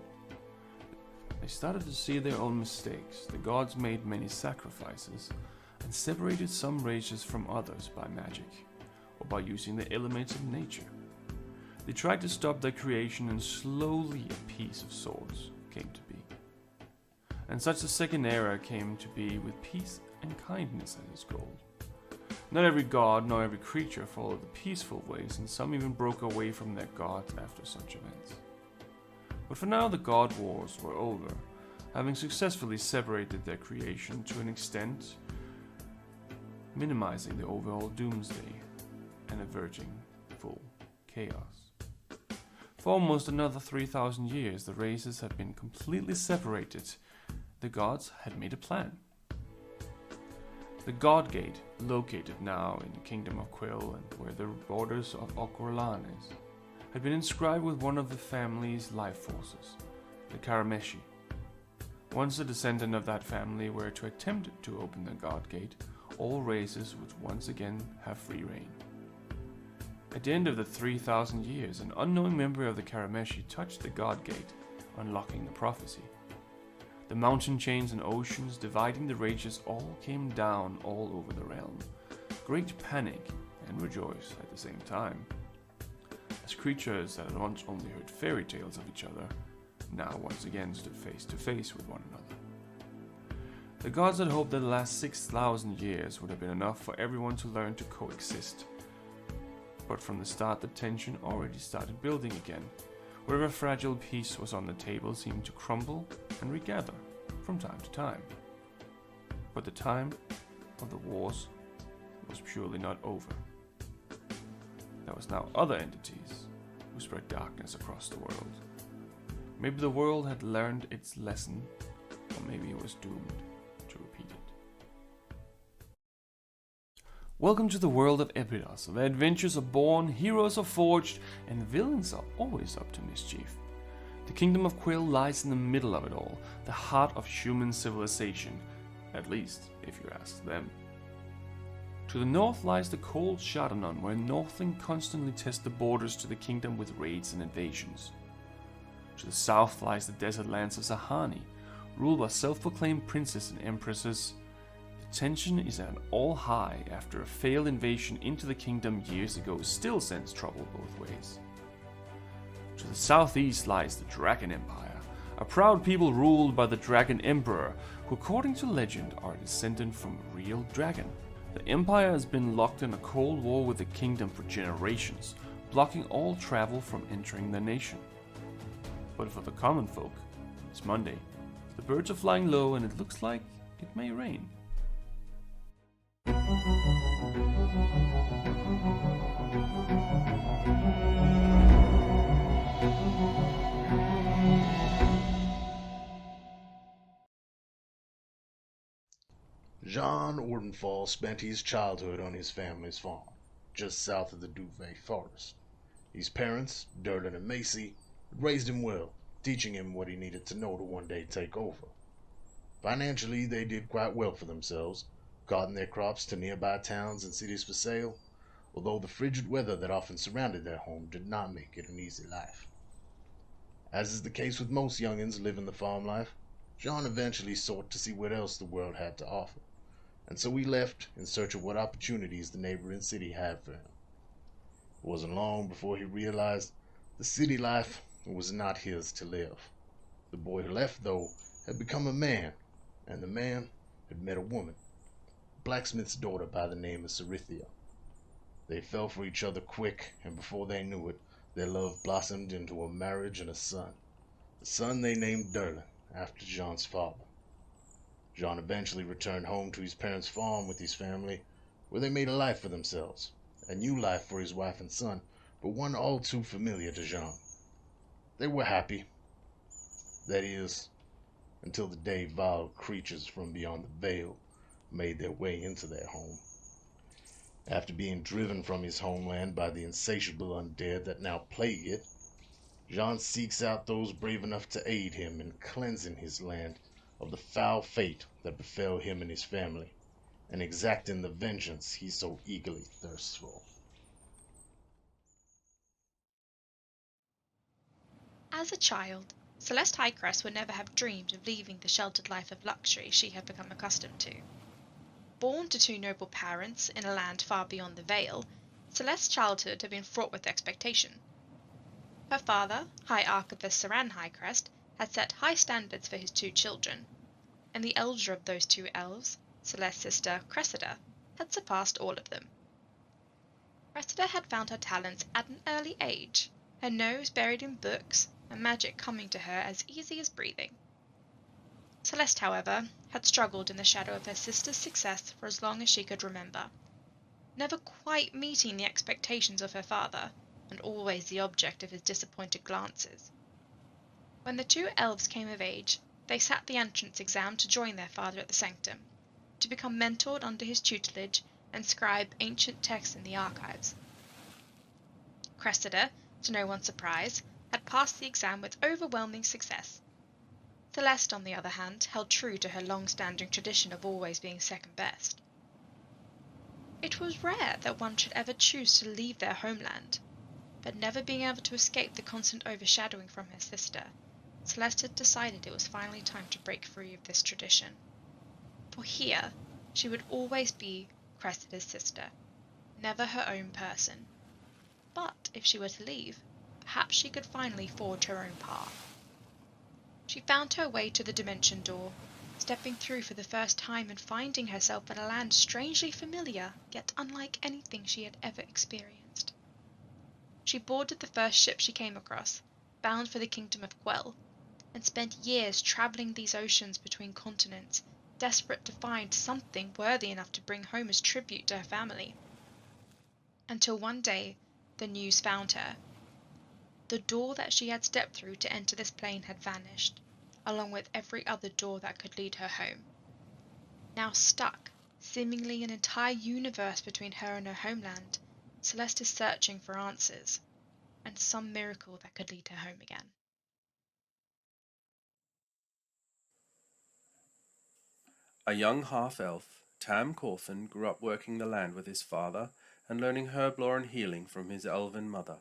They started to see their own mistakes. The gods made many sacrifices and separated some races from others by magic or by using the elements of nature. They tried to stop their creation, and slowly a peace of sorts came to be. And such the second era came to be, with peace and kindness as its goal. Not every god nor every creature followed the peaceful ways, and some even broke away from their gods after such events. But for now the god wars were over, having successfully separated their creation to an extent, minimizing the overall doomsday and averting full chaos. For almost another 3,000 years the races had been completely separated. The gods had made a plan. The God Gate, located now in the Kingdom of Quill and where the borders of Okorlan is, had been inscribed with one of the family's life forces, the Karameshi. Once a descendant of that family were to attempt to open the God Gate, all races would once again have free reign. At the end of the 3,000 years, an unknown member of the Karameshi touched the God Gate, unlocking the prophecy. The mountain chains and oceans dividing the races all came down all over the realm. Great panic and rejoice at the same time, as creatures that had once only heard fairy tales of each other now once again stood face to face with one another. The gods had hoped that the last 6,000 years would have been enough for everyone to learn to coexist. But from the start the tension already started building again. Wherever fragile peace was on the table seemed to crumble and regather from time to time. But the time of the wars was surely not over. There was now other entities who spread darkness across the world. Maybe the world had learned its lesson, or maybe it was doomed to repeat it. Welcome to the world of Epidos, where adventures are born, heroes are forged, and villains are always up to mischief. The Kingdom of Quill lies in the middle of it all, the heart of human civilization, at least if you ask them. To the north lies the cold Shadanon, where Northling constantly test the borders to the kingdom with raids and invasions. To the south lies the desert lands of Zahani, ruled by self-proclaimed princes and empresses. The tension is at an all-high after a failed invasion into the kingdom years ago still sends trouble both ways. To the southeast lies the Dragon Empire, a proud people ruled by the Dragon Emperor, who according to legend are descended from a real dragon. The Empire has been locked in a cold war with the kingdom for generations, blocking all travel from entering the nation. But for the common folk, it's Monday. The birds are flying low and it looks like it may rain. Jean Ordenfall spent his childhood on his family's farm, just south of the Duvet Forest. His parents, Durden and Macy, raised him well, teaching him what he needed to know to one day take over. Financially, they did quite well for themselves, carting their crops to nearby towns and cities for sale, although the frigid weather that often surrounded their home did not make it an easy life. As is the case with most youngins living the farm life, Jean eventually sought to see what else the world had to offer, and so he left in search of what opportunities the neighboring city had for him. It wasn't long before he realized the city life was not his to live. The boy who left, though, had become a man, and the man had met a woman, a blacksmith's daughter by the name of Cerithia. They fell for each other quick, and before they knew it, their love blossomed into a marriage and a son. The son they named Derlin, after Jean's father. Jean eventually returned home to his parents' farm with his family, where they made a life for themselves, a new life for his wife and son, but one all too familiar to Jean. They were happy. That is, until the day vile creatures from beyond the veil made their way into their home. After being driven from his homeland by the insatiable undead that now plague it, Jean seeks out those brave enough to aid him in cleansing his land of the foul fate that befell him and his family, and exacting the vengeance he so eagerly thirsts for. As a child, Celeste Highcrest would never have dreamed of leaving the sheltered life of luxury she had become accustomed to. Born to two noble parents in a land far beyond the Vale, Celeste's childhood had been fraught with expectation. Her father, High Archivist Saran Highcrest, had set high standards for his two children, and the elder of those two elves, Celeste's sister Cressida, had surpassed all of them. Cressida had found her talents at an early age, her nose buried in books, and magic coming to her as easy as breathing. Celeste, however, had struggled in the shadow of her sister's success for as long as she could remember, never quite meeting the expectations of her father, and always the object of his disappointed glances. When the two elves came of age, they sat the entrance exam to join their father at the sanctum, to become mentored under his tutelage and scribe ancient texts in the archives. Cressida, to no one's surprise, had passed the exam with overwhelming success. Celeste, on the other hand, held true to her long-standing tradition of always being second best. It was rare that one should ever choose to leave their homeland, but never being able to escape the constant overshadowing from her sister, Celeste had decided it was finally time to break free of this tradition. For here, she would always be Cressida's sister, never her own person. But if she were to leave, perhaps she could finally forge her own path. She found her way to the dimension door, stepping through for the first time and finding herself in a land strangely familiar, yet unlike anything she had ever experienced. She boarded the first ship she came across, bound for the kingdom of Quell, and spent years traveling these oceans between continents, desperate to find something worthy enough to bring home as tribute to her family. Until one day, the news found her. The door that she had stepped through to enter this plane had vanished, along with every other door that could lead her home. Now stuck, seemingly an entire universe between her and her homeland, Celeste is searching for answers, and some miracle that could lead her home again. A young half-elf, Tam Cawthon grew up working the land with his father and learning herblore and healing from his elven mother.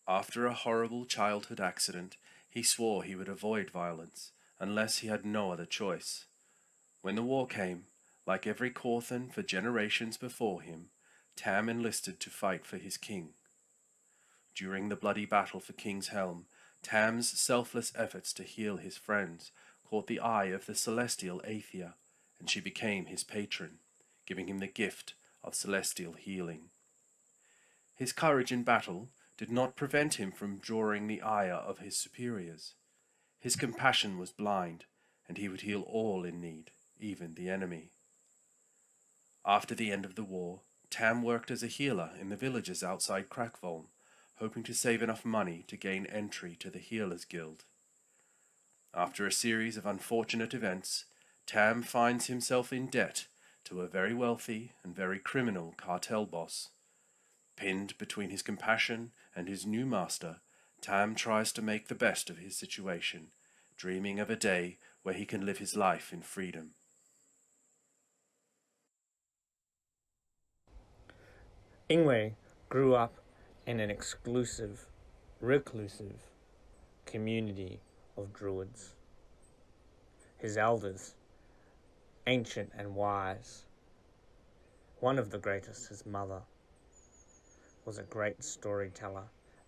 After a horrible childhood accident, he swore he would avoid violence, unless he had no other choice. When the war came, like every Cawthon for generations before him, Tam enlisted to fight for his king. During the bloody battle for King's Helm, Tam's selfless efforts to heal his friends caught the eye of the celestial Aethia, and she became his patron, giving him the gift of celestial healing. His courage in battle did not prevent him from drawing the ire of his superiors. His compassion was blind, and he would heal all in need, even the enemy. After the end of the war, Tam worked as a healer in the villages outside Crackvolm, hoping to save enough money to gain entry to the Healers Guild. After a series of unfortunate events, Tam finds himself in debt to a very wealthy and very criminal cartel boss. Pinned between his compassion and his new master, Tam tries to make the best of his situation, dreaming of a day where he can live his life in freedom. Ingwe grew up in an exclusive, reclusive community of druids. His elders, ancient and wise, one of the greatest, his mother, was a great storyteller,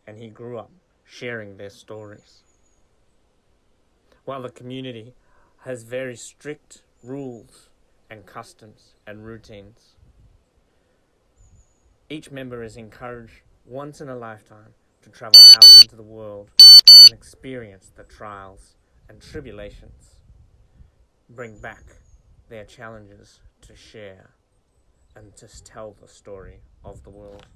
and he grew up sharing their stories. while the community has very strict rules and customs and routines. Each member is encouraged once in a lifetime to travel out into the world and experience the trials and tribulations, bring back their challenges to share, and to tell the story of the world.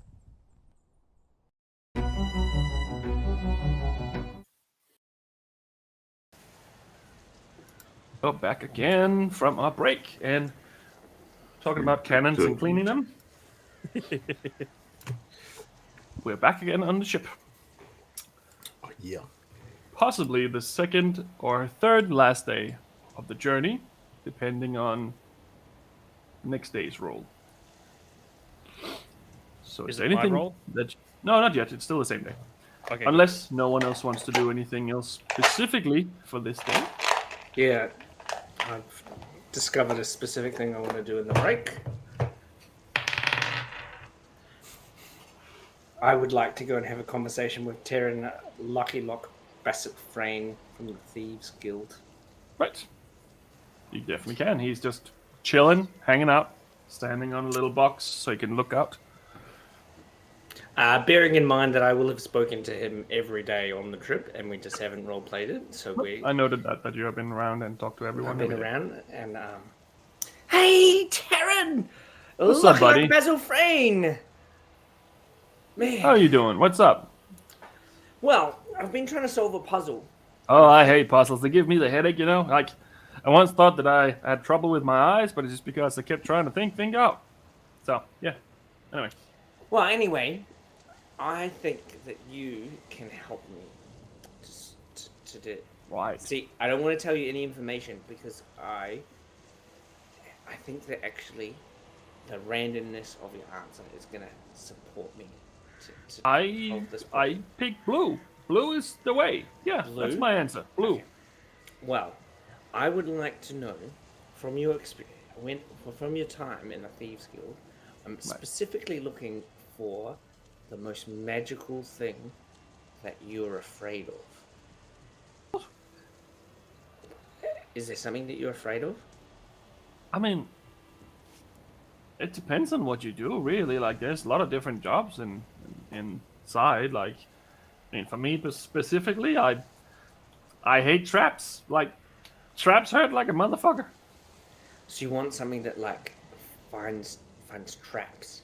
Oh, back again from our break and talking about cannons and cleaning them. We're back again on the ship. Oh, yeah. Possibly the second or third last day of the journey, depending on next day's roll. So Is there it my anything roll? that... No, not yet. It's still the same day. Okay. Unless no one else wants to do anything else specifically for this day. Yeah, I've discovered a specific thing I want to do in the break. I would like to go and have a conversation with Terran Lucky Lock Bassett Frayne from the Thieves Guild. Right. You definitely can. He's just chilling, hanging out, standing on a little box so he can look out. Bearing in mind that I will have spoken to him every day on the trip, and we just haven't role played it, so I noted that you have been around and talked to everyone. I've been every day. around, and hey, Terran! What's up, buddy? Basil Frayne! Man. How are you doing? What's up? Well, I've been trying to solve a puzzle. Oh, I hate puzzles. They give me the headache, you know? Like, I once thought that I had trouble with my eyes, but it's just because I kept trying to think out. So, yeah. Anyway. Well, anyway, I think that you can help me to do it. Right. See, I don't want to tell you any information because I think that actually the randomness of your answer is going to support me to solve this problem. I picked blue. Blue is the way. Yeah, Blue? that's my answer. Blue. Okay. Well, I would like to know from your experience, from your time in the Thieves Guild, I'm specifically looking for the most magical thing that you're afraid of. Is there something that you're afraid of? I mean, it depends on what you do, really. Like, there's a lot of different jobs inside. Like, I mean, for me specifically, I hate traps. Like, traps hurt like a motherfucker. So you want something that like finds traps?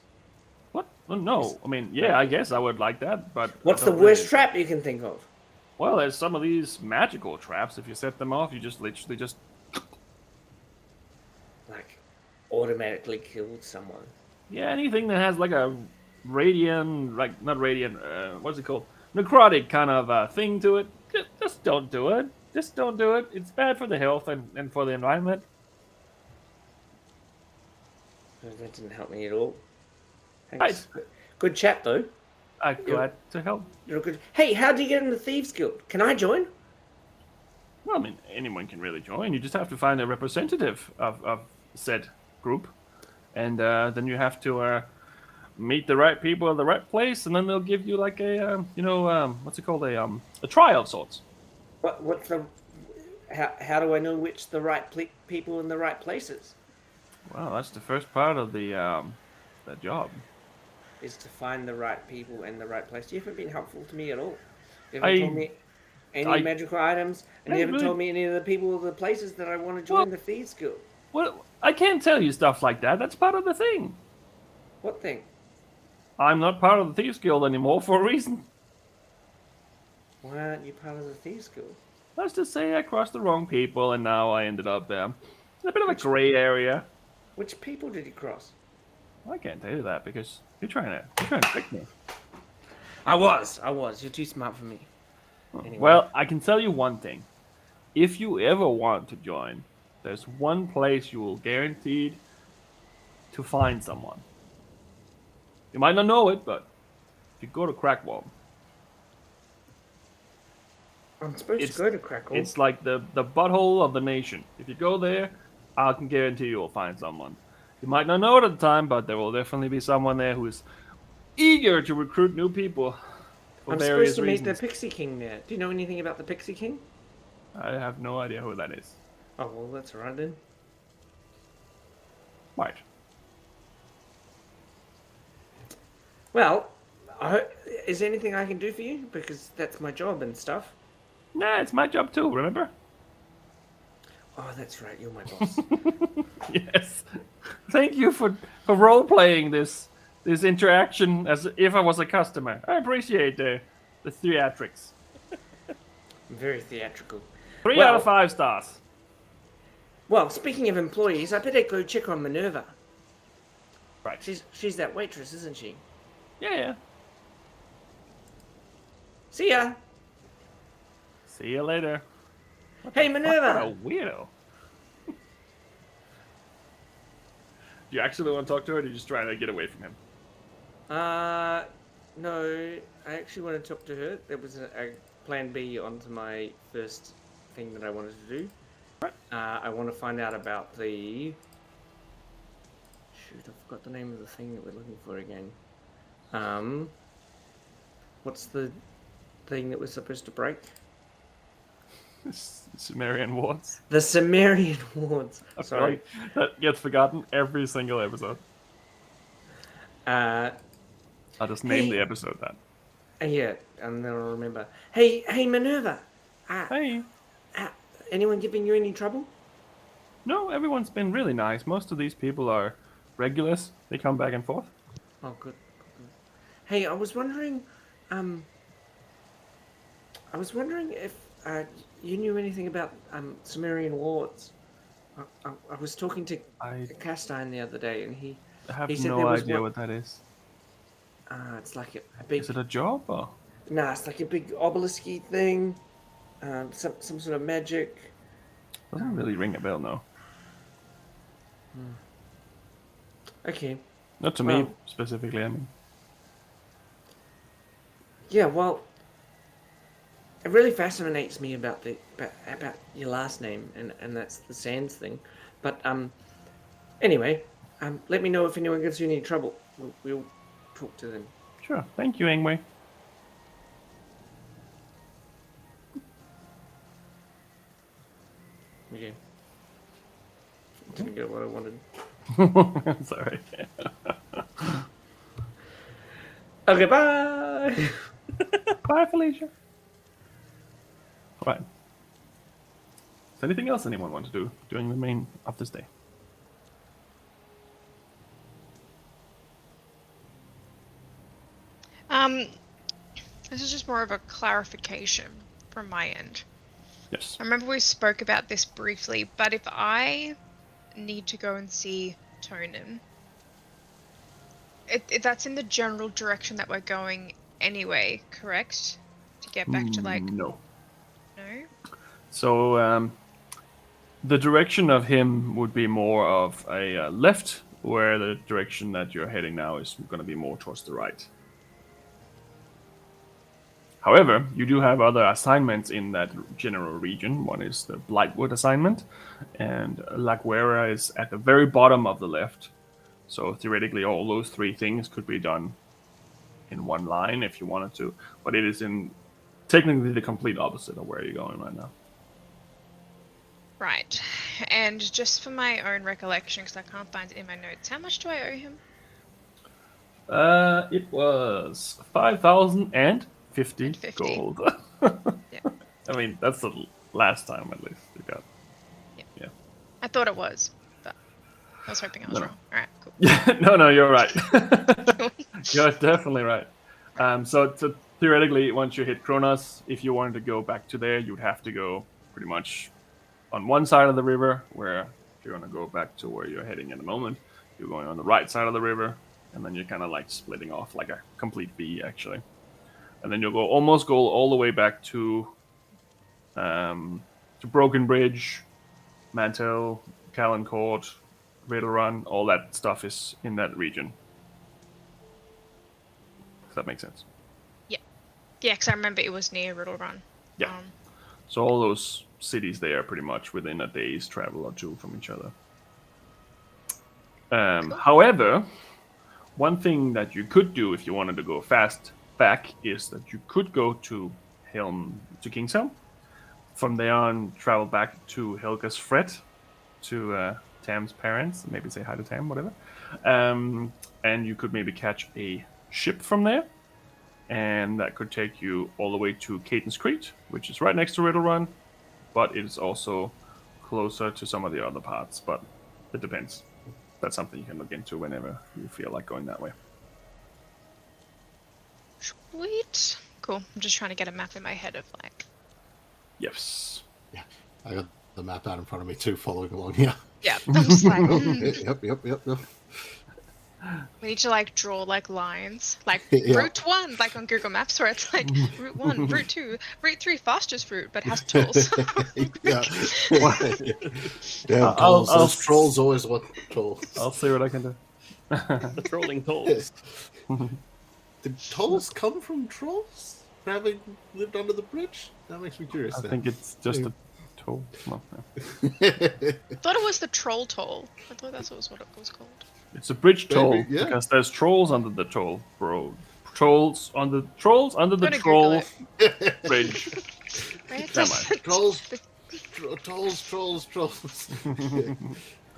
What? Well, no. I mean, yeah, I guess I would like that, but What's the worst trap you can think of? Well, there's some of these magical traps. If you set them off, you just literally just like automatically killed someone. Yeah, anything that has like a radiant, like not radiant, what's it called? Necrotic kind of thing to it. Just don't do it. Just don't do it. It's bad for the health and for the environment. That didn't help me at all. Thanks. Good chat though. I'm glad to help. You're good. Hey, how do you get in the Thieves Guild? Can I join? Well, I mean, anyone can really join. You just have to find a representative of said group, and then you have to meet the right people at the right place, and then they'll give you like a what's it called, a trial of sorts. What's the how do I know which the right people in the right places? Well, that's the first part of the job. Is to find the right people in the right place. You haven't been helpful to me at all. You haven't told me any magical items, and you haven't told me any of the people or the places that I want to join the Thieves Guild. Well, I can't tell you stuff like that. That's part of the thing. What thing? I'm not part of the Thieves Guild anymore for a reason. Why aren't you part of the Thieves Guild? Let's just say I crossed the wrong people, and now I ended up in a bit of a grey area. Which people did you cross? I can't tell you that because you're trying to trick me. I was. You're too smart for me. Anyway. Well, I can tell you one thing. If you ever want to join, there's one place you will guaranteed to find someone. You might not know it, but if you go to Crackwall, I'm supposed to go to Crackwall. It's like the butthole of the nation. If you go there, I can guarantee you'll find someone. You might not know it at the time, but there will definitely be someone there who is eager to recruit new people for I'm various supposed to reasons. meet the Pixie King there. Do you know anything about the Pixie King? I have no idea who that is. Oh, well, that's all right then. Right. Well, is there anything I can do for you? Because that's my job and stuff. Nah, it's my job too, remember? Oh, that's right. You're my boss. Yes. Thank you for role-playing this interaction as if I was a customer. I appreciate the theatrics. I'm very theatrical. 3 out of 5 stars. Well, speaking of employees, I better go check on Minerva. Right. She's that waitress, isn't she? Yeah. See ya. See you later. Hey, What Minerva. a weirdo. Do you actually want to talk to her, or are you just trying to get away from him? No. I actually want to talk to her. There was a plan B onto my first thing that I wanted to do. Right. I want to find out about the... Shoot, I forgot the name of the thing that we're looking for again. What's the thing that we're supposed to break? Sumerian wards. The Sumerian wards. Sorry. That gets forgotten every single episode. I'll just name the episode that. Yeah, and then I'll remember. Hey, Minerva. Hey. Anyone giving you any trouble? No, everyone's been really nice. Most of these people are regulars. They come back and forth. Oh, good. Hey, I was wondering if you knew anything about Sumerian wards. I was talking to Castine the other day, and he have said no there was idea what that is. It's like a big... Is it a job or? Nah, it's like a big obelisk-y thing. Some sort of magic. Doesn't really ring a bell, no. Okay. Not to me specifically, I mean. Yeah, well, it really fascinates me about your last name, and that's the Sands thing. But anyway, let me know if anyone gives you any trouble. We'll talk to them. Sure. Thank you, Ingwe. Okay. Didn't get what I wanted. Sorry. Okay, bye. Bye, Felicia. Right. Is there anything else anyone wants to do during the main of this day? This is just more of a clarification from my end. Yes. I remember we spoke about this briefly, but if I need to go and see Tonin, that's in the general direction that we're going anyway, correct? To get back to like... No. No? So, the direction of him would be more of a left, where the direction that you're heading now is going to be more towards the right. However, you do have other assignments in that general region. One is the Blightwood assignment, and Laguera is at the very bottom of the left. So theoretically, all those 3 things could be done in one line if you wanted to, but it is in technically the complete opposite of where you're going right now. Right. And just for my own recollection, because I can't find it in my notes, how much do I owe him? It was 5,050 gold. Yeah. I mean, that's the last time at least you got. Yeah. I thought it was, but I was hoping I was wrong. Alright, cool. Yeah, no, you're right. You're definitely right. So theoretically, once you hit Kronos, if you wanted to go back to there, you'd have to go pretty much on one side of the river, where if you're going to go back to where you're heading at the moment, you're going on the right side of the river, and then you're kind of like splitting off like a complete V, actually. And then you'll go all the way back to Broken Bridge, Mantel, Callan Court, Riddle Run. All that stuff is in that region. Does that make sense? Yeah, because I remember it was near Riddle Run. Yeah. So all those cities there are pretty much within a day's travel or 2 from each other. Cool. However, one thing that you could do if you wanted to go fast back is that you could go to King's Helm from there on, travel back to Helga's Fret, to Tam's parents. Maybe say hi to Tam, whatever. And you could maybe catch a ship from there, and that could take you all the way to Cadence Crete, which is right next to Riddle Run, but it is also closer to some of the other parts. But it depends. That's something you can look into whenever you feel like going that way. Sweet. Cool. I'm just trying to get a map in my head of like. Yes. Yeah, I got the map out in front of me too, following along here. Yeah. I'm just like. Yep. We need to like draw like lines, like Yeah. route 1, like on Google Maps, where it's like route 1, route 2, route 3, fastest route, but has tolls. Yeah. Yeah, I'll- trolls always want trolls. I'll see what I can do. The trolling tolls. Did tolls come from trolls? Having lived under the bridge? That makes me curious. I then. think it's just a tool. Well, no. I thought it was the troll toll. I thought that's what it was called. It's a bridge toll Maybe, yeah. because there's trolls under the toll, bro. Trolls under the troll gonna Google bridge. Right? Never mind. Trolls.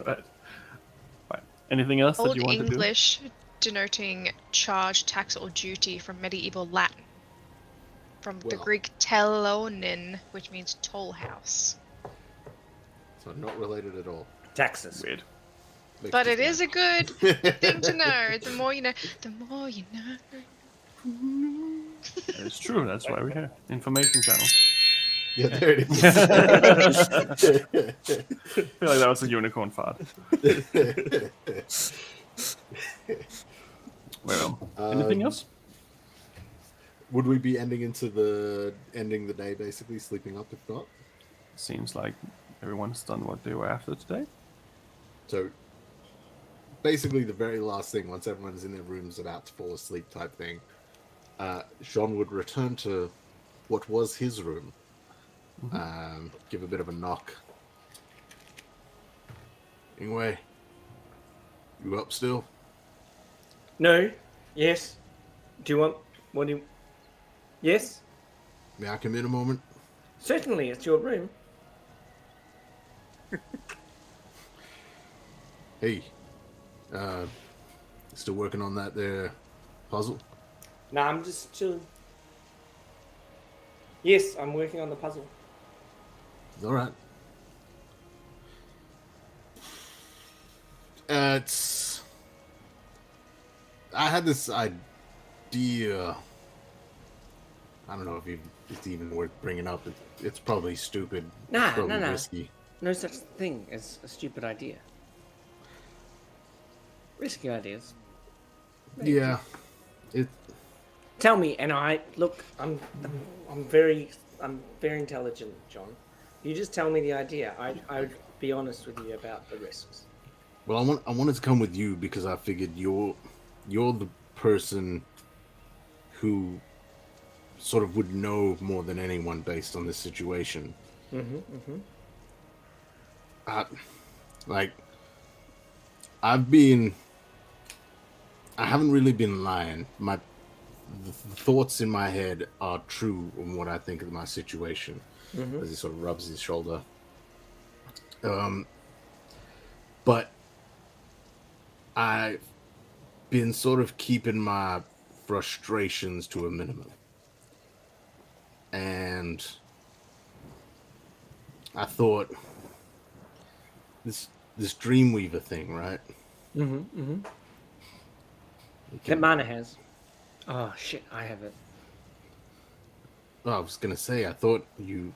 Right. Anything else that Old you want to do? English denoting charge, tax, or duty from medieval Latin. From the Well. Greek telonin, which means toll house. So not related at all. Taxes. Weird. Makes But me it is a good thing to know. The more you know, the more you know. It's true. That's why we're here. Information channel. Yeah, there it is. I feel like that was a unicorn fart. Well, anything else? Would we be ending the day basically, sleeping up if not? Seems like everyone's done what they were after today. So basically the very last thing, once everyone's in their rooms about to fall asleep type thing, Jean would return to what was his room, give a bit of a knock. Anyway, you up still? No. Yes. Do you want? What do you? Yes. May I come in a moment? Certainly, it's your room. Hey, still working on that there puzzle? Nah, I'm just chilling. Yes, I'm working on the puzzle. All right. I had this idea. I don't know if it's even worth bringing up. It's probably stupid. Nah, it's probably no. risky. No such thing as a stupid idea. Risky ideas. Yeah. Tell me, and I look. I'm very intelligent, John. You just tell me the idea. I would be honest with you about the risks. Well, I wanted to come with you because I figured you're the person who sort of would know more than anyone based on this situation. I haven't really been lying. The thoughts in my head are true on what I think of my situation. As he sort of rubs his shoulder. But I've been sort of keeping my frustrations to a minimum. And I thought this Dreamweaver thing, right? That Mana has. Oh shit, I have it. Oh, I was gonna say, I thought you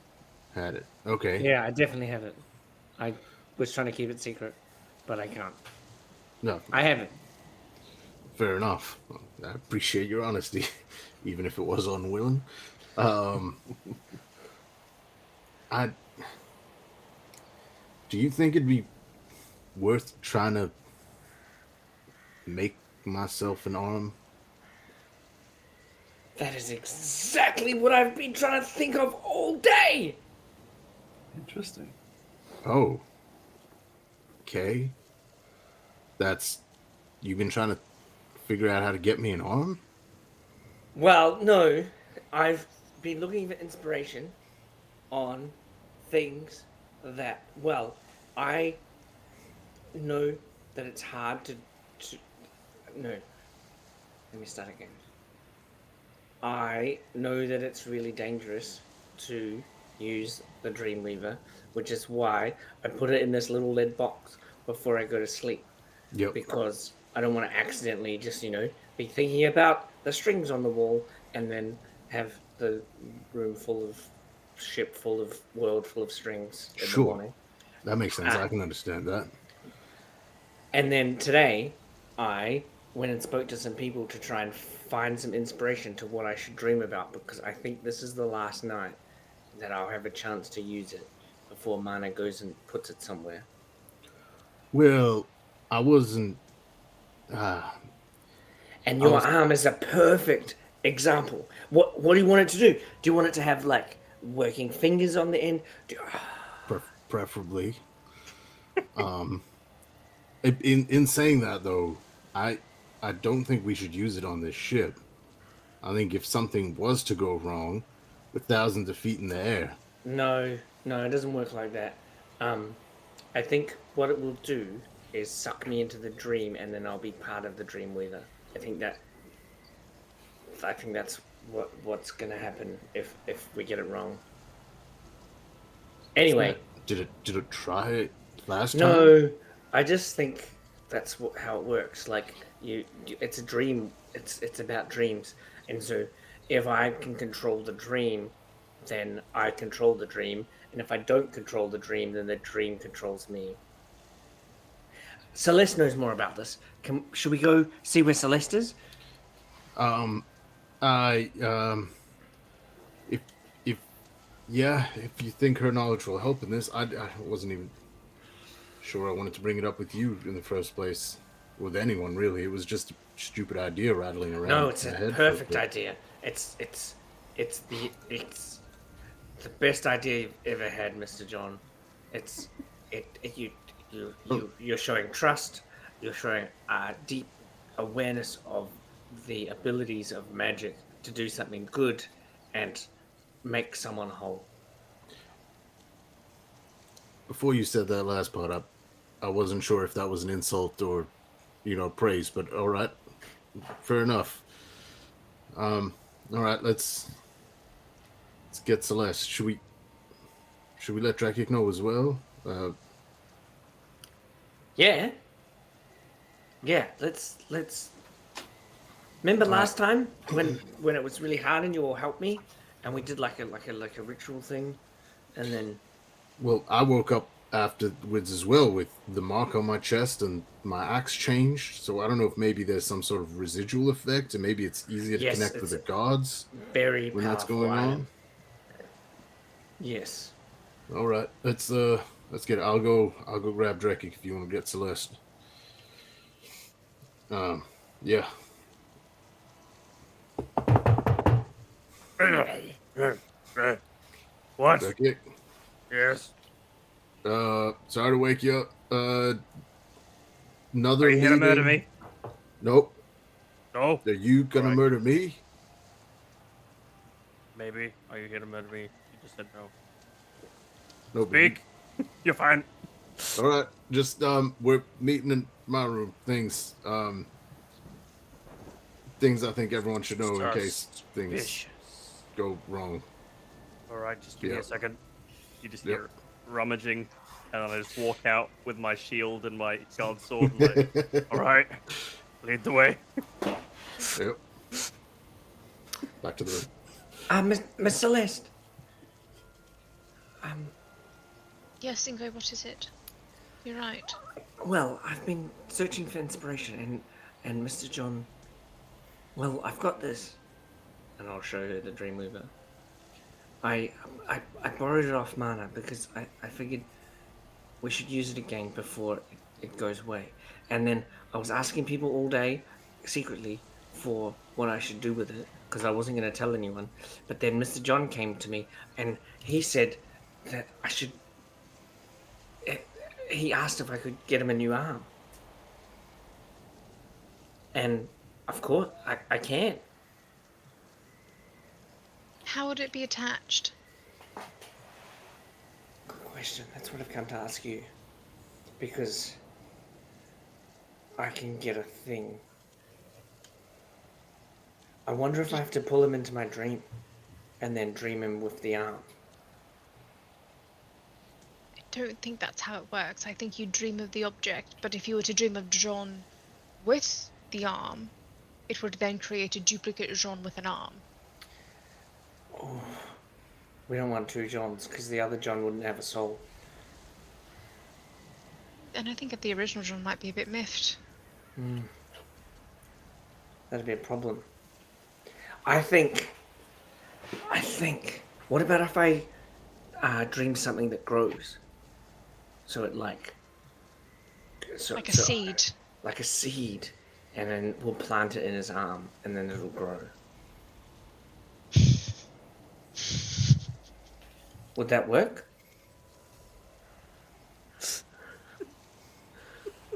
had it. Okay. Yeah, I definitely have it. I was trying to keep it secret, but I can't. No, I have it. fair enough. I appreciate your honesty, even if it was unwilling. Do you think it'd be worth trying to make myself an arm? That is exactly what I've been trying to think of all day. Interesting. Oh. Okay. You've been trying to figure out how to get me an arm? Well, no. I've been looking for inspiration on things that, well, I know that it's hard to no, let me start again. I know that it's really dangerous to use the Dreamweaver, which is why I put it in this little lead box before I go to sleep. Yep. Because I don't want to accidentally just, be thinking about the strings on the wall and then have the room full of world full of strings in the morning. That makes sense. I can understand that. And then today, I went and spoke to some people to try and find some inspiration to what I should dream about, because I think this is the last night that I'll have a chance to use it before Mana goes and puts it somewhere. Well, I wasn't. And your arm is a perfect example. What do you want it to do? Do you want it to have like working fingers on the end? Preferably. In saying that though, I don't think we should use it on this ship. I think if something was to go wrong, with thousands of feet in the air. No, it doesn't work like that. I think what it will do is suck me into the dream, and then I'll be part of the Dreamweaver. I think that's what's gonna happen if we get it wrong. Anyway, did it try it last time? No, I just think that's how it works. Like it's a dream. It's about dreams, and so if I can control the dream, then I control the dream, and if I don't control the dream, then the dream controls me. Celeste knows more about this. Should we go see where Celeste is? If you think her knowledge will help in this, I wasn't even sure I wanted to bring it up with you in the first place. With anyone, really. It was just a stupid idea rattling around. No, it's a perfect idea. It's the best idea you've ever had, Mr. John. You're showing trust. You're showing a deep awareness of the abilities of magic to do something good and make someone whole. Before you said that last part, I wasn't sure if that was an insult or, praise, but all right, fair enough. All right, let's get Celeste. Should we let Drakic know as well? Yeah. Let's. Remember last time when it was really hard and you all helped me, and we did like a ritual thing, and then. Well, I woke up afterwards as well with the mark on my chest and my axe changed. So I don't know if maybe there's some sort of residual effect, and maybe it's easier to connect with the gods. Very when that's powerful going item. on. Yes. All right, let's get it. I'll go grab Drakic if you want to get Celeste. Yeah. What? Drakic. Yes. Sorry to wake you up. Another Are you here to murder meeting. me? Nope. No. Are you gonna murder me? Maybe. Are you here to murder me? You just said no. Nope. Speak. You're fine. All right. Just we're meeting in my room. Things I think everyone should know in case things go wrong. All right, just give me a second. You just hear rummaging, and I just walk out with my shield and my guard sword. And like, all right, lead the way. Yep. Back to the room. Miss Celeste. Yes, Ingve, what is it? You're right. Well, I've been searching for inspiration, and Mr. John. Well, I've got this, and I'll show her the Dreamweaver. I borrowed it off Mana because I figured we should use it again before it goes away. And then I was asking people all day, secretly, for what I should do with it, because I wasn't going to tell anyone. But then Mr. John came to me, and he said that I should... He asked if I could get him a new arm. And, of course, I can. How would it be attached? question. That's what I've come to ask you. Because I can get a thing. I wonder if I have to pull him into my dream and then dream him with the arm. I don't think that's how it works. I think you dream of the object, but if you were to dream of John with the arm, it would then create a duplicate John with an arm. Oh, we don't want two Johns, because the other John wouldn't have a soul. And I think that the original John might be a bit miffed. That'd be a problem. I think, what about if I dream something that grows? So it like a seed. Like a seed, and then we'll plant it in his arm, and then it'll grow. Would that work?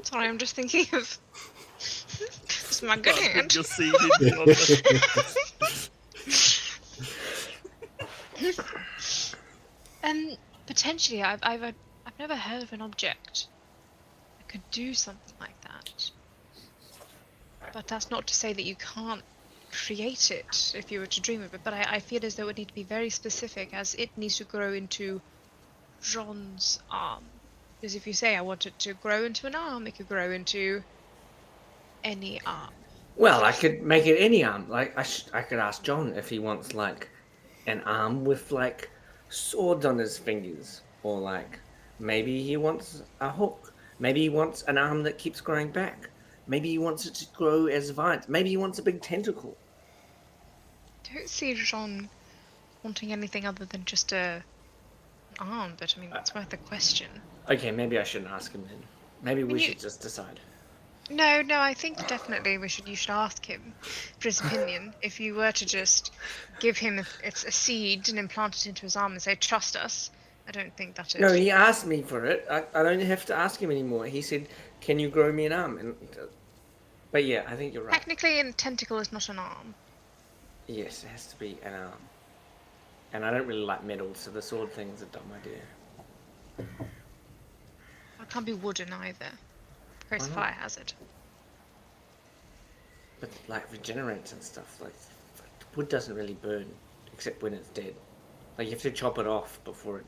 Sorry, I'm just thinking of... It's my good hand. Your seed in Potentially, I've never heard of an object that could do something like that. But that's not to say that you can't create it if you were to dream of it. But I feel as though it would need to be very specific, as it needs to grow into John's arm. Because if you say I want it to grow into an arm, it could grow into any arm. Well, I could make it any arm. Like I could ask John if he wants like an arm with like swords on his fingers, or like maybe he wants a hook. Maybe he wants an arm that keeps growing back. Maybe he wants it to grow as vines. Maybe he wants a big tentacle. I don't see Jean wanting anything other than just an arm, but I mean, that's worth a question. Okay, maybe I shouldn't ask him then. Maybe we should just decide. No, I think definitely you should ask him for his opinion. If you were to just give him a seed and implant it into his arm and say, trust us, I don't think that is... No, he asked me for it. I don't have to ask him anymore. He said, can you grow me an arm? But yeah, I think you're right. Technically, a tentacle is not an arm. Yes, it has to be an arm. And I don't really like metal, so the sword thing's a dumb idea. It can't be wooden either. Creates a fire hazard. But like regenerates and stuff, like wood doesn't really burn except when it's dead. Like you have to chop it off before it.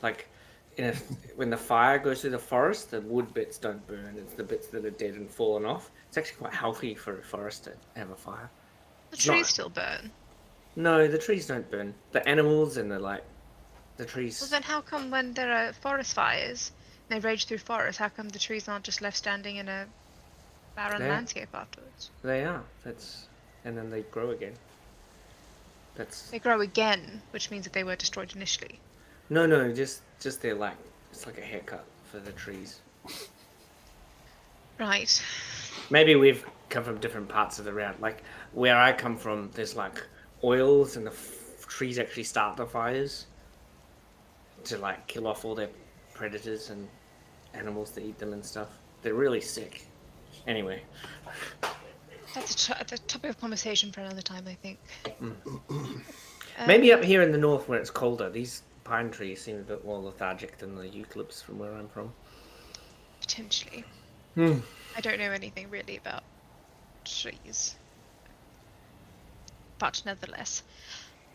Like when the fire goes through the forest, the wood bits don't burn. It's the bits that are dead and fallen off. It's actually quite healthy for a forest to have a fire. The trees still burn. No, the trees don't burn. The animals and the trees. Well, then how come when there are forest fires, and they rage through forests, how come the trees aren't just left standing in a barren landscape afterwards? They are. And then they grow again. They grow again, which means that they were destroyed initially. No, just they're like, it's like a haircut for the trees. Right. Maybe we've come from different parts of the round. Like where I come from, there's like oils, and the trees actually start the fires to like kill off all their predators and animals that eat them and stuff. They're really sick. Anyway. That's a topic of conversation for another time, I think. Maybe up here in the north where it's colder, these pine trees seem a bit more lethargic than the eucalypts from where I'm from. Potentially. I don't know anything really about trees. But nevertheless,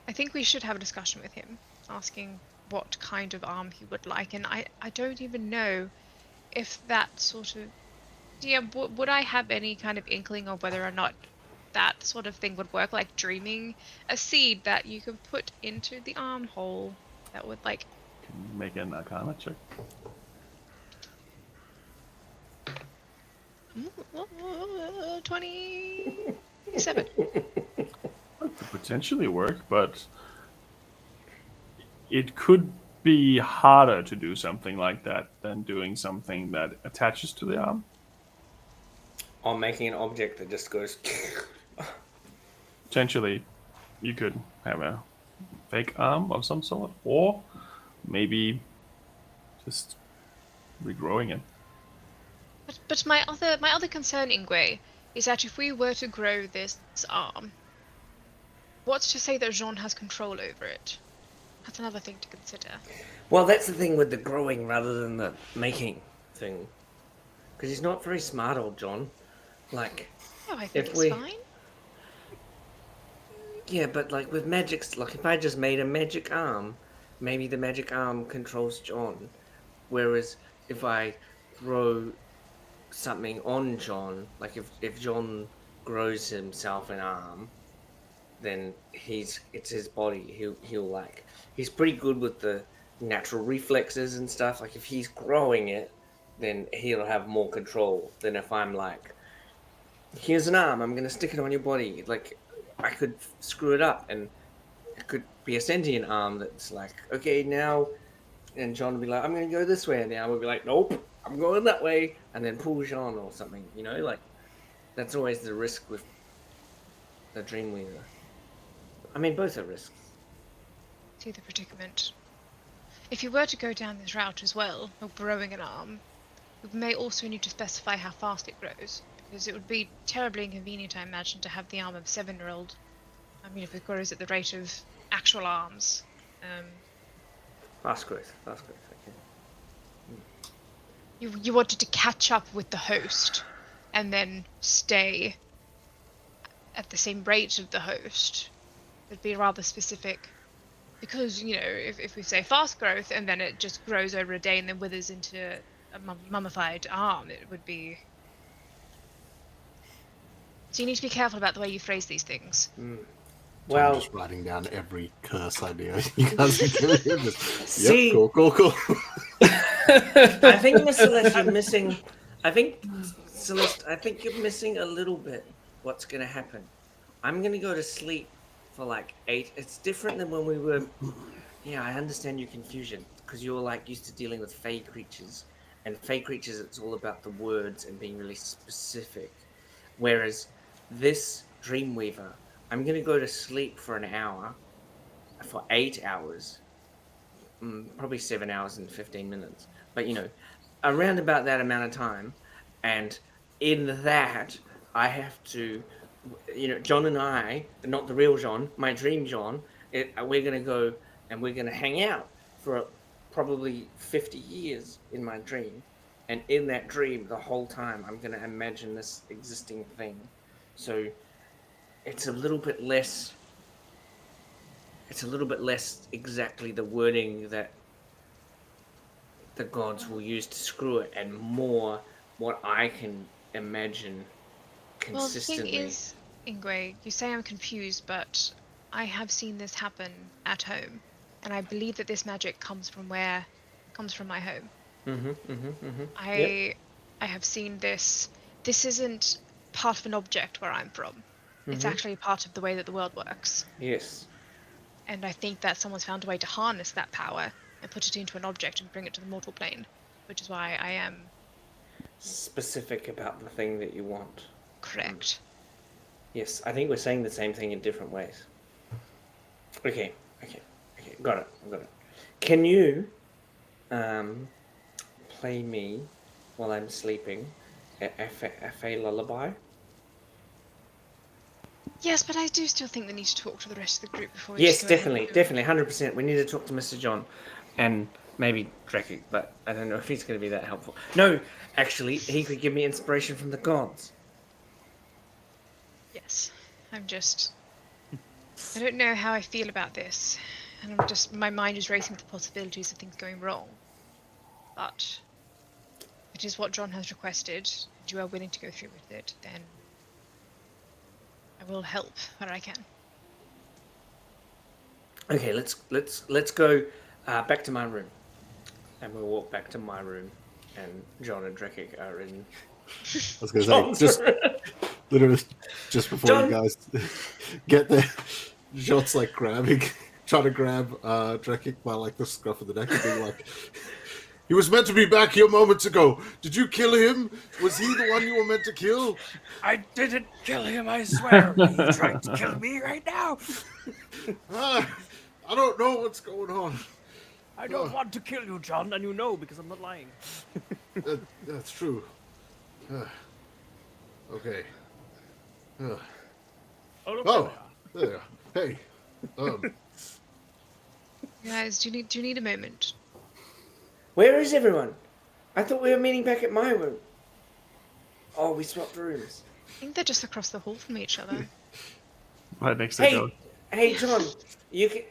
I think we should have a discussion with him, asking what kind of arm he would like. And I don't even know if that sort of... Yeah, would I have any kind of inkling of whether or not that sort of thing would work, like dreaming a seed that you could put into the armhole that would like... Can you make an Arcana check? 27. Could potentially work, but it could be harder to do something like that than doing something that attaches to the arm. Or making an object that just goes... Potentially, you could have a fake arm of some sort, or maybe just regrowing it. But my other concern, Ingwe, is that if we were to grow this arm, what's to say that Jean has control over it? That's another thing to consider. Well, that's the thing with the growing rather than the making thing. Because he's not very smart, old John. Like, Oh, I think if it's we... fine. Yeah, but like with magic, like if I just made a magic arm, maybe the magic arm controls John. Whereas if I grow something on John, like if John grows himself an arm, then it's his body. He'll like he's pretty good with the natural reflexes and stuff. Like if he's growing it, then he'll have more control than if I'm like, here's an arm, I'm gonna stick it on your body. Like I could screw it up and it could be a sentient arm that's like, okay, now, and John would be like, I'm gonna go this way, and the arm would be like, nope, I'm going that way, and then pull John or something, you know, like that's always the risk with the Dreamweaver. I mean, both are risks. See the predicament. If you were to go down this route as well, of growing an arm, we may also need to specify how fast it grows, because it would be terribly inconvenient, I imagine, to have the arm of a 7-year-old. I mean, if it grows at the rate of actual arms. Fast growth, okay. You wanted to catch up with the host, and then stay at the same rate of the host. It'd be rather specific. Because, you know, if we say fast growth, and then it just grows over a day and then withers into a mummified arm, it would be... So you need to be careful about the way you phrase these things. Well, I'm just writing down every curse idea you guys are giving him. See, yep, cool. I think, Miss Celeste, you're missing. I think, Celeste, you're missing a little bit. What's going to happen? I'm going to go to sleep for like 8. It's different than when we were. Yeah, I understand your confusion because you're like used to dealing with fey creatures, and fey creatures, it's all about the words and being really specific. Whereas this Dreamweaver, I'm going to go to sleep for an hour, for 8 hours, probably 7 hours and 15 minutes. But, you know, around about that amount of time. And in that, I have to, you know, John and I, not the real John, my dream John, we're going to go and we're going to hang out for probably 50 years in my dream. And in that dream, the whole time, I'm going to imagine this existing thing. So it's a little bit less exactly the wording that the gods will use to screw it, and more what I can imagine consistently. Well, the thing is, Ingwe, you say I'm confused, but I have seen this happen at home, and I believe that this magic comes from my home. I have seen this. This isn't part of an object where I'm from. It's actually part of the way that the world works. Yes. And I think that someone's found a way to harness that power and put it into an object and bring it to the mortal plane, which is why I am specific about the thing that you want. Correct. Yes, I think we're saying the same thing in different ways. Okay, got it. Can you play me while I'm sleeping a fey lullaby? Yes, but I do still think they need to talk to the rest of the group before we Yes, just go definitely, 100%. We need to talk to Mr. John and maybe Dreki, but I don't know if he's going to be that helpful. No, actually, he could give me inspiration from the gods. Yes, I don't know how I feel about this, and my mind is racing with the possibilities of things going wrong. But if it is what John has requested, and you are willing to go through with it, then I will help where I can. Okay, let's go back to my room, and we'll walk back to my room, and John and Dreki are in. I was going to say, literally, just before John. you guys get there, John's like trying to grab Dreki by like the scruff of the neck and being like, "He was meant to be back here moments ago. Did you kill him? Was he the one you were meant to kill?" I didn't kill him, I swear. Are you trying to kill me right now? I don't know what's going on. I don't want to kill you, John, and you know because I'm not lying. That's true. Okay. Oh, look, Oh, there. Hey. Guys, do you need a moment? Where is everyone? I thought we were meeting back at my room. Oh, we swapped rooms. I think they're just across the hall from each other. Right next to go. Hey, John. You can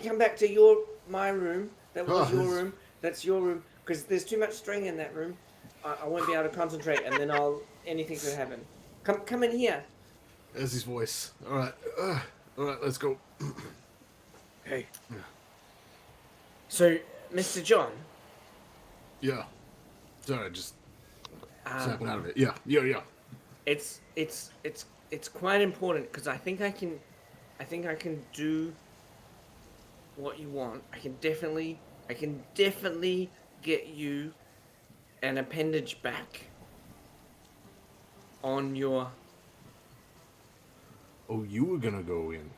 come back to my room. That was your room. That's your room. Because there's too much string in that room. I won't be able to concentrate, and then anything could happen. Come in here. There's his voice. All right, let's go. Hey. So, Mr. John. Yeah. Sorry, just snapping out of it. Yeah. It's quite important because I think I can do what you want. I can definitely get you an appendage back on your. Oh, you were gonna go in.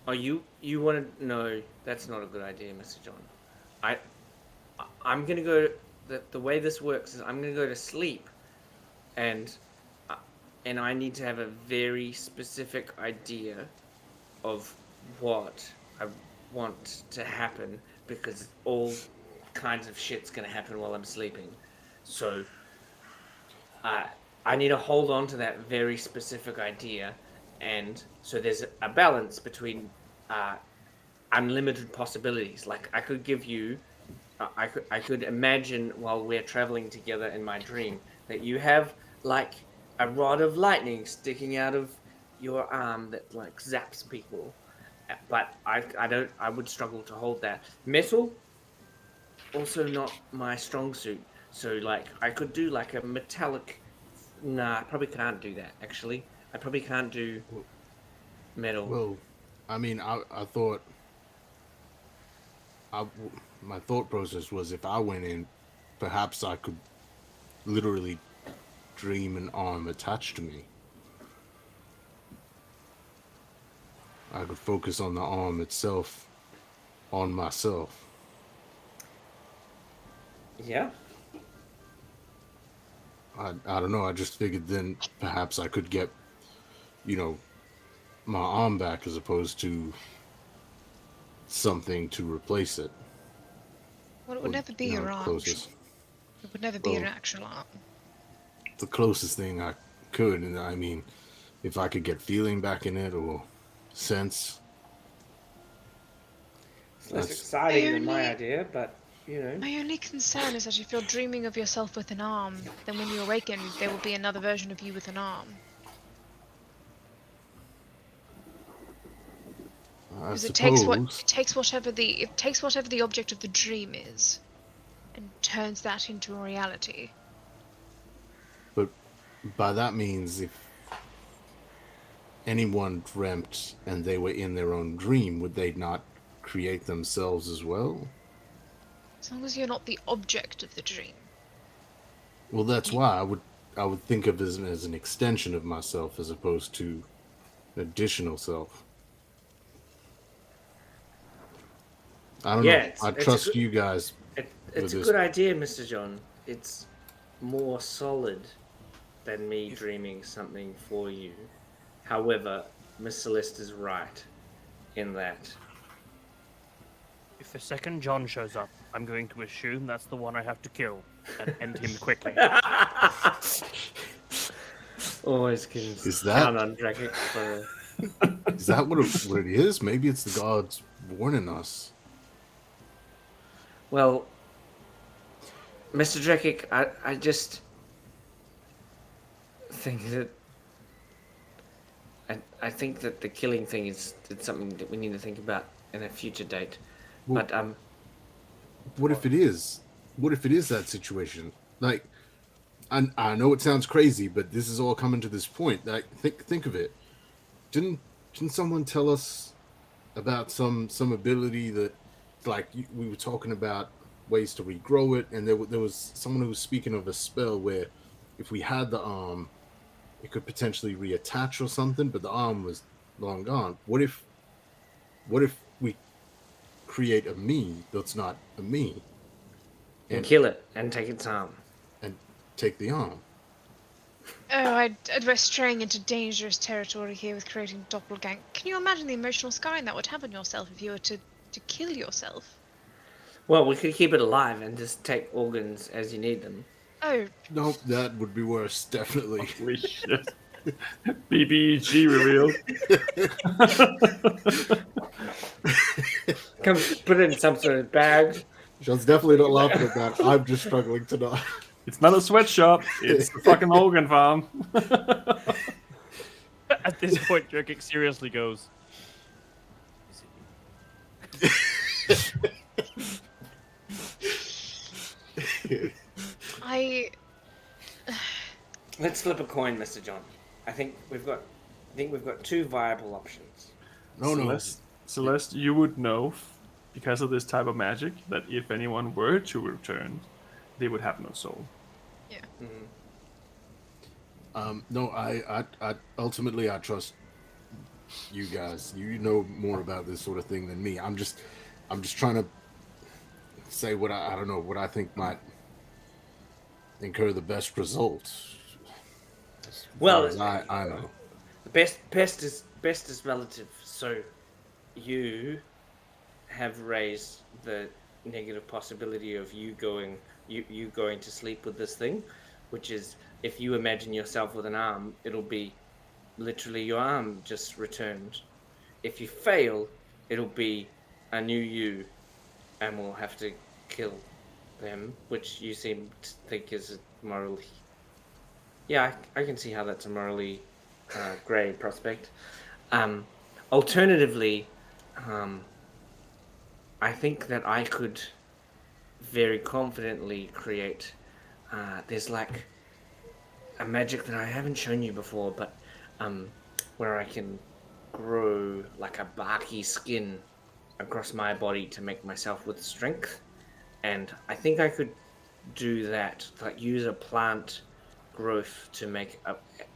Oh, you want to? No, that's not a good idea, Mr. John. I'm gonna go. The way this works is I'm gonna go to sleep, and I need to have a very specific idea of what I want to happen because all kinds of shit's gonna happen while I'm sleeping. So I need to hold on to that very specific idea, and so there's a balance between unlimited possibilities. Like I could give you, I could imagine while we're traveling together in my dream that you have like a rod of lightning sticking out of your arm that like zaps people, but I would struggle to hold that. Metal, also not my strong suit. So like I could do like a metallic. Nah, I probably can't do that. Actually, I probably can't do metal. Well, I mean, I thought. My thought process was if I went in, perhaps I could literally dream an arm attached to me. I could focus on the arm itself, on myself. Yeah. I don't know. I just figured then perhaps I could get, my arm back as opposed to something to replace it. Well, it would never be your arm. Closest. It would never be an actual arm. The closest thing I could, and I mean, if I could get feeling back in it or sense. It's less exciting than my idea, but My only concern is that if you're dreaming of yourself with an arm, then when you awaken, there will be another version of you with an arm. Because it takes whatever the object of the dream is, and turns that into a reality. But by that means, if anyone dreamt and they were in their own dream, would they not create themselves as well? As long as you're not the object of the dream. Well, that's why I would think of it as an extension of myself as opposed to an additional self. I don't know. I trust you guys. It's a good idea, Mr. John. It's more solid than me dreaming something for you. However, Miss Celeste is right in that. If the second John shows up, I'm going to assume that's the one I have to kill and end him quickly. Always can count on Drakic for. Is that what it is? Maybe it's the gods warning us. Well, Mr. Drakic, I just think that I think that the killing thing it's something that we need to think about in a future date. Well, but what if it is? What if it is that situation? Like, I know it sounds crazy, but this is all coming to this point. Like, think of it. Didn't someone tell us about some ability that, like, we were talking about ways to regrow it, and there was someone who was speaking of a spell where if we had the arm, it could potentially reattach or something, but the arm was long gone. What if we create a me that's not a me, and kill it and take its arm and take the arm? We're straying into dangerous territory here with creating doppelgang. Can you imagine the emotional scarring that would have on yourself if you were to kill yourself? Well, we could keep it alive and just take organs as you need them. Oh, Nope, that would be worse, definitely. Holy shit. BBG revealed. Come put it in some sort of bag. Sean's definitely not laughing at that. I'm just struggling to not. It's not a sweatshop, it's the fucking organ farm. At this point, Jurgik seriously goes, I. Let's flip a coin, Mr. John. I think we've got two viable options. No. Celeste, you would know, because of this type of magic, that if anyone were to return, they would have no soul. Yeah. No, I ultimately I trust you guys. You know more about this sort of thing than me. I'm just trying to say what I don't know what I think might incur the best results. Well, As I know. the best is relative. So, you have raised the negative possibility of you going to sleep with this thing, which is if you imagine yourself with an arm, it'll be literally your arm just returned. If you fail, it'll be a new you, and we'll have to kill them, which you seem to think is morally. Yeah, I can see how that's a morally grey prospect. Alternatively, I think that I could very confidently create. There's like a magic that I haven't shown you before, but where I can grow like a barky skin across my body to make myself with strength, and I think I could do that, like use a plant growth to make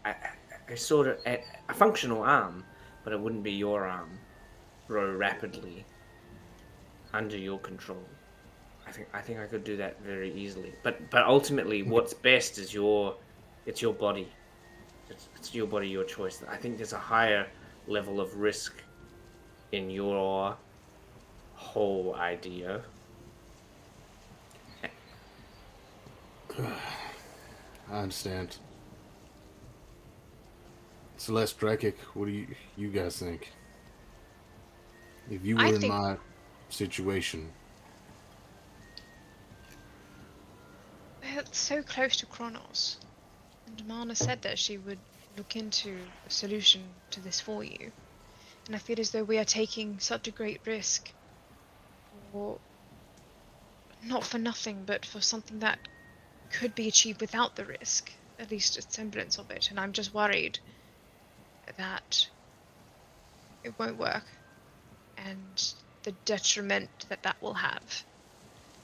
a sort of a functional arm, but it wouldn't be your arm, grow rapidly under your control. I think I could do that very easily. But ultimately, what's best is it's your body. It's your body, your choice. I think there's a higher level of risk in your whole idea. I understand. Celeste Drakic, what do you guys think? If you were in my situation. We're so close to Kronos. And Mana said that she would look into a solution to this for you. And I feel as though we are taking such a great risk. For not for nothing, but for something that could be achieved without the risk. At least a semblance of it. And I'm just worried that it won't work. And the detriment that will have.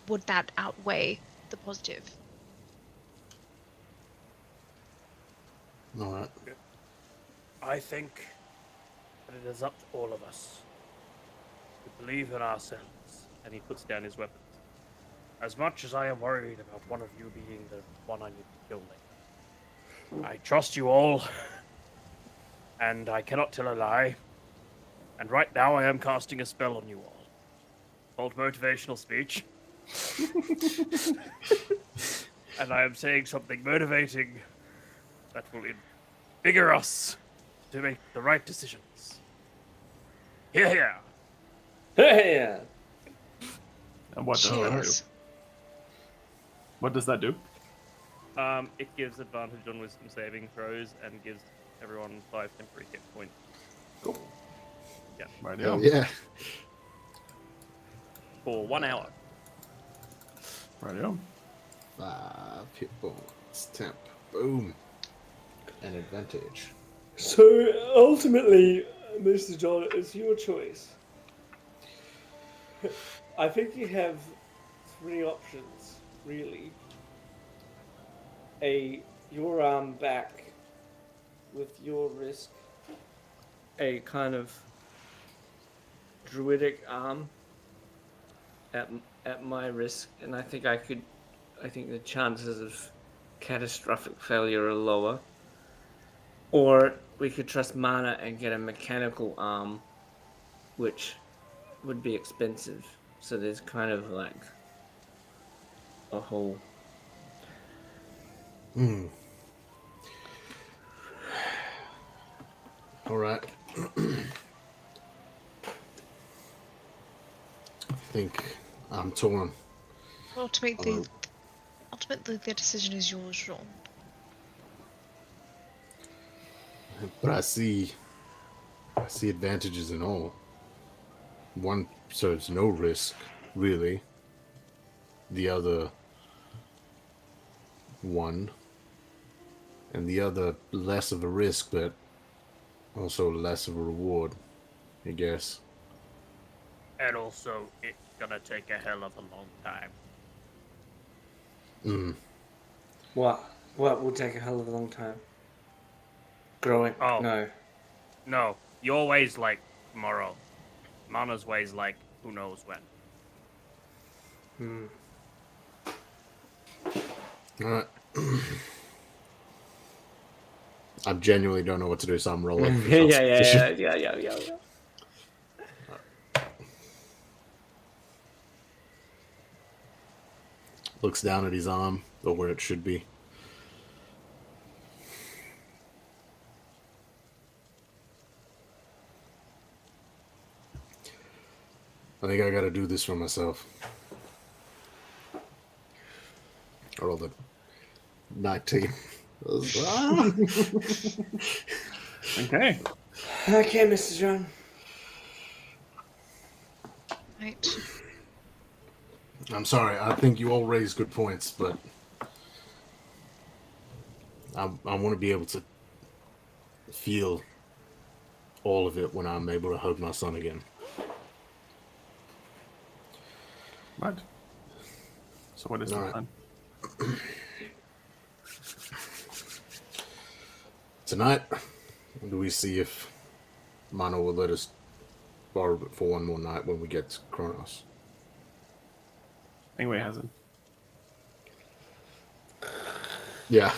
Would that outweigh the positive? All right. I think that it is up to all of us to believe in ourselves. and he puts down his weapons. As much as I am worried about one of you being the one I need to kill later, I trust you all, and I cannot tell a lie. And right now I am casting a spell on you all, called Motivational Speech. And I am saying something motivating that will invigor us to make the right decisions. Hear, hear. Yeah. And what does that do? Cheers. What does that do? It gives advantage on wisdom saving throws and gives everyone 5 temporary hit points. Cool. Yeah. Right, Hell yeah. For 1 hour. Right, 5 hit points. Temp. Boom. An advantage. So ultimately, Mr. John, it's your choice. I think you have 3 options, really. Your arm back with your risk. A kind of druidic arm at my risk, and I think the chances of catastrophic failure are lower. Or we could trust Mana and get a mechanical arm, which would be expensive. So there's kind of like a whole. All right. I think I'm torn. Ultimately, the decision is yours, Jean. But I see advantages in all. One serves no risk, really. The other one. And the other less of a risk, but also less of a reward, I guess. And also, it's gonna take a hell of a long time. What? What will take a hell of a long time? Growing? Oh. No. No, your way's like tomorrow. Mana's way's like who knows when. All right. I genuinely don't know what to do, so I'm rolling. Yeah. Looks down at his arm, or where it should be. I think I gotta do this for myself. I rolled a 19. Okay. Okay, Mr. John. Right. I'm sorry. I think you all raised good points, but I want to be able to feel all of it when I'm able to hug my son again. Right. So what is the plan? Tonight, do we see if Mono will let us borrow it for one more night when we get to Kronos? Ingwe hasn't. Yeah.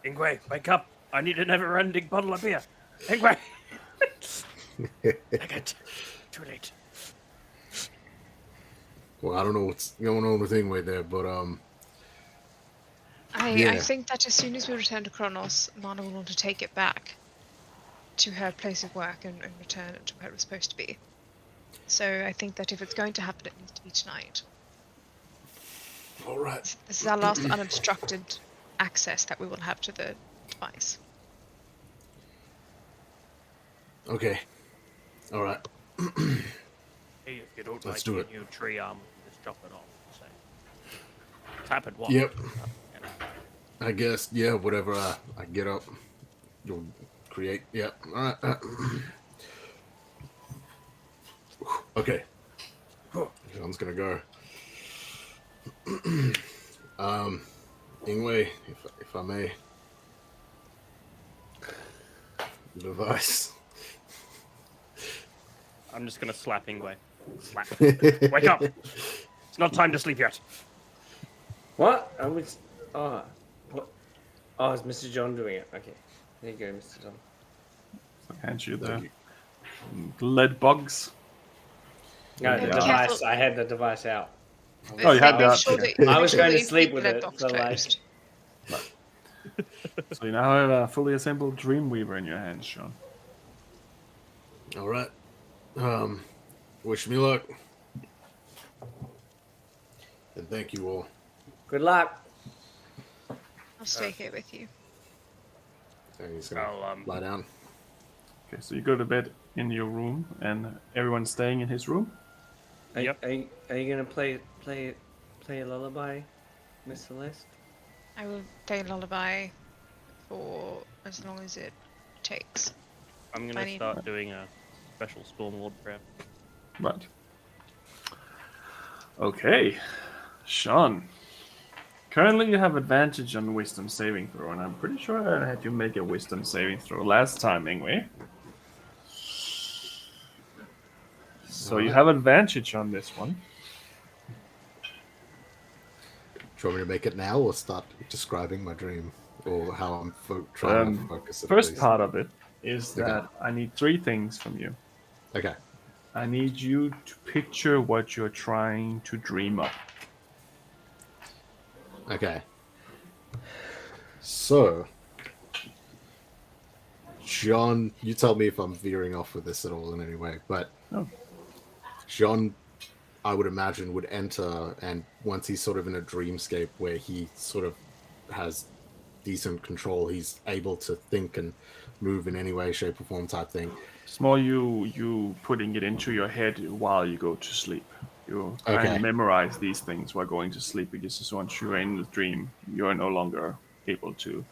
Ingwe, wake up! I need a never-ending bottle of beer. Ingwe! Take it. Too late. Well, I don't know what's going on with Ingwe there, but I think that as soon as we return to Kronos, Mana will want to take it back to her place of work and return it to where it was supposed to be. So I think that if it's going to happen, it needs to be tonight. All right. This is our last unobstructed access that we will have to the device. Okay. All right. Hey, if you don't Let's like do your it. new tree arm, just chop it off. So. It's happened once. Yep. You know. I guess, yeah, whatever I get up, you'll create. Yep. All right. Okay. John's gonna go. Ingwe, if I may. Device. I'm just gonna slap Ingwe. Slap. Wake up! It's not time to sleep yet. What? I was. Oh. What? Oh, it's Mr. John doing it. Okay. There you go, Mr. John. So hand you the Thank you. lead bugs. No, the Be device. careful. I had the device out. Oh, you had Make that. sure Okay. that, I make was sure going that to you sleep keep with the it box for like. closed. So you now have a fully assembled Dreamweaver in your hands, Sean. All right. Wish me luck. And thank you all. Good luck. I'll stay here with you. And he's gonna I'll, lie down. Okay, so you go to bed in your room, and everyone's staying in his room. Yep. Are you gonna play a lullaby, Miss Celeste? I will play a lullaby for as long as it takes. I'm I gonna need- start doing a special Stormlord prayer. Right. Okay, Sean. Currently, you have advantage on Wisdom saving throw, and I'm pretty sure I had you make a Wisdom saving throw last time, anyway. So you have advantage on this one. you want me to make it now, or start describing my dream, or how I'm trying to focus it? First please? part of it is Okay. that I need 3 things from you. Okay. I need you to picture what you're trying to dream up. Okay. So, John, you tell me if I'm veering off with this at all in any way, but No. John, I would imagine, would enter, and once he's sort of in a dreamscape where he sort of has decent control, he's able to think and move in any way, shape, or form type thing. It's more you putting it into your head while you go to sleep. You kind Okay. of memorize these things while going to sleep, because as once you're in the dream, you're no longer able to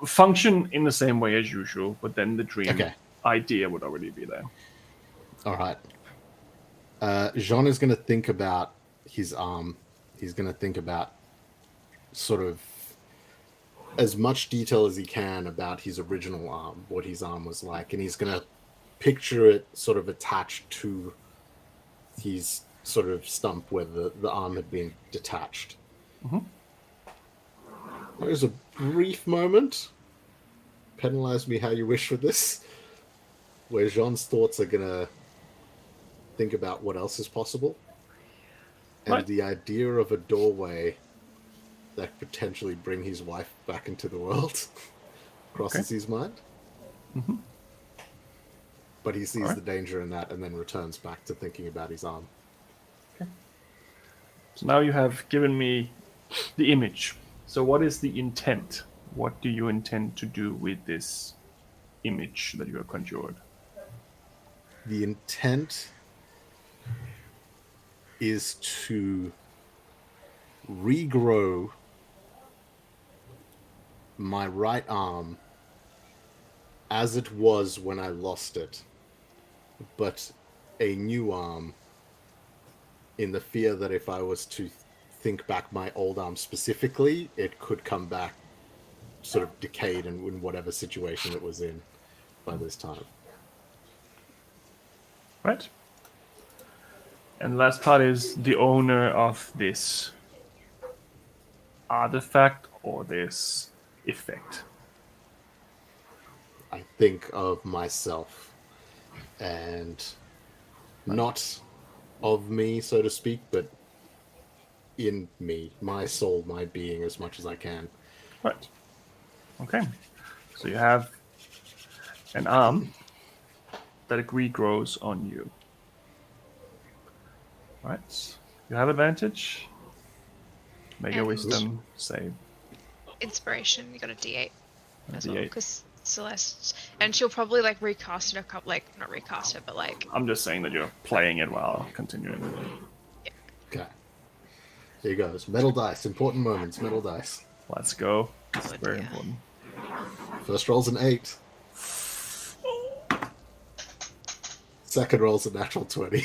function in the same way as usual, but then the dream idea would already be there. All right. Jean is going to think about his arm. He's going to think about sort of as much detail as he can about his original arm, what his arm was like, and he's going to picture it sort of attached to his sort of stump where the arm had been detached. Mm-hmm. There's a brief moment, penalize me how you wish for this, where Jean's thoughts are going to think about what else is possible. And the idea of a doorway that could potentially bring his wife back into the world crosses his mind. Mm-hmm. But he sees the danger in that and then returns back to thinking about his arm. Okay. So now you have given me the image. So what is the intent? What do you intend to do with this image that you have conjured? The intent is to regrow my right arm as it was when I lost it, but a new arm, in the fear that if I was to think back my old arm specifically, it could come back sort of decayed in whatever situation it was in by this time. Right. And the last part is the owner of this artifact or this effect. I think of myself and not of me, so to speak, but in me, my soul, my being, as much as I can. Right. Okay. So you have an arm that regrows on you. Right. You have advantage. Make a wisdom save. Inspiration, you got a D8 as well, D8. because Celeste, and she'll probably like recast it a couple, like not recast it, but like. I'm just saying that you're playing it while continuing. Okay. Here goes. Metal dice. Important moments. Metal dice. Let's go. This is very important. First roll's an 8. Second roll's a natural 20.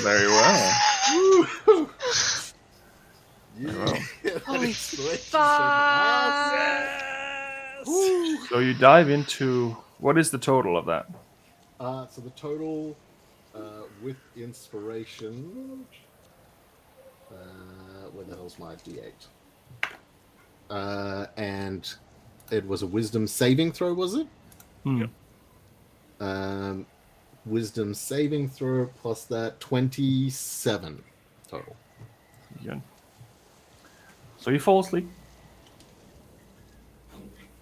Very well. Holy fuck! So you dive into, what is the total of that? So the total with inspiration. Where the hell's my D8? And it was a wisdom saving throw, was it? Yep. Wisdom saving throw plus that 27 total. Good. So you fall asleep.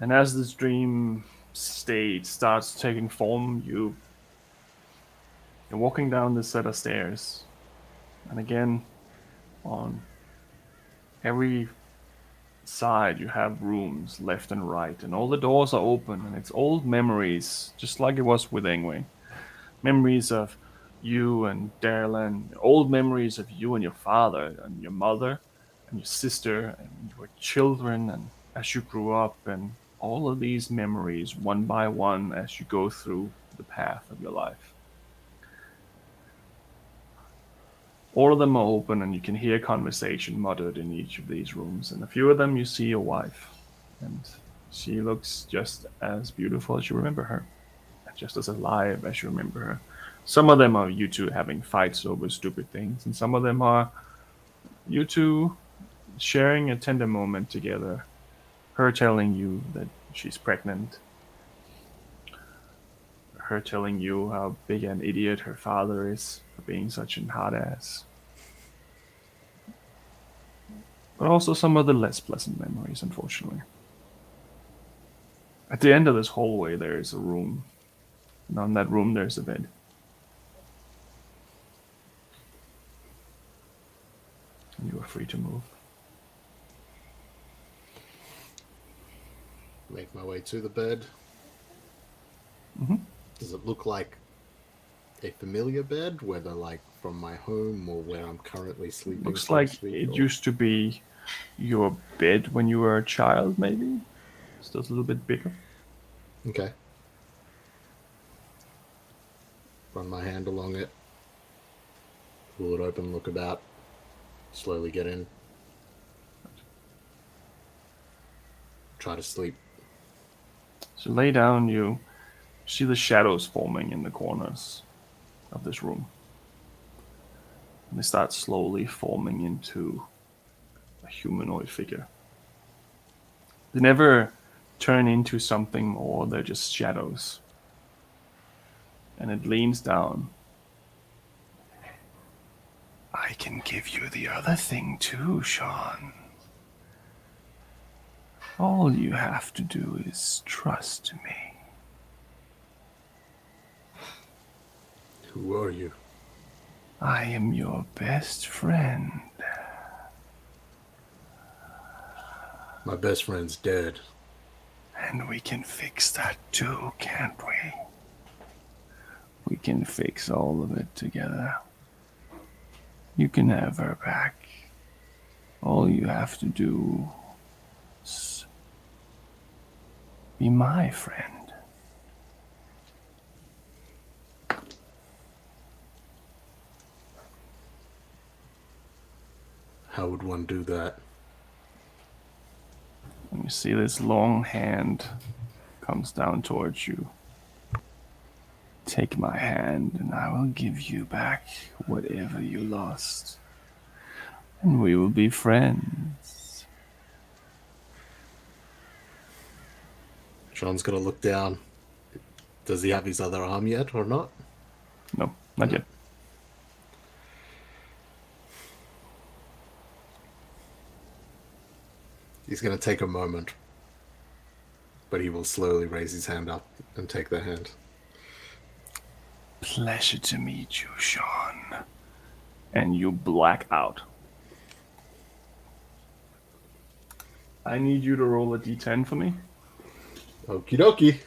And as this dream state starts taking form, you're walking down this set of stairs. And again, on every side you have rooms left and right, and all the doors are open, and it's old memories, just like it was with Ingwe. Memories of you and Darlin, old memories of you and your father and your mother and your sister and your children, and as you grew up, and all of these memories one by one as you go through the path of your life. All of them are open, and you can hear conversation muttered in each of these rooms. And a few of them you see your wife, and she looks just as beautiful as you remember her, and just as alive as you remember her. Some of them are you two having fights over stupid things, and some of them are you two sharing a tender moment together. Her telling you that she's pregnant. Her telling you how big an idiot her father is for being such an hard ass. But also some of the less pleasant memories, unfortunately. At the end of this hallway, there is a room. And on that room, there's a bed. And you are free to move. Make my way to the bed. Mm-hmm. Does it look like a familiar bed, whether like from my home or where I'm currently sleeping? Looks so to like speak, it or- used to be your bed when you were a child, maybe? It's just a little bit bigger. Okay. Run my hand along it. Pull it open, look about. Slowly get in. Try to sleep. So lay down, you see the shadows forming in the corners of this room. And they start slowly forming into a humanoid figure. They never turn into something more, they're just shadows. And it leans down. I can give you the other thing too, Sean. All you have to do is trust me. Who are you? I am your best friend. My best friend's dead. And we can fix that too, can't we? We can fix all of it together. You can have her back. All you have to do is be my friend. How would one do that? And you see this long hand comes down towards you. Take my hand and I will give you back whatever you lost. And we will be friends. Sean's gonna look down. Does he have his other arm yet or not? No, not yet. He's gonna take a moment. But he will slowly raise his hand up and take the hand. Pleasure to meet you, Sean. And you black out. I need you to roll a d10 for me. Okie dokie.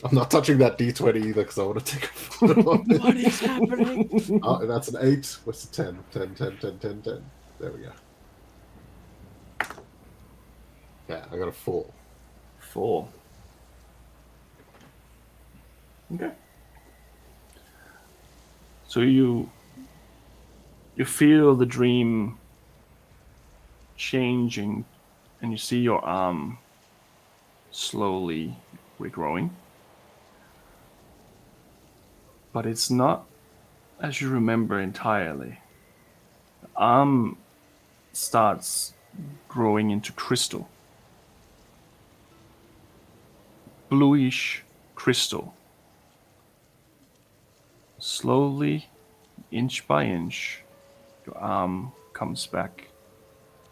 I'm not touching that d20 either because I want to take a photo of it. What is happening? Oh, that's an 8. What's a 10? 10, 10, 10, 10, 10. There we go. Yeah, I got a 4. 4. Okay. So you feel the dream changing, and you see your arm slowly regrowing. But it's not as you remember entirely. The arm starts growing into crystal. Bluish crystal. Slowly, inch by inch, your arm comes back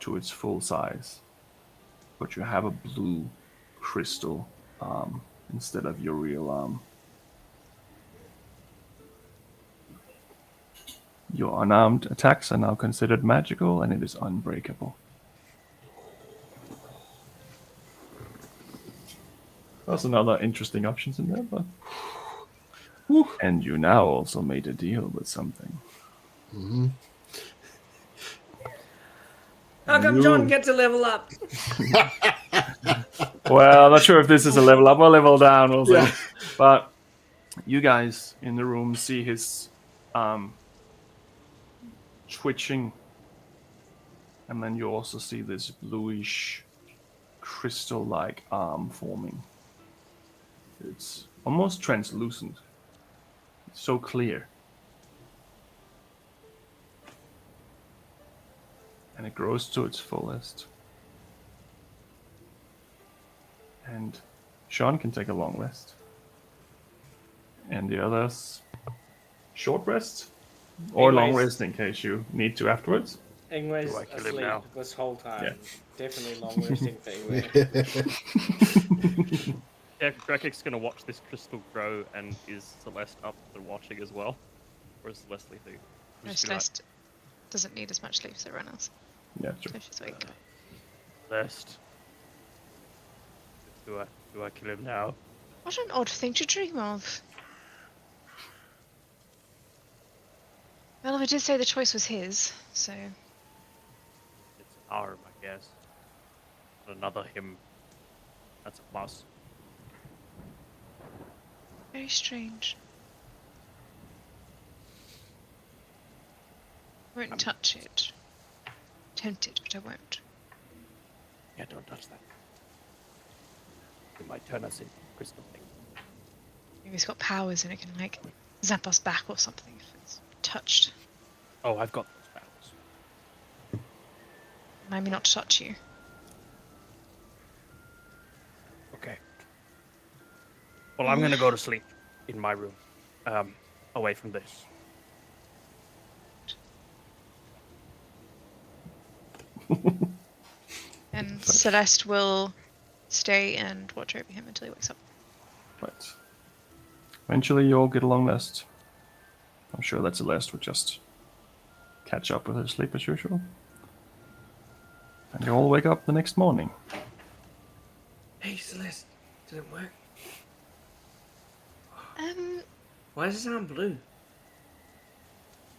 to its full size. But you have a blue crystal arm instead of your real arm. Your unarmed attacks are now considered magical, and it is unbreakable. There's another interesting options in there, but... And you now also made a deal with something. Mm-hmm. How come John gets a level up? Well, I'm not sure if this is a level up or level down, we'll see. But you guys in the room see his twitching, and then you also see this bluish crystal-like arm forming. It's almost translucent. It's so clear. And it grows to its fullest. And Sean can take a long rest. And the others, short rest or long Anyways- rest in case you need to afterwards. Ingwe's Do I kill him asleep now? this whole time. Yeah. Definitely long resting for Ingwe. Yeah, Drakek's gonna watch this crystal grow, and is Celeste up and watching as well? Or is Celeste sleeping? No, Just be like, Celeste doesn't need as much sleep as everyone else, Yeah, true. so she's awake. Celeste. Do I kill him now? What an odd thing to dream of. Well, we did say the choice was his, so It's an arm, I guess. But another him. That's a plus. very strange. I won't touch it. Tempted, but I won't. Yeah, don't touch that. It might turn us into crystal thing. Maybe it's got powers and it can, like, zap us back or something if it's touched. Oh, I've got those powers. Remind me not to touch you. Okay. Well, I'm gonna go to sleep in my room, away from this. And Celeste will stay and watch over him until he wakes up. Right. Eventually you'll get a long rest. I'm sure that Celeste would just catch up with her sleep as usual. And you all wake up the next morning. Hey, Celeste. Did it work? Um, Why is his arm blue?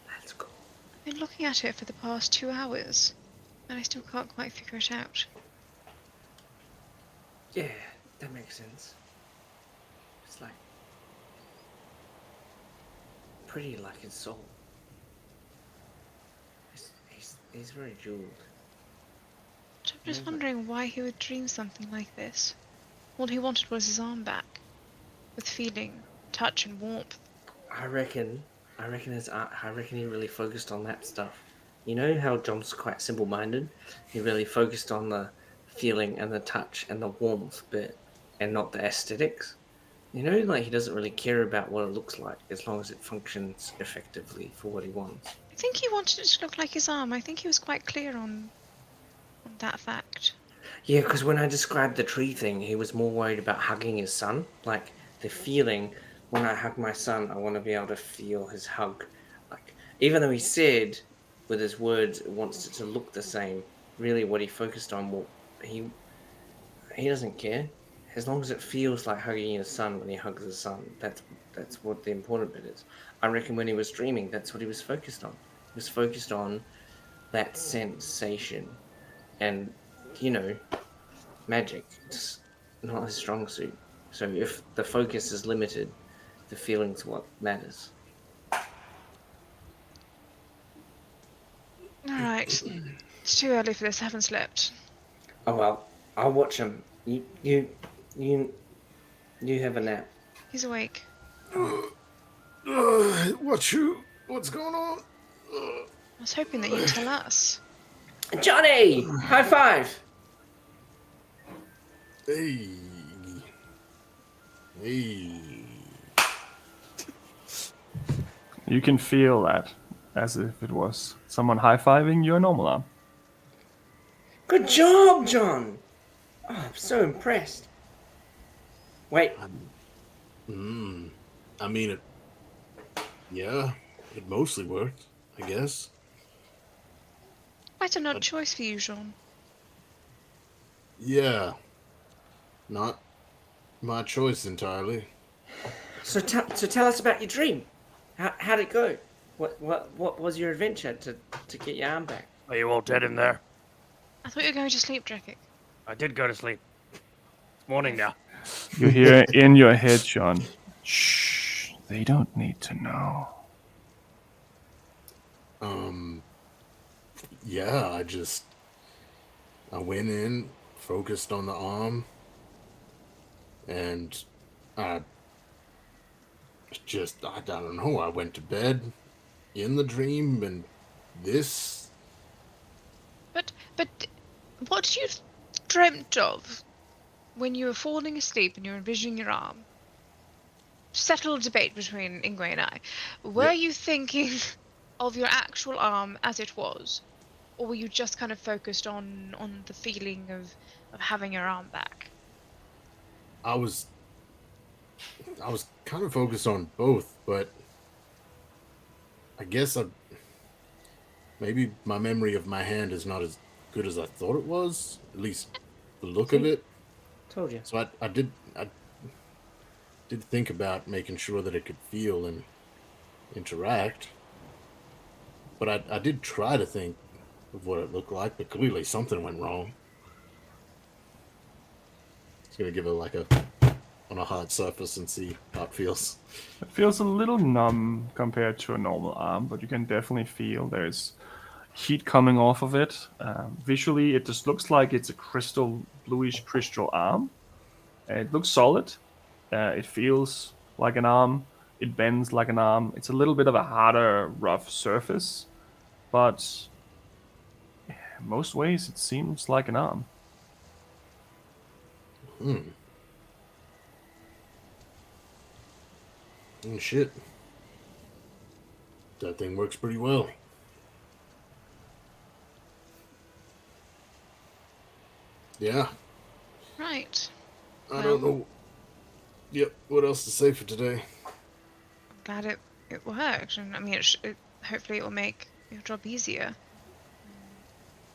That's cool. I've been looking at it for the past 2 hours, and I still can't quite figure it out. Yeah, that makes sense. It's like pretty like his soul. He's very jeweled. But I'm just wondering why he would dream something like this. All he wanted was his arm back, with feeling, touch, and warmth. I reckon he really focused on that stuff. You know how John's quite simple-minded? He really focused on the feeling and the touch and the warmth bit, and not the aesthetics. You know, like he doesn't really care about what it looks like as long as it functions effectively for what he wants. I think he wanted it to look like his arm. I think he was quite clear on that fact. Yeah, because when I described the tree thing, he was more worried about hugging his son. Like, the feeling, when I hug my son, I want to be able to feel his hug. Like, even though he said, with his words, it wants it to look the same, really what he focused on, well, he doesn't care. As long as it feels like hugging his son when he hugs his son, that's what the important bit is. I reckon when he was dreaming, that's what he was focused on. He was focused on that sensation. And, you know, magic, it's not his strong suit. So if the focus is limited, the feeling's what matters. Alright. It's too early for this. I haven't slept. Oh well, I'll watch him. You have a nap. He's awake. What's going on? I was hoping that you'd tell us. Johnny! High five! Hey. Hey. You can feel that as if it was someone high-fiving your normal arm. Good job, John! Oh, I'm so impressed. Wait, I mean, it mostly worked, I guess. Quite an odd choice for you, Jean. Yeah. Not my choice entirely. so tell us about your dream. How'd it go? What was your adventure to get your arm back? Are you all dead in there? I thought you were going to sleep, Drakek. I did go to sleep. It's morning now. You hear in your head, Sean. Shh, they don't need to know. Yeah, I went in, focused on the arm, and I Just, I don't know, I went to bed in the dream and this. But what you dreamt of when you were falling asleep and you were envisioning your arm? Settled debate between Ingwe and I. Were Yep. you thinking of your actual arm as it was, or were you just kind of focused on the feeling of having your arm back? I was kind of focused on both, but I guess maybe my memory of my hand is not as good as I thought it was. At least the look of See? it. Told you. So I did think about making sure that it could feel and interact. But I did try to think of what it looked like, but clearly something went wrong. It's gonna give it like a on a hard surface and see how it feels. It feels a little numb compared to a normal arm, but you can definitely feel there's heat coming off of it. Visually, it just looks like it's a bluish crystal arm. It looks solid. It feels like an arm. It bends like an arm. It's a little bit of a harder, rough surface, but in most ways, it seems like an arm. Shit. That thing works pretty well. Yeah. Right. I don't know. Yep. What else to say for today? I'm glad it worked, and I mean, hopefully it will make your job easier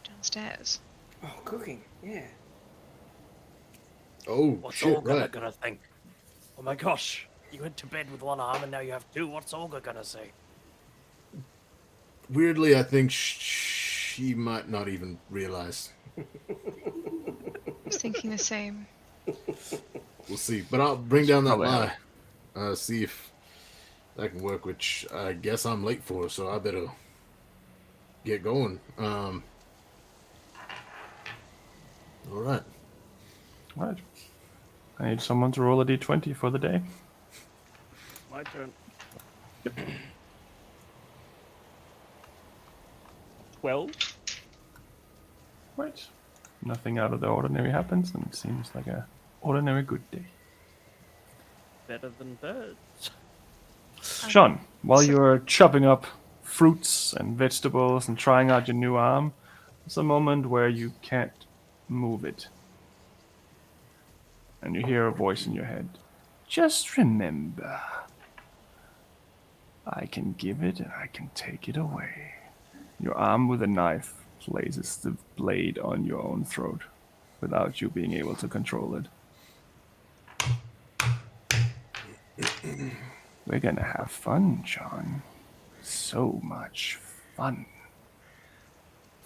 downstairs. Oh, cooking. Yeah. Oh, What's shit, Olga right. gonna think? Oh my gosh, you went to bed with one arm and now you have two. What's Olga gonna say? Weirdly, I think she might not even realize. I was thinking the same. We'll see. But I'll bring down that Probably lie. See if that can work, which I guess I'm late for, so I better get going. All right. Right. I need someone to roll a d20 for the day. My turn. 12. Right. Nothing out of the ordinary happens, and it seems like a ordinary good day. Better than birds. Sean, while so- you're chopping up fruits and vegetables and trying out your new arm, there's a moment where you can't move it. And you hear a voice in your head. Just remember, I can give it and I can take it away. Your arm with a knife places the blade on your own throat without you being able to control it. We're gonna have fun, John. So much fun.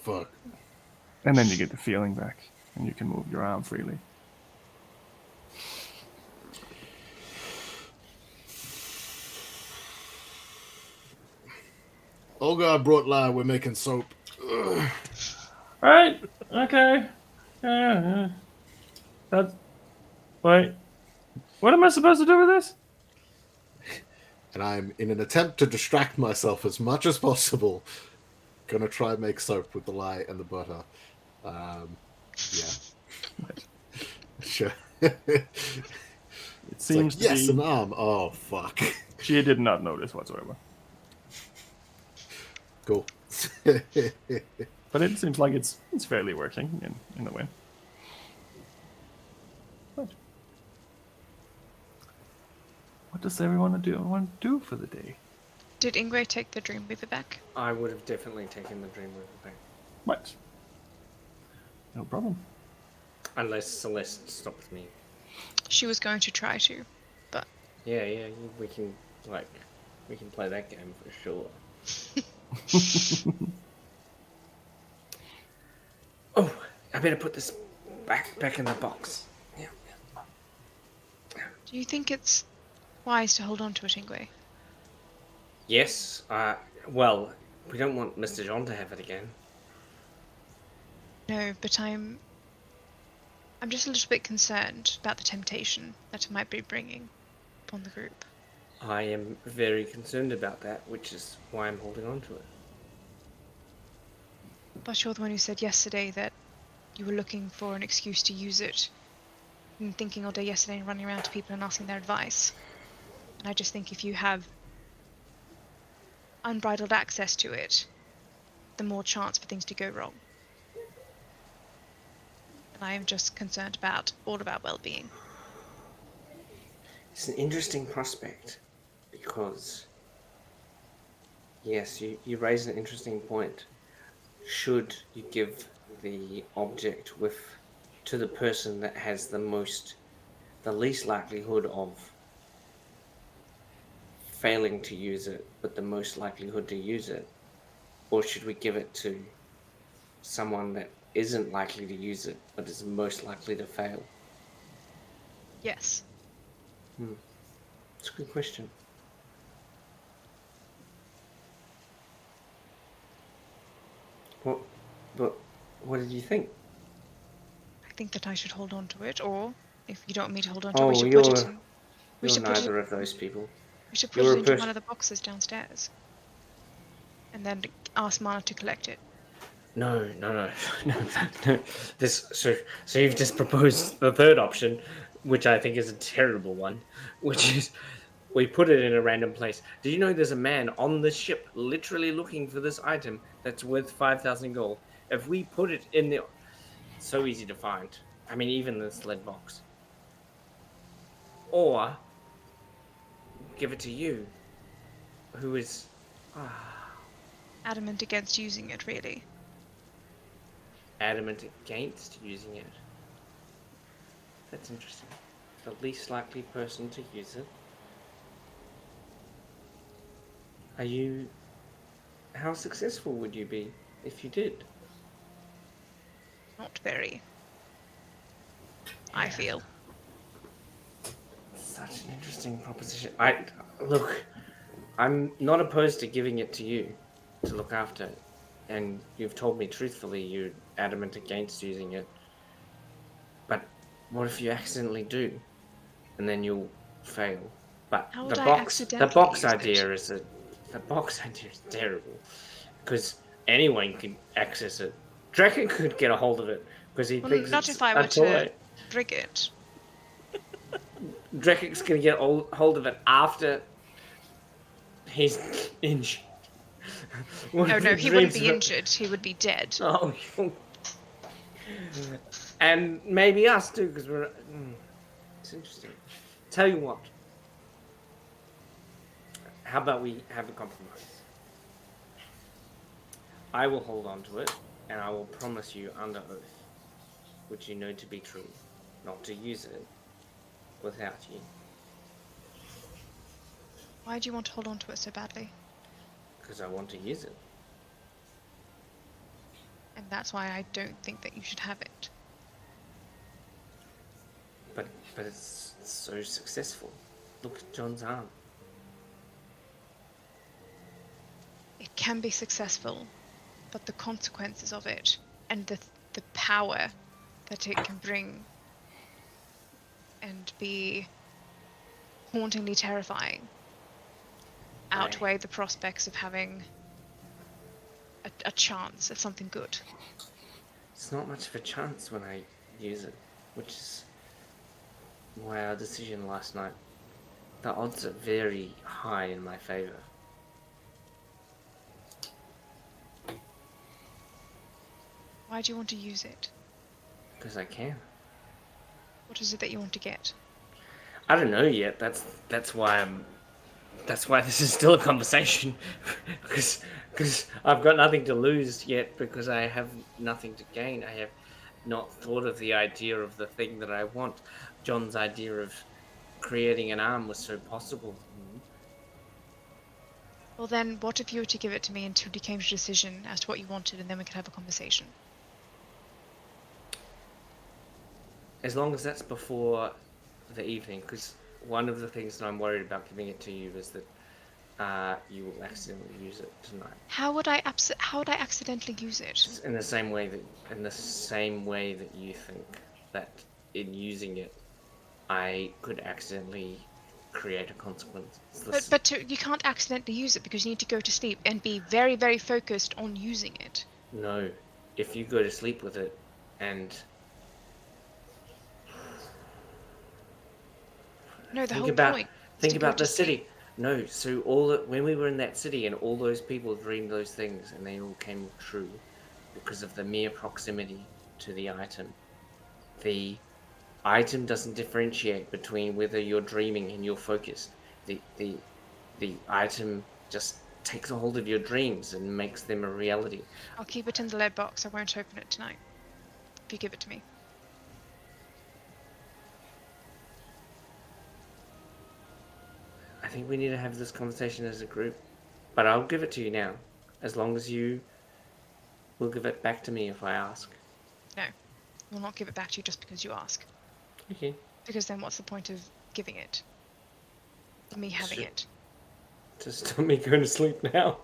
Fuck. And then you get the feeling back, and you can move your arm freely. Olga, I brought lye. We're making soap. Ugh. Right. Okay. Yeah. That's. Wait. What am I supposed to do with this? And I'm, in an attempt to distract myself as much as possible, gonna try and make soap with the lye and the butter. Yeah. Sure. It seems to yes, be. an arm. Oh, fuck. She did not notice whatsoever. Cool. But it seems like it's fairly working in a way. But what does everyone want to do for the day? Did Ingwe take the Dreamweaver back? I would have definitely taken the Dreamweaver back. What? No problem. Unless Celeste stops me. She was going to try to, but Yeah, we can play that game for sure. Oh, I better put this back in the box. Yeah. do you think it's wise to hold on to it, Ingwe? Yes. Well, we don't want Mr. John to have it again. No, but I'm just a little bit concerned about the temptation that it might be bringing upon the group. I am very concerned about that, which is why I'm holding on to it. But you're the one who said yesterday that you were looking for an excuse to use it. And thinking all day yesterday and running around to people and asking their advice. And I just think if you have unbridled access to it, the more chance for things to go wrong. And I am just concerned about all of our well-being. It's an interesting prospect because, yes, you raise an interesting point. Should you give the object to the person that has the least likelihood of failing to use it, but the most likelihood to use it? Or should we give it to someone that isn't likely to use it, but is most likely to fail? Yes. It's a good question. What did you think? I think that I should hold on to it, or if you don't want me to hold on to it, Oh, we should put it in. you're neither of those people. We should put You're it a into person. one of the boxes downstairs. And then ask Mana to collect it. No. So you've just proposed the third option, which I think is a terrible one, which is we put it in a random place. Do you know there's a man on the ship literally looking for this item that's worth 5,000 gold? If we put it in the... So easy to find. I mean, even this lead box. Or give it to you, who is... Adamant against using it, really. adamant against using it. That's interesting. The least likely person to use it. How successful would you be if you did? Not very. I feel. Such an interesting proposition. Look, I'm not opposed to giving it to you to look after it. And you've told me truthfully you're adamant against using it. But what if you accidentally do? And then you'll fail. But How the would I box accidentally use idea is terrible. Because anyone can access it. Draken could get a hold of it because he thinks not it's if I a were toy. to rig it. Drekic's gonna get hold of it after he's injured. Oh no, he wouldn't be injured. He would be dead. Oh, and maybe us too, because we're. It's interesting. Tell you what. How about we have a compromise? I will hold on to it, and I will promise you under oath, which you know to be true, not to use it without you. Why do you want to hold on to it so badly? Because I want to use it. And that's why I don't think that you should have it. But it's so successful. Look at John's arm. It can be successful, but the consequences of it and the power that it can bring and be hauntingly terrifying outweigh the prospects of having a chance at something good. It's not much of a chance when I use it, which is why our decision last night. The odds are very high in my favor. Why do you want to use it? Because I can. What is it that you want to get? I don't know yet. That's why this is still a conversation. because I've got nothing to lose yet, because I have nothing to gain. I have not thought of the idea of the thing that I want. John's idea of creating an arm was so possible. Well then, what if you were to give it to me until you came to a decision as to what you wanted, and then we could have a conversation? As long as that's before the evening, because one of the things that I'm worried about giving it to you is that you will accidentally use it tonight. How would I accidentally use it? In the same way that you think that in using it, I could accidentally create a consequence. You can't accidentally use it because you need to go to sleep and be very, very focused on using it. No, if you go to sleep with it, and No, the think whole about point. think to go about to the sleep. city. No, so when we were in that city and all those people dreamed those things and they all came true because of the mere proximity to the item. The item doesn't differentiate between whether you're dreaming and you're focused. The item just takes a hold of your dreams and makes them a reality. I'll keep it in the lead box. I won't open it tonight. If you give it to me. I think we need to have this conversation as a group. But I'll give it to you now, as long as you will give it back to me if I ask. No, I will not give it back to you just because you ask. Okay. Because then what's the point of giving it? Me having it. To stop me going to sleep now.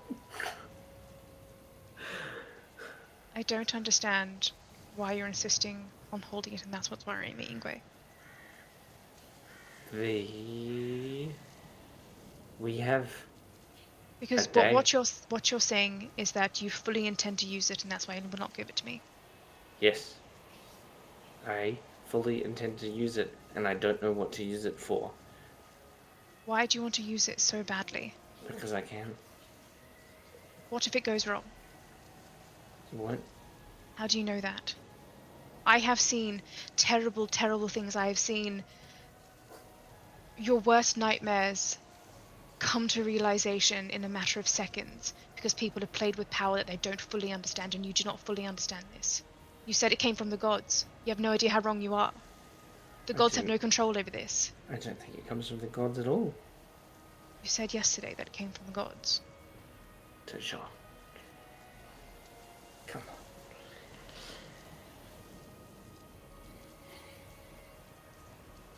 I don't understand why you're insisting on holding it, and that's what's worrying me, Ingwe. We have. Because what you're saying is that you fully intend to use it, and that's why you will not give it to me. Yes. I fully intend to use it, and I don't know what to use it for. Why do you want to use it so badly? Because I can. What if it goes wrong? What? How do you know that? I have seen terrible, terrible things. I have seen your worst nightmares come to realization in a matter of seconds because people have played with power that they don't fully understand, and you do not fully understand this. You said it came from the gods. You have no idea how wrong you are. The gods have no control over this. I don't think it comes from the gods at all. You said yesterday that it came from the gods. To sure. Come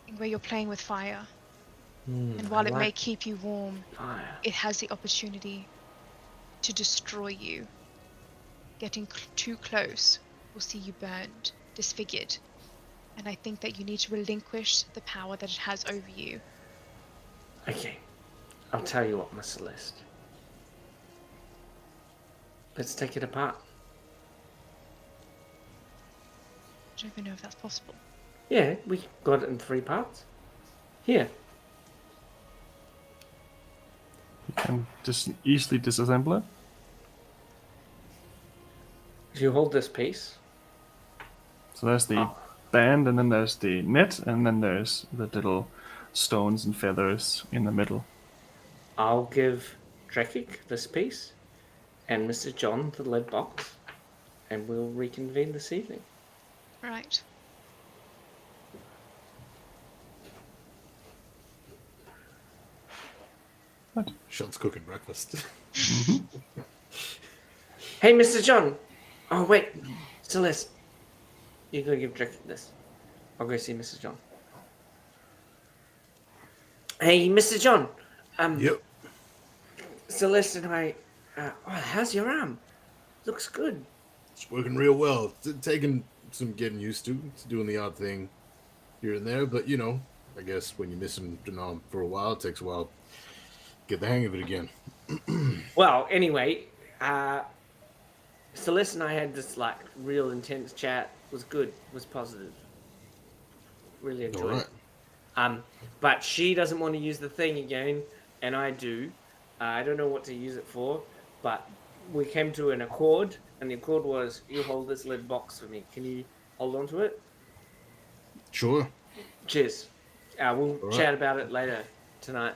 on. Where you're playing with fire. And while it may keep you warm, it has the opportunity to destroy you. Getting too close will see you burned, disfigured. And I think that you need to relinquish the power that it has over you. Okay. I'll tell you what, Miss Celeste. Let's take it apart. I don't even know if that's possible. Yeah, we got it in 3 parts. Here. You can just easily disassemble it. If you hold this piece. So there's the band, and then there's the net, and then there's the little stones and feathers in the middle. I'll give Drekik this piece, and Mr. John the lead box, and we'll reconvene this evening. Right. What? Sean's cooking breakfast. Hey, Mr. John! Oh, wait. Celeste. You're going to give Drekik this. I'll go see Mr. John. Hey, Mr. John! Yep. Celeste and I... how's your arm? Looks good. It's working real well. It's taking some getting used to. It's doing the odd thing here and there, but you know, I guess when you're missing an arm for a while, it takes a while to get the hang of it again. Well, anyway, Celeste and I had this like real intense chat. It was good. It was positive. Really enjoyed it. But she doesn't want to use the thing again, and I do. I don't know what to use it for, but we came to an accord, and the accord was, you hold this lead box for me. Can you hold on to it? Sure. Cheers. We'll chat about it later tonight.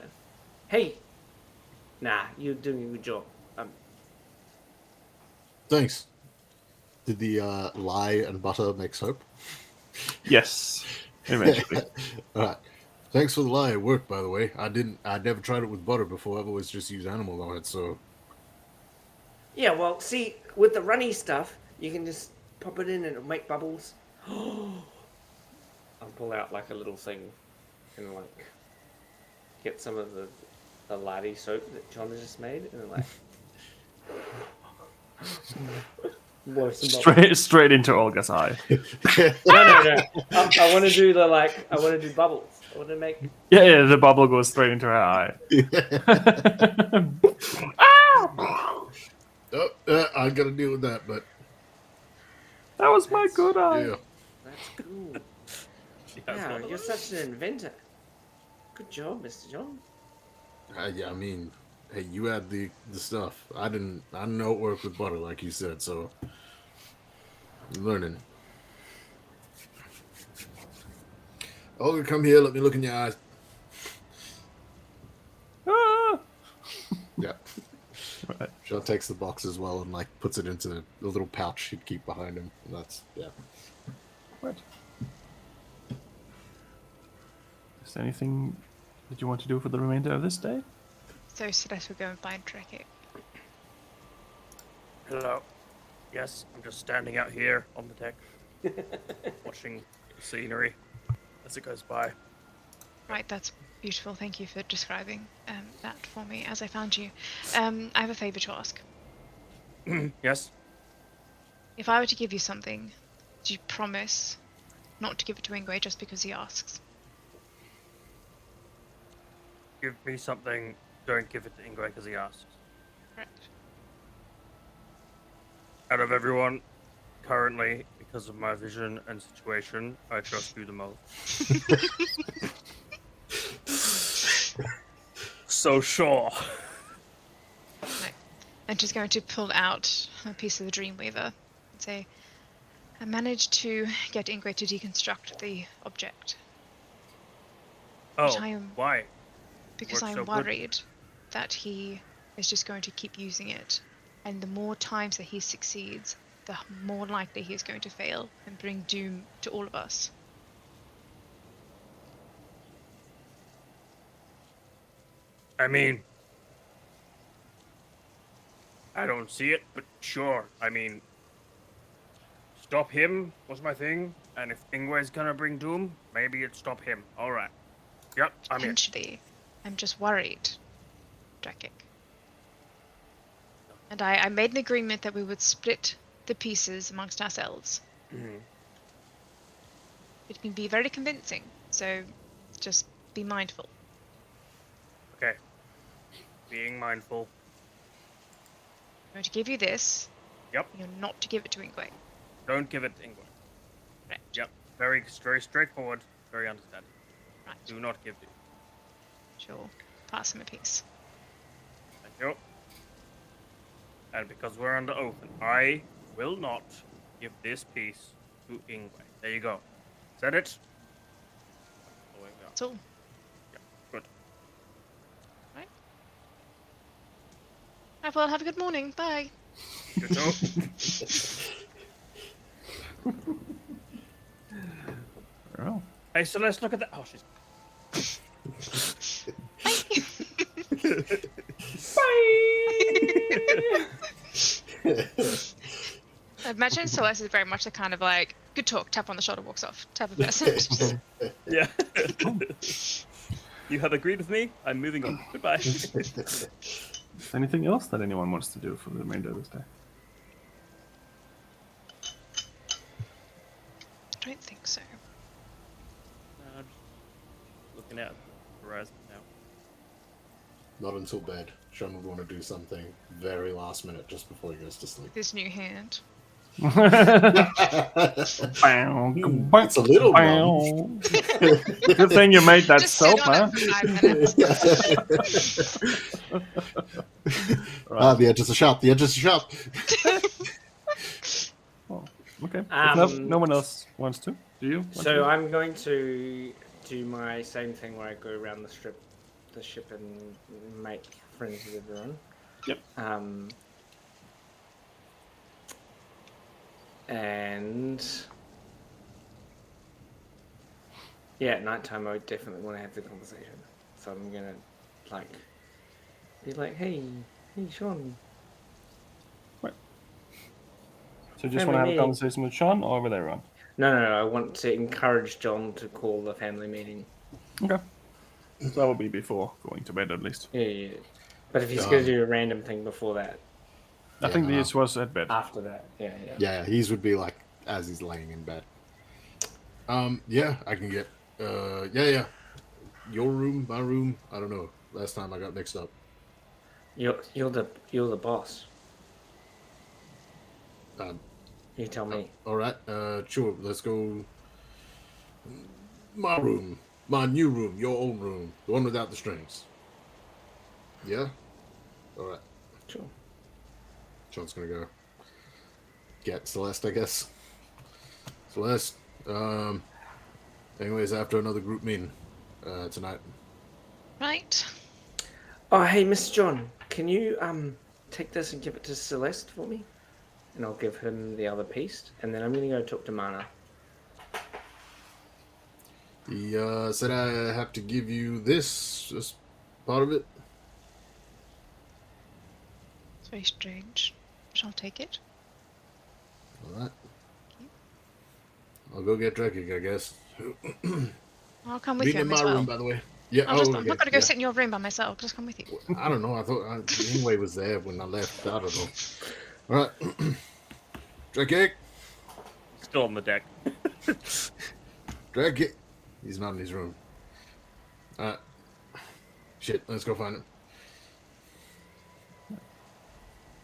Hey! Nah, you're doing a good job. Thanks. Did the lye and butter make soap? Yes, eventually. All right. Thanks for the lye. It worked, by the way. I'd never tried it with butter before. I've always just used animal on it, so. Yeah, well, see, with the runny stuff, you can just pop it in and it'll make bubbles. I'll pull out like a little thing and like get some of the latte soap that John has just made and like blow some bubbles. Straight into Olga's eye. No. I want to do bubbles. Would it make? Yeah, the bubble goes straight into her eye. I gotta deal with that, but That was my good eye. yeah. That's cool. Yeah, Wow, one of you're those. such an inventor. Good job, Mr. John. Yeah, I mean, hey, you had the stuff. I didn't know it worked with butter, like you said, so I'm learning. Olga, come here. Let me look in your eyes. Ah! Yeah. Right. Sean takes the box as well and like puts it into the little pouch he'd keep behind him. And that's Right. Is there anything that you want to do for the remainder of this day? So Celeste will go and find Trekkie. Hello. Yes, I'm just standing out here on the deck, watching the scenery as it goes by. Right, that's beautiful. Thank you for describing that for me as I found you. I have a favour to ask. Yes. If I were to give you something, do you promise not to give it to Ingwe just because he asks? Give me something. Don't give it to Ingray because he asks. Correct. Out of everyone, currently, because of my vision and situation, I trust you the most. So sure. Right. And she's going to pull out a piece of the Dreamweaver and say, I managed to get Ingray to deconstruct the object. Oh, I am- why? Because Worked I'm so good. worried that he is just going to keep using it. And the more times that he succeeds, the more likely he is going to fail and bring doom to all of us. I mean, I don't see it, but sure. I mean, stop him was my thing, and if Ingway's gonna bring doom, maybe it's stop him. All right. Yep, I'm in. Potentially. I'm just worried, Drakik. And I made an agreement that we would split the pieces amongst ourselves. Mhm. It can be very convincing, so just be mindful. Okay. Being mindful. I'm going to give you this. Yep. You're not to give it to Ingwe. Don't give it to Ingway. Correct. Yep. Very straightforward. Very understanding. Right. Do not give it. Sure. Pass him a piece. Thank you. And because we're under oath, I will not give this piece to Ingway. There you go. Said it? Oh, yeah. That's all. Good. Right. Right, well, have a good morning. Bye. You too. Oh. Hey, Celeste, look at that. Oh, she's. I imagine Celeste is very much the kind of like, good talk, tap on the shoulder, walks off type of person. Yeah. You have agreed with me. I'm moving on. Goodbye. Is there anything else that anyone wants to do for the remainder of this day? I don't think so. I'm just looking out the horizon now. not until bed. Sean would want to do something very last minute just before he goes to sleep. This new hand. It's a little numb. Good thing you made that Just soap, sit on huh? it for 5 minutes. Ah, the edges are sharp. The edges are sharp. Oh, okay. Um, No one else wants to. Do you? Want So to? I'm going to do my same thing where I go around the ship and make friends with everyone. Yep. And yeah, at nighttime I would definitely want to have the conversation. So I'm gonna be like, hey Sean. So you just want to have a meeting. conversation with Sean or with everyone? No, I want to encourage John to call the family meeting. Okay. So that will be before going to bed, at least. Yeah. But if he's gonna do a random thing before that, I think this was at bed. after that, yeah. Yeah, his would be like as he's laying in bed. Yeah, I can get. Yeah. your room, my room? I don't know. Last time I got mixed up. You're the boss. Um, You tell me. all right. Sure. Let's go. My room, my new room, your old room, the one without the strings. Yeah. All right. Sure. Sean's gonna go get Celeste, I guess. Celeste. Anyways, after another group meeting tonight. Right. Oh, hey, Mr. John, can you take this and give it to Celeste for me? And I'll give him the other piece, and then I'm gonna go talk to Mana. He said I have to give you this as part of it. It's very strange, but I'll take it. All right. I'll go get Drekig, I guess. I'll come with Meeting you in as my well. room, by the way. Yeah. I'm okay, not going to go yeah. sit in your room by myself. Just come with you. I don't know. I thought Inway was there when I left. I don't know. All right. Drekig. Still on the deck. Drekig. He's not in his room. Shit. Let's go find him.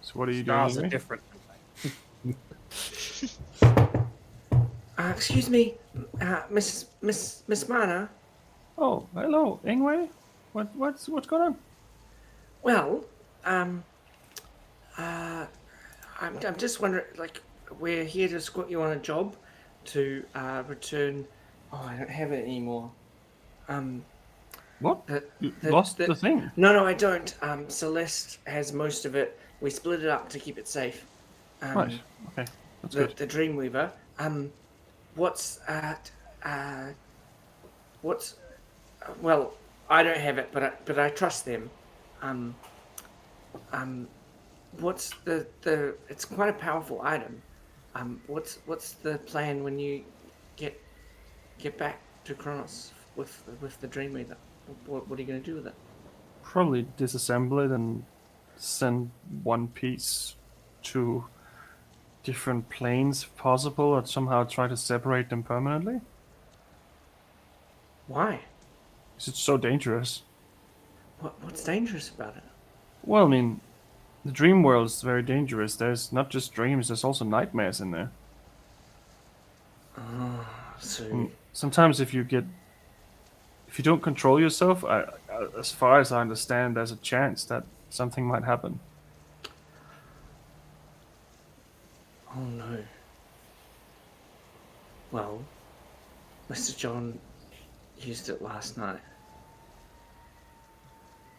So what are you Stars doing? are Ingrid? different. Excuse me, Miss Mana. Oh, hello, Ingwe. What's going on? Well, I'm just wondering, like, we're here to escort you on a job to return. Oh, I don't have it anymore. What? The, You lost the thing. No, I don't. Celeste has most of it. We split it up to keep it safe. Right. Okay. That's the, good. the Dreamweaver. Well, I don't have it, but I trust them. What's the it's quite a powerful item. What's the plan when you get back to Kronos with the Dreamweaver? What are you going to do with it? Probably disassemble it and send one piece to different planes if possible, or somehow try to separate them permanently. Why? Because it's so dangerous. What's dangerous about it? Well, I mean, the dream world is very dangerous. There's not just dreams, there's also nightmares in there. So Sometimes if you don't control yourself, as far as I understand, there's a chance that something might happen. oh no. Well, Mr. John used it last night.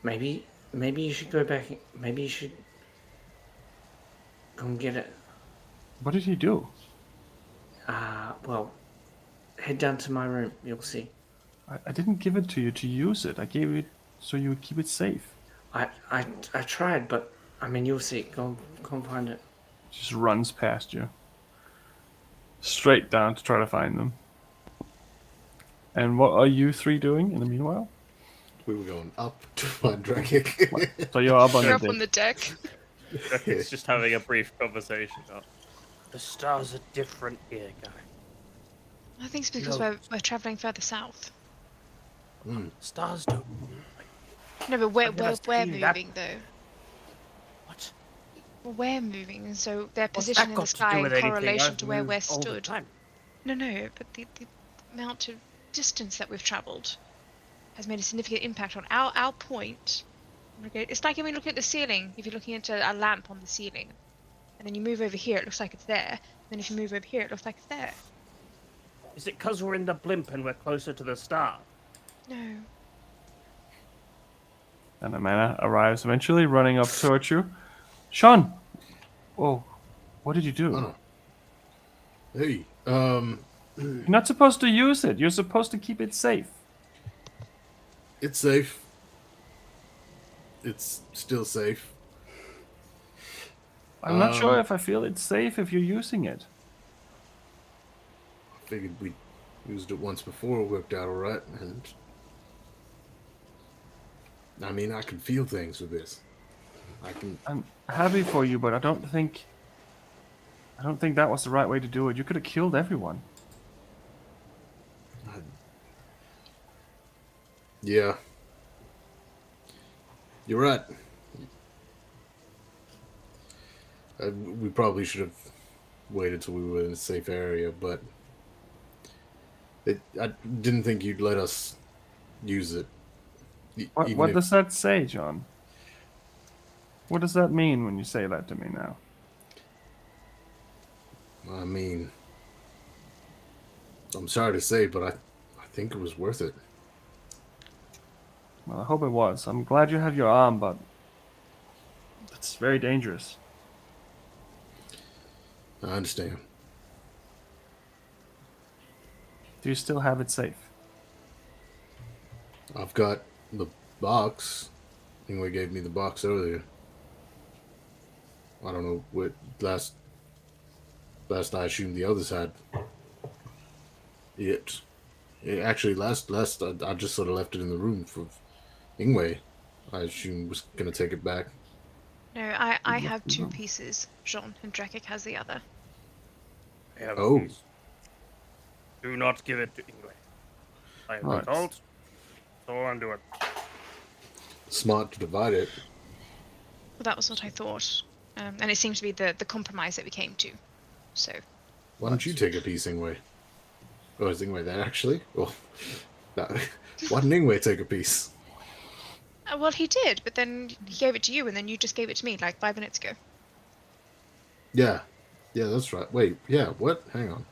Maybe you should go back. Maybe you should go and get it. What did he do? Well, head down to my room. You'll see. I didn't give it to you to use it. I gave it so you would keep it safe. I tried, but I mean, you'll see. Go and find it. Just runs past you. Straight down to try to find them. And what are you three doing in the meanwhile? We were going up to find Drekig. So you're up on You're the up on deck. the deck. It's just having a brief conversation. Oh, the stars are different here, guy. I think it's because No. we're travelling further south. Stars don't. No, but we're I've never moving seen that. though. What? Well, we're moving, and so their What's position that in got the to sky do in with anything? correlation I've to where we're moved all the stood. time. No, but the amount of distance that we've travelled has made a significant impact on our point. Okay, it's like when you look at the ceiling. If you're looking into a lamp on the ceiling, and then you move over here, it looks like it's there. And then if you move over here, it looks like it's there. Is it because we're in the blimp and we're closer to the star? No. And Amanda arrives eventually, running up towards you. Sean! Oh, what did you do? Oh, no. Hey, You're not supposed to use it. You're supposed to keep it safe. it's safe. It's still safe. I'm not sure if I feel it's safe if you're using it. I figured we used it once before, it worked out alright, and I mean, I can feel things with this. I can. I'm happy for you, but I don't think that was the right way to do it. You could have killed everyone. Yeah. You're right. We probably should have waited till we were in a safe area, but I didn't think you'd let us use it. Even What if, does that say, John? What does that mean when you say that to me now? I mean, I'm sorry to say, but I think it was worth it. Well, I hope it was. I'm glad you have your arm, but it's very dangerous. I understand. Do you still have it safe? I've got the box. Ingwe gave me the box earlier. I don't know what last I assumed the others had it. Actually, last I just sort of left it in the room for Ingwe. I assumed was gonna take it back. No, I have two pieces, Jean, and Drekik has the other. I have a Oh. piece. Do not give it to Ingwe. I am Right. an adult. That's all I'm doing. Smart to divide it. Well, that was what I thought. And it seemed to be the compromise that we came to. So, Why don't you take a piece, Ingwe? Oh, is Ingwe there actually? Well, no. Why didn't Ingwe take a piece? well, he did, but then he gave it to you, and then you just gave it to me like 5 minutes ago. Yeah. Yeah, that's right. Wait, yeah, what? Hang on.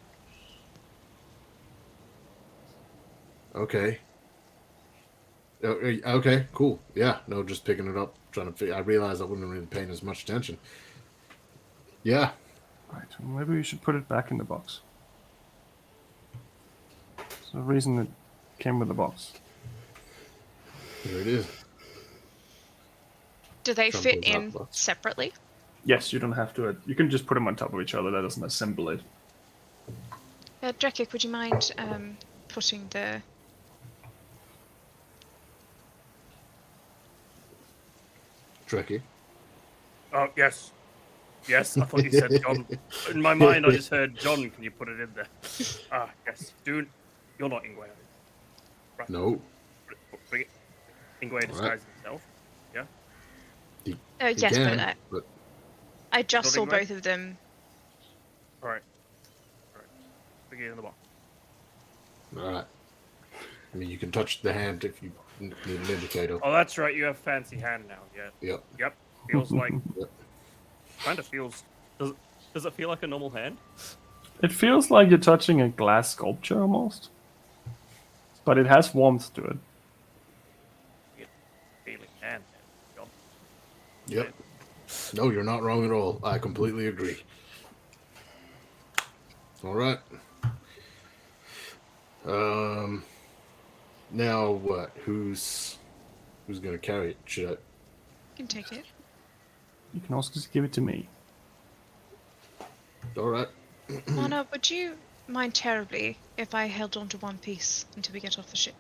Okay. Okay, cool. Yeah, no, just picking it up, trying to figure. I realized I wasn't really paying as much attention. Yeah. Right. Well, maybe we should put it back in the box. There's a reason it came with the box. Here it is. Do they Some fit pulls out in the box. separately? Yes, you don't have to. You can just put them on top of each other. That doesn't assemble it. Drekik, would you mind putting the... Tricky. Oh, yes. Yes, I thought you said John. In my mind, I just heard John. Can you put it in there? Ah, yes. Dude, you're not Ingwe. Right. No. Bring it. Ingwe disguised himself. Yeah. He yes, can, but I just saw Building both of them. All right. All right. Bring it in the box. all right. I mean, you can touch the hand if you need an indicator. Oh, that's right. You have fancy hand now. Yeah. Yep. Yep. Feels like. Yep. Kind of feels. Does it feel like a normal hand? It feels like you're touching a glass sculpture almost, but it has warmth to it. Feeling hand. John. Yep. No, you're not wrong at all. I completely agree. All right. Now what? Who's gonna carry it? Should I? You can take it. You can also just give it to me. All right. Anna, would you mind terribly if I held on to one piece until we get off the ship?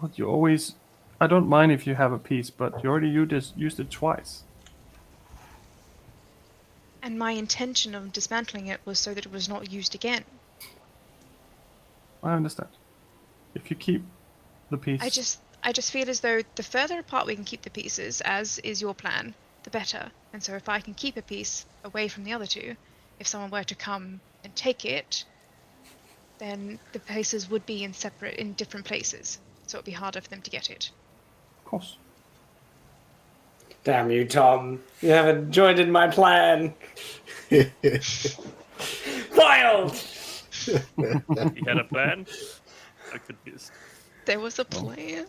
But you always. I don't mind if you have a piece, but you already used it twice. And my intention of dismantling it was so that it was not used again. I understand. If you keep the piece. I just feel as though the further apart we can keep the pieces, as is your plan, the better. And so if I can keep a piece away from the other two, if someone were to come and take it, then the places would be in different places. So it'd be harder for them to get it. Of course. Damn you, Tom. You haven't joined in my plan. Wild! You had a plan? I'm confused. There was a plan.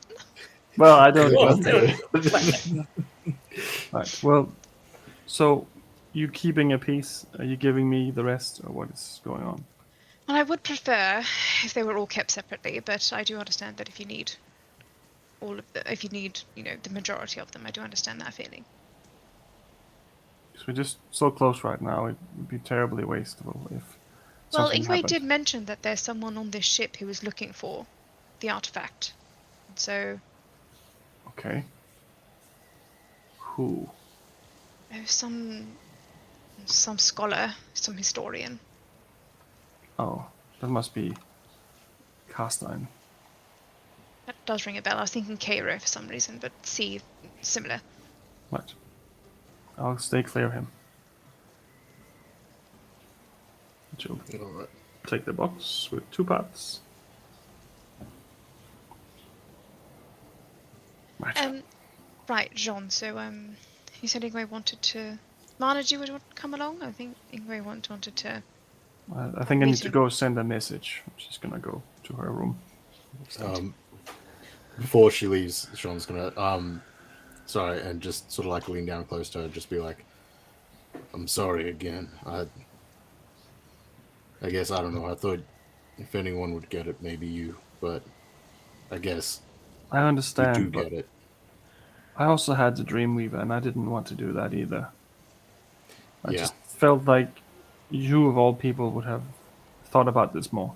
Well, I don't. Plan. Right. Well, so you keeping a piece? Are you giving me the rest, or what is going on? Well, I would prefer if they were all kept separately, but I do understand that if you need the majority of them, I do understand that feeling. Because we're just so close right now. It would be terribly wasteful if. Well, something Ingwe happened. did mention that there's someone on this ship who is looking for the artifact. So Okay. Who? there's some scholar, some historian. Oh, that must be Carstein. does ring a bell. I was thinking Cairo for some reason, but C, similar. Right. I'll stay clear of him. She'll Alright. take the box with 2 parts. Right. Right, Jean. So you said Ingwe wanted to. Mana, do you would come along? I think Ingwe wanted to. I think I need to meeting. go send a message. She's gonna go to her room. Before she leaves, Sean's gonna sorry, and just sort of like lean down close to her, just be like, I'm sorry again. I guess I don't know. I thought if anyone would get it, maybe you, but I guess I understand. you do but get it. I also had the Dreamweaver, and I didn't want to do that either. I Yeah. just felt like you, of all people, would have thought about this more.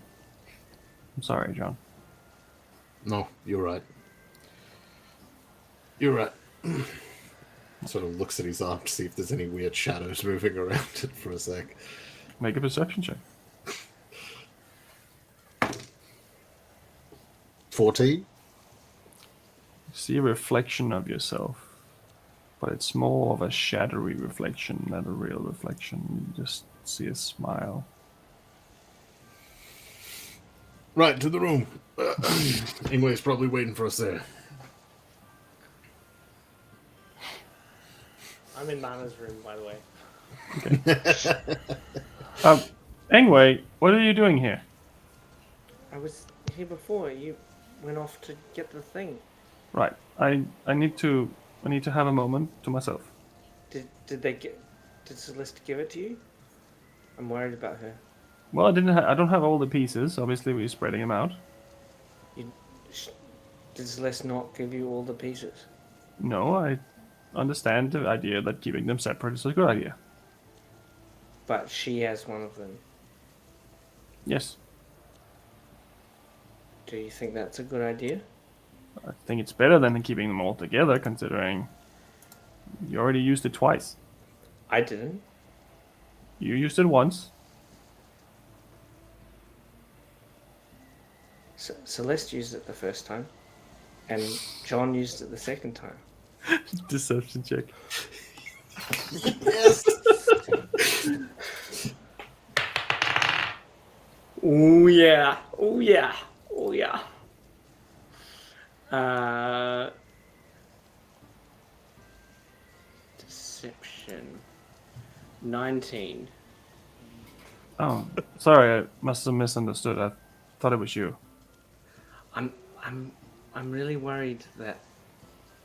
I'm sorry, John. No, you're right. You're right. Sort of looks at his arm to see if there's any weird shadows moving around it for a sec. Make a perception check. 14? See a reflection of yourself, but it's more of a shadowy reflection than a real reflection. You just see a smile. Right, to the room. Ingwe's probably waiting for us there. I'm in Mana's room, by the way. Anyway, what are you doing here? I was here before. You went off to get the thing. Right. I need to have a moment to myself. Did Celeste give it to you? I'm worried about her. Well, I don't have all the pieces. Obviously, we're spreading them out. Did Celeste not give you all the pieces? No, I understand the idea that keeping them separate is a good idea. But she has one of them. Yes. Do you think that's a good idea? I think it's better than keeping them all together, considering you already used it twice. I didn't. You used it once. Celeste used it the first time, and John used it the second time. Deception check. Yes! Oh yeah! Oh yeah! Oh yeah! Deception. 19. Oh, sorry, I must have misunderstood. I thought it was you. I'm really worried that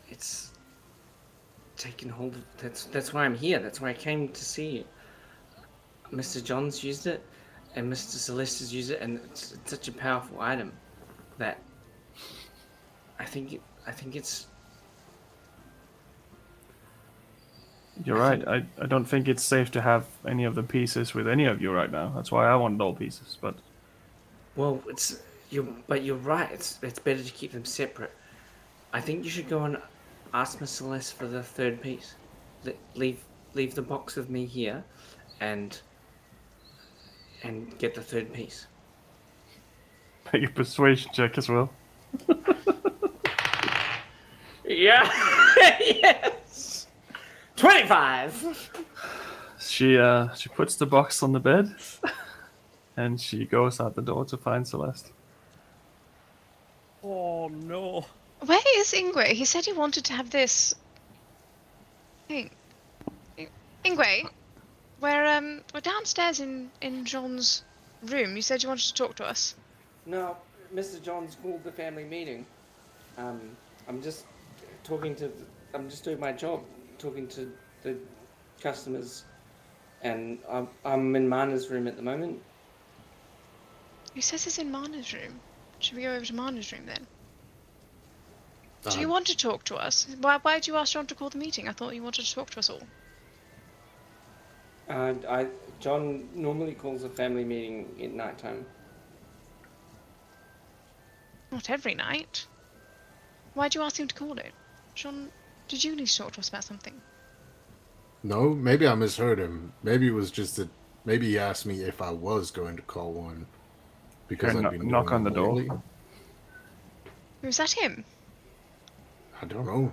it's taken hold of. That's why I'm here. That's why I came to see you. Mr. Johns used it, and Mr. Celeste has used it, and it's such a powerful item that I think it's. You're right. I don't think it's safe to have any of the pieces with any of you right now. That's why I wanted all pieces, but... Well, but you're right. It's better to keep them separate. I think you should go and ask Miss Celeste for the third piece. Leave the box with me here, and get the third piece. Make a persuasion check as well. Yeah. Yes. 25. She puts the box on the bed, and she goes out the door to find Celeste. Oh no. Where is Ingwe? He said he wanted to have this thing. Ingwe, we're downstairs in John's room. You said you wanted to talk to us. No, Mr. Johns called the family meeting. I'm just doing my job, talking to the customers, and I'm in Mana's room at the moment. He says he's in Mana's room. Should we go over to Mana's room then? Do you want to talk to us? Why did you ask John to call the meeting? I thought you wanted to talk to us all. John normally calls a family meeting at night time. Not every night. Why'd you ask him to call it? John, did you need to talk to us about something? No, maybe I misheard him. Maybe it was just that. Maybe he asked me if I was going to call one because Okay, I've been knock doing on the them door. lately. Was that him? I don't know.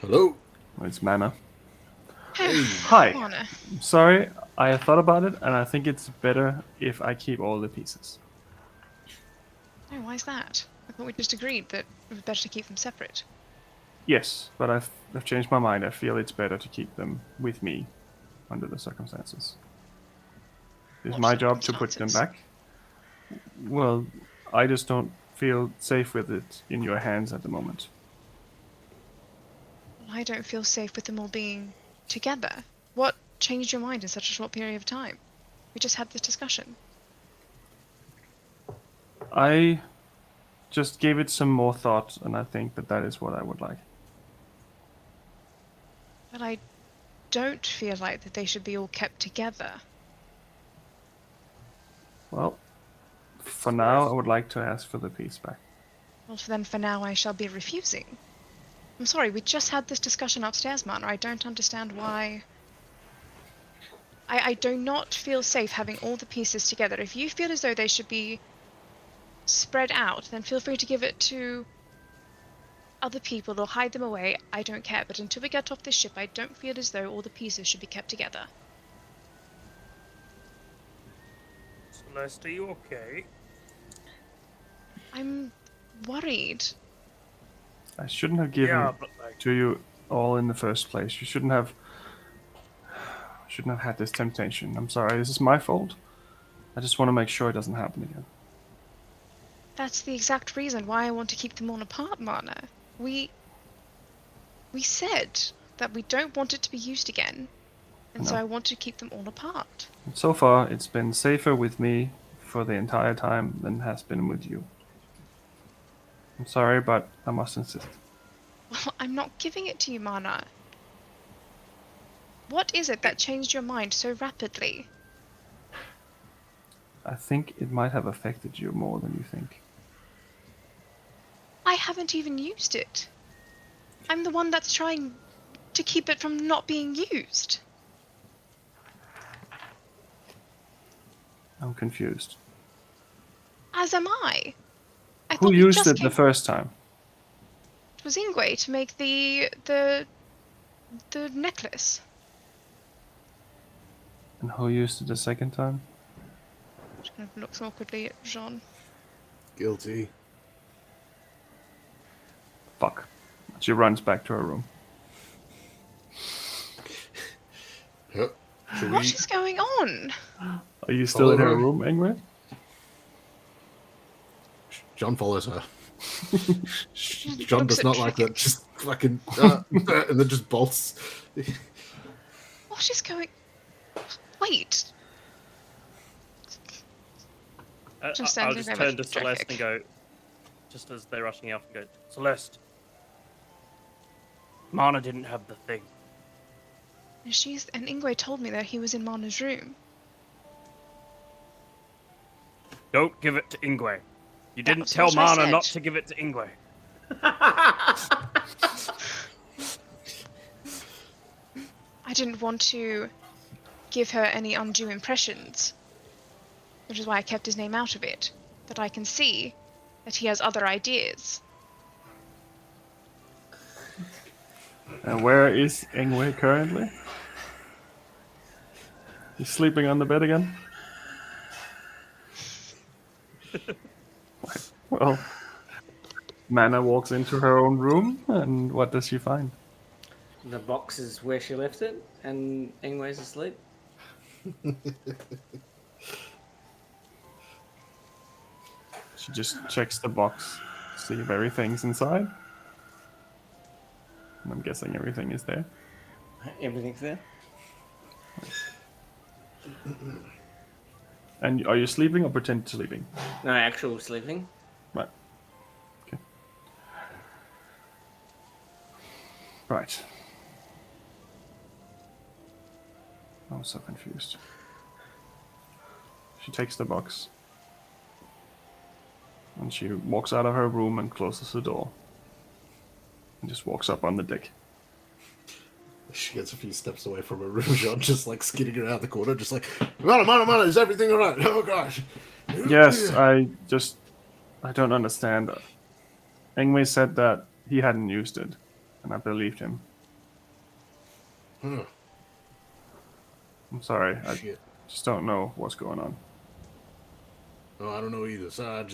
Hello? It's Mana. Hey. Hi. Mana. Sorry, I thought about it, and I think it's better if I keep all the pieces. Oh, why is that? I thought we just agreed that it was better to keep them separate. Yes, but I've changed my mind. I feel it's better to keep them with me under the circumstances. It's What my job to put them circumstances? back. Well, I just don't feel safe with it in your hands at the moment. Well, I don't feel safe with them all being together. What changed your mind in such a short period of time? We just had this discussion. I just gave it some more thought, and I think that is what I would like. But I don't feel like that they should be all kept together. Well, for now, I would like to ask for the piece back. Well, then for now I shall be refusing. I'm sorry, we just had this discussion upstairs, Mana. I don't understand why... I do not feel safe having all the pieces together. If you feel as though they should be spread out, then feel free to give it to other people or hide them away. I don't care, but until we get off this ship, I don't feel as though all the pieces should be kept together. Celeste, are you okay? I'm worried. I shouldn't have given Yeah, it but like, to you all in the first place. You shouldn't have had this temptation. I'm sorry, this is my fault. I just want to make sure it doesn't happen again. That's the exact reason why I want to keep them all apart, Mana. We said that we don't want it to be used again, and so No. I want to keep them all apart. And so far, it's been safer with me for the entire time than has been with you. I'm sorry, but I must insist. Well, I'm not giving it to you, Mana. What is it that changed your mind so rapidly? I think it might have affected you more than you think. I haven't even used it. I'm the one that's trying to keep it from not being used. I'm confused. As am I. I Who thought we used just it the came... first time? It was Ingwe to make the necklace. And who used it the second time? She kind of looks awkwardly at Jean. Guilty. Fuck. She runs back to her room. Should What we is going on? Are you still in her Follow her? room, Ingrid? John follows her. John Looks does at not like Trick. that. Just fucking and then just bolts. What is going... Wait. Just I'll sends just her turn over to to Celeste Drake. and go, just as they're rushing out, and go, Celeste, Mana didn't have the thing. And Ingwe told me that he was in Mana's room. Don't give it to Ingwe. You didn't That's tell what I Mana not said. to give it to Ingwe. I didn't want to give her any undue impressions, which is why I kept his name out of it. But I can see that he has other ideas. And where is Ingwe currently? He's sleeping on the bed again? Well, Mana walks into her own room, and what does she find? The box is where she left it, and Ingwe's asleep. She just checks the box, see if everything's inside. And I'm guessing everything is there. Everything's there. And are you sleeping or pretend sleeping? No actual sleeping. Right. Okay. Right. I'm so confused. She takes the box. And she walks out of her room and closes the door. And just walks up on the deck. She gets a few steps away from her room. John just like skidding around the corner, just like, Mana, is everything alright? Oh gosh. Yes, I just I don't understand that. Ingwe said that he hadn't used it, and I believed him. Huh. I'm sorry, I Shit. just don't know what's going on. No, I don't know either. So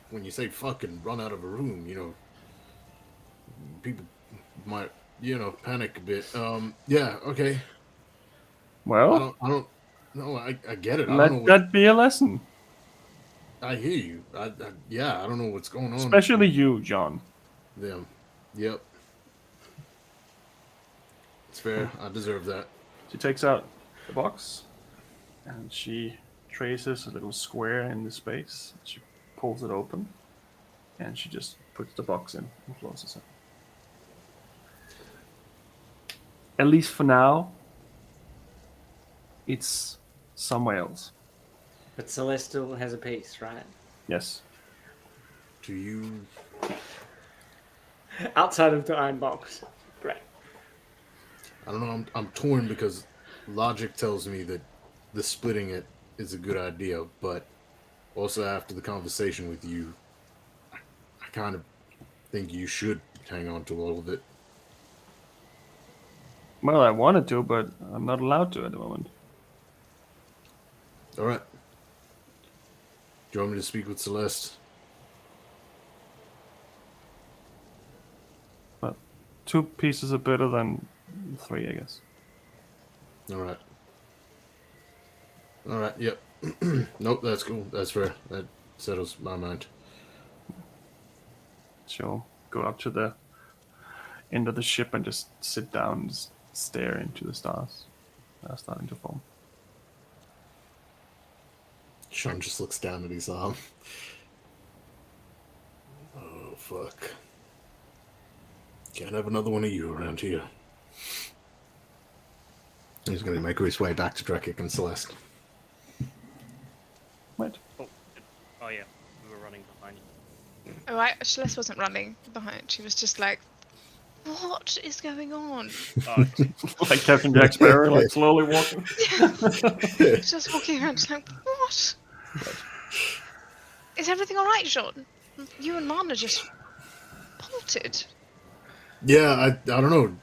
when you say fucking run out of a room, people might, panic a bit. Yeah, okay. Well, I don't, no, I get it. I don't know let what, that be a lesson. I hear you. Yeah, I don't know what's going on Especially with you, John. them. Yep. It's fair. I deserve that. She takes out the box, and she traces a little square in the space. She pulls it open, and she just puts the box in and closes it. At least for now, it's somewhere else. But Celeste still has a piece, right? Yes. Do you Outside of the iron box. Great. I don't know. I'm torn because logic tells me that the splitting it is a good idea, but also after the conversation with you, I kind of think you should hang on to all of it. Well, I wanted to, but I'm not allowed to at the moment. All right. Do you want me to speak with Celeste? But 2 pieces are better than 3, I guess. All right. All right. Yep. Nope. That's cool. That's fair. That settles my mind. She'll go up to the end of the ship and just sit down and just stare into the stars that are starting to form. Sean just looks down at his arm. Oh, fuck. Can't have another one of you around here. He's going to make his way back to Drekik and Celeste. Wait. Oh yeah, we were running behind you. Oh, Celeste wasn't running behind. She was just like, what is going on? Oh, okay. Like Captain Jack Sparrow, like slowly walking. Just walking around, just like, what? Is everything all right, Sean? You and Mana just bolted. Yeah, I don't know.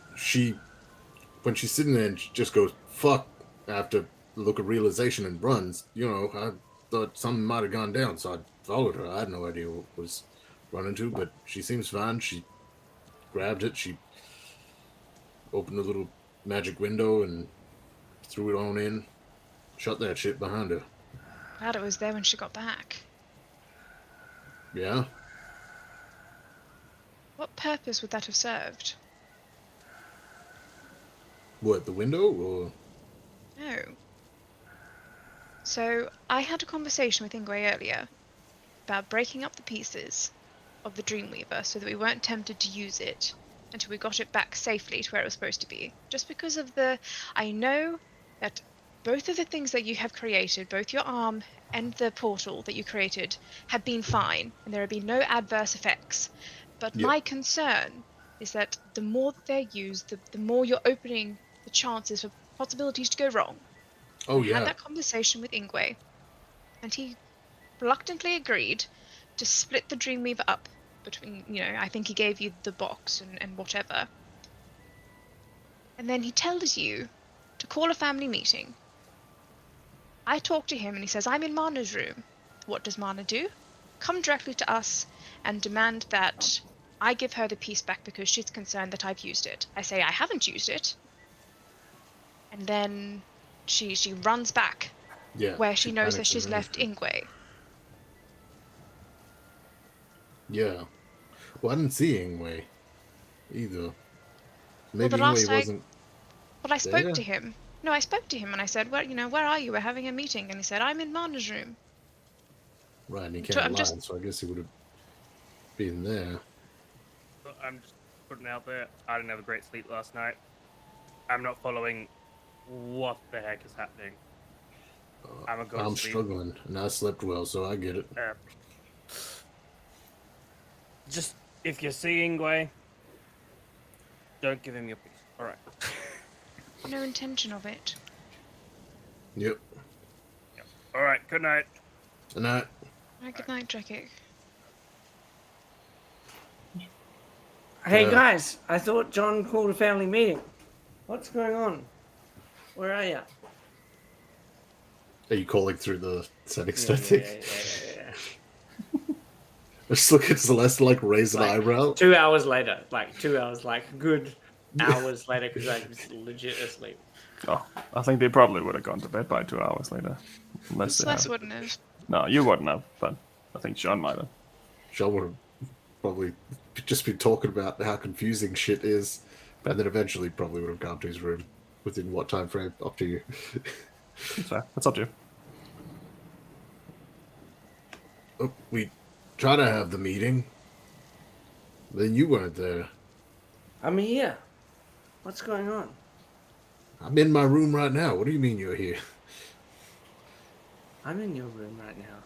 When she's sitting there and she just goes, fuck, after a look of realization and runs, I thought something might have gone down, so I followed her. I had no idea what was running to, but she seems fine. She grabbed it, she opened a little magic window and threw it on in, shut that shit behind her. Glad it was there when she got back. Yeah? What purpose would that have served? What, the window, or? No. So, I had a conversation with Ingwe earlier about breaking up the pieces of the Dreamweaver so that we weren't tempted to use it until we got it back safely to where it was supposed to be. Just because of I know that both of the things that you have created, both your arm and the portal that you created, have been fine, and there have been no adverse effects. But my concern is that the more that they're used, the more you're opening the chances for possibilities to go wrong. Oh, I had that conversation with Ingwe, and he reluctantly agreed to split the Dreamweaver up between, I think he gave you the box and whatever. And then he tells you to call a family meeting. I talk to him and he says, I'm in Mana's room. What does Mana do? Come directly to us and demand that I give her the piece back because she's concerned that I've used it. I say I haven't used it. And then she runs back where she knows that she's left Ingwe. Yeah. Well, I didn't see Ingwe either. Maybe Well, Ingwe wasn't. But I spoke there? to him. No, I spoke to him and I said, where are you? We're having a meeting. And he said, I'm in Mana's room. Right, and he can't lie, so I guess he would have been there. But I'm just putting it out there. I didn't have a great sleep last night. I'm not following what the heck is happening. I'm struggling, and I slept well, so I get it. Just, if you see Ingwe, don't give him your piece. Alright. No intention of it. Yep. Alright, good night. Good night. Good night, Jackie. Hey Yeah. guys, I thought John called a family meeting. What's going on? Where are you? Are you calling through the settings? Yeah, I think. yeah. Just look at Celeste like raise an Like, eyebrow. 2 hours later, good hours later, because I was legit asleep. Oh, I think they probably would have gone to bed by 2 hours later. Unless they Celeste had... wouldn't have. No, you wouldn't have, but I think Sean might have. John would have probably just been talking about how confusing shit is, and then eventually probably would have gone to his room. Within what time frame? Up to you. So, that's up to you. Oh, we tried to have the meeting. Then you weren't there. I'm here. What's going on? I'm in my room right now. What do you mean you're here? I'm in your room right now.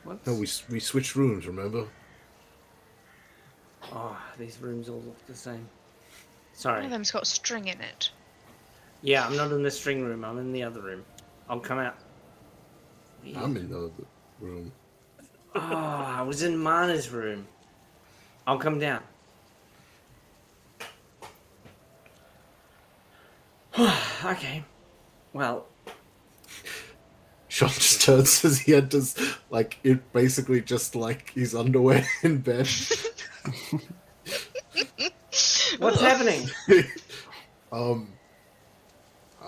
What's... No, we switched rooms, remember? Oh, these rooms all look the same. One Sorry. of them's got string in it. Yeah, I'm not in the string room. I'm in the other room. I'll come out. Yeah. I'm in the other room. Oh, I was in Mana's room. I'll come down. Okay. Well, Sean just turns his head, just like it basically just like his underwear in bed. what's happening? I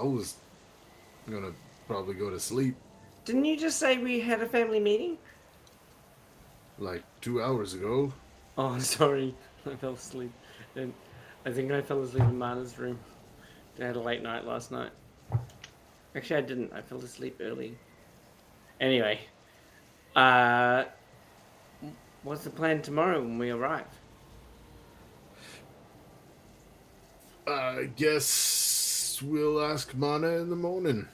was gonna probably go to sleep Didn't you just say we had a family meeting? like 2 hours ago. Oh, sorry. I fell asleep. And I think I fell asleep in Mana's room. I had a late night last night. Actually, I didn't. I fell asleep early. Anyway, what's the plan tomorrow when we arrive? I guess we'll ask Mana in the morning.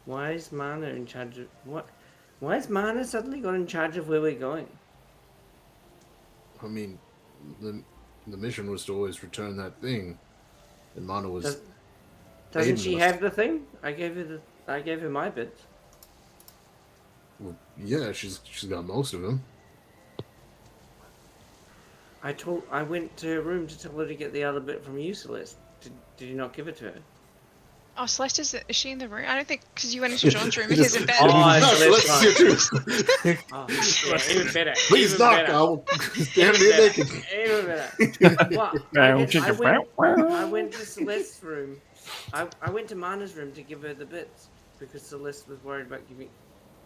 Why is Mana in charge of what? Why is Mana suddenly got in charge of where we're going? I mean, the mission was to always return that thing, and Mana was. Doesn't she aimless. have the thing? I gave her my bits. Well, yeah, she's got most of them. I went to her room to tell her to get the other bit from you, Celeste. Did you not give it to her? Oh, Celeste, is she in the room? I don't think, because you went into John's room and he's in bed. Oh, No, Celeste, Celeste's here too. Oh, yeah, even better. Please even knock. better. I'll stand here naked. Even better. Well, I went to Celeste's room. I went to Mana's room to give her the bits because Celeste was worried about giving.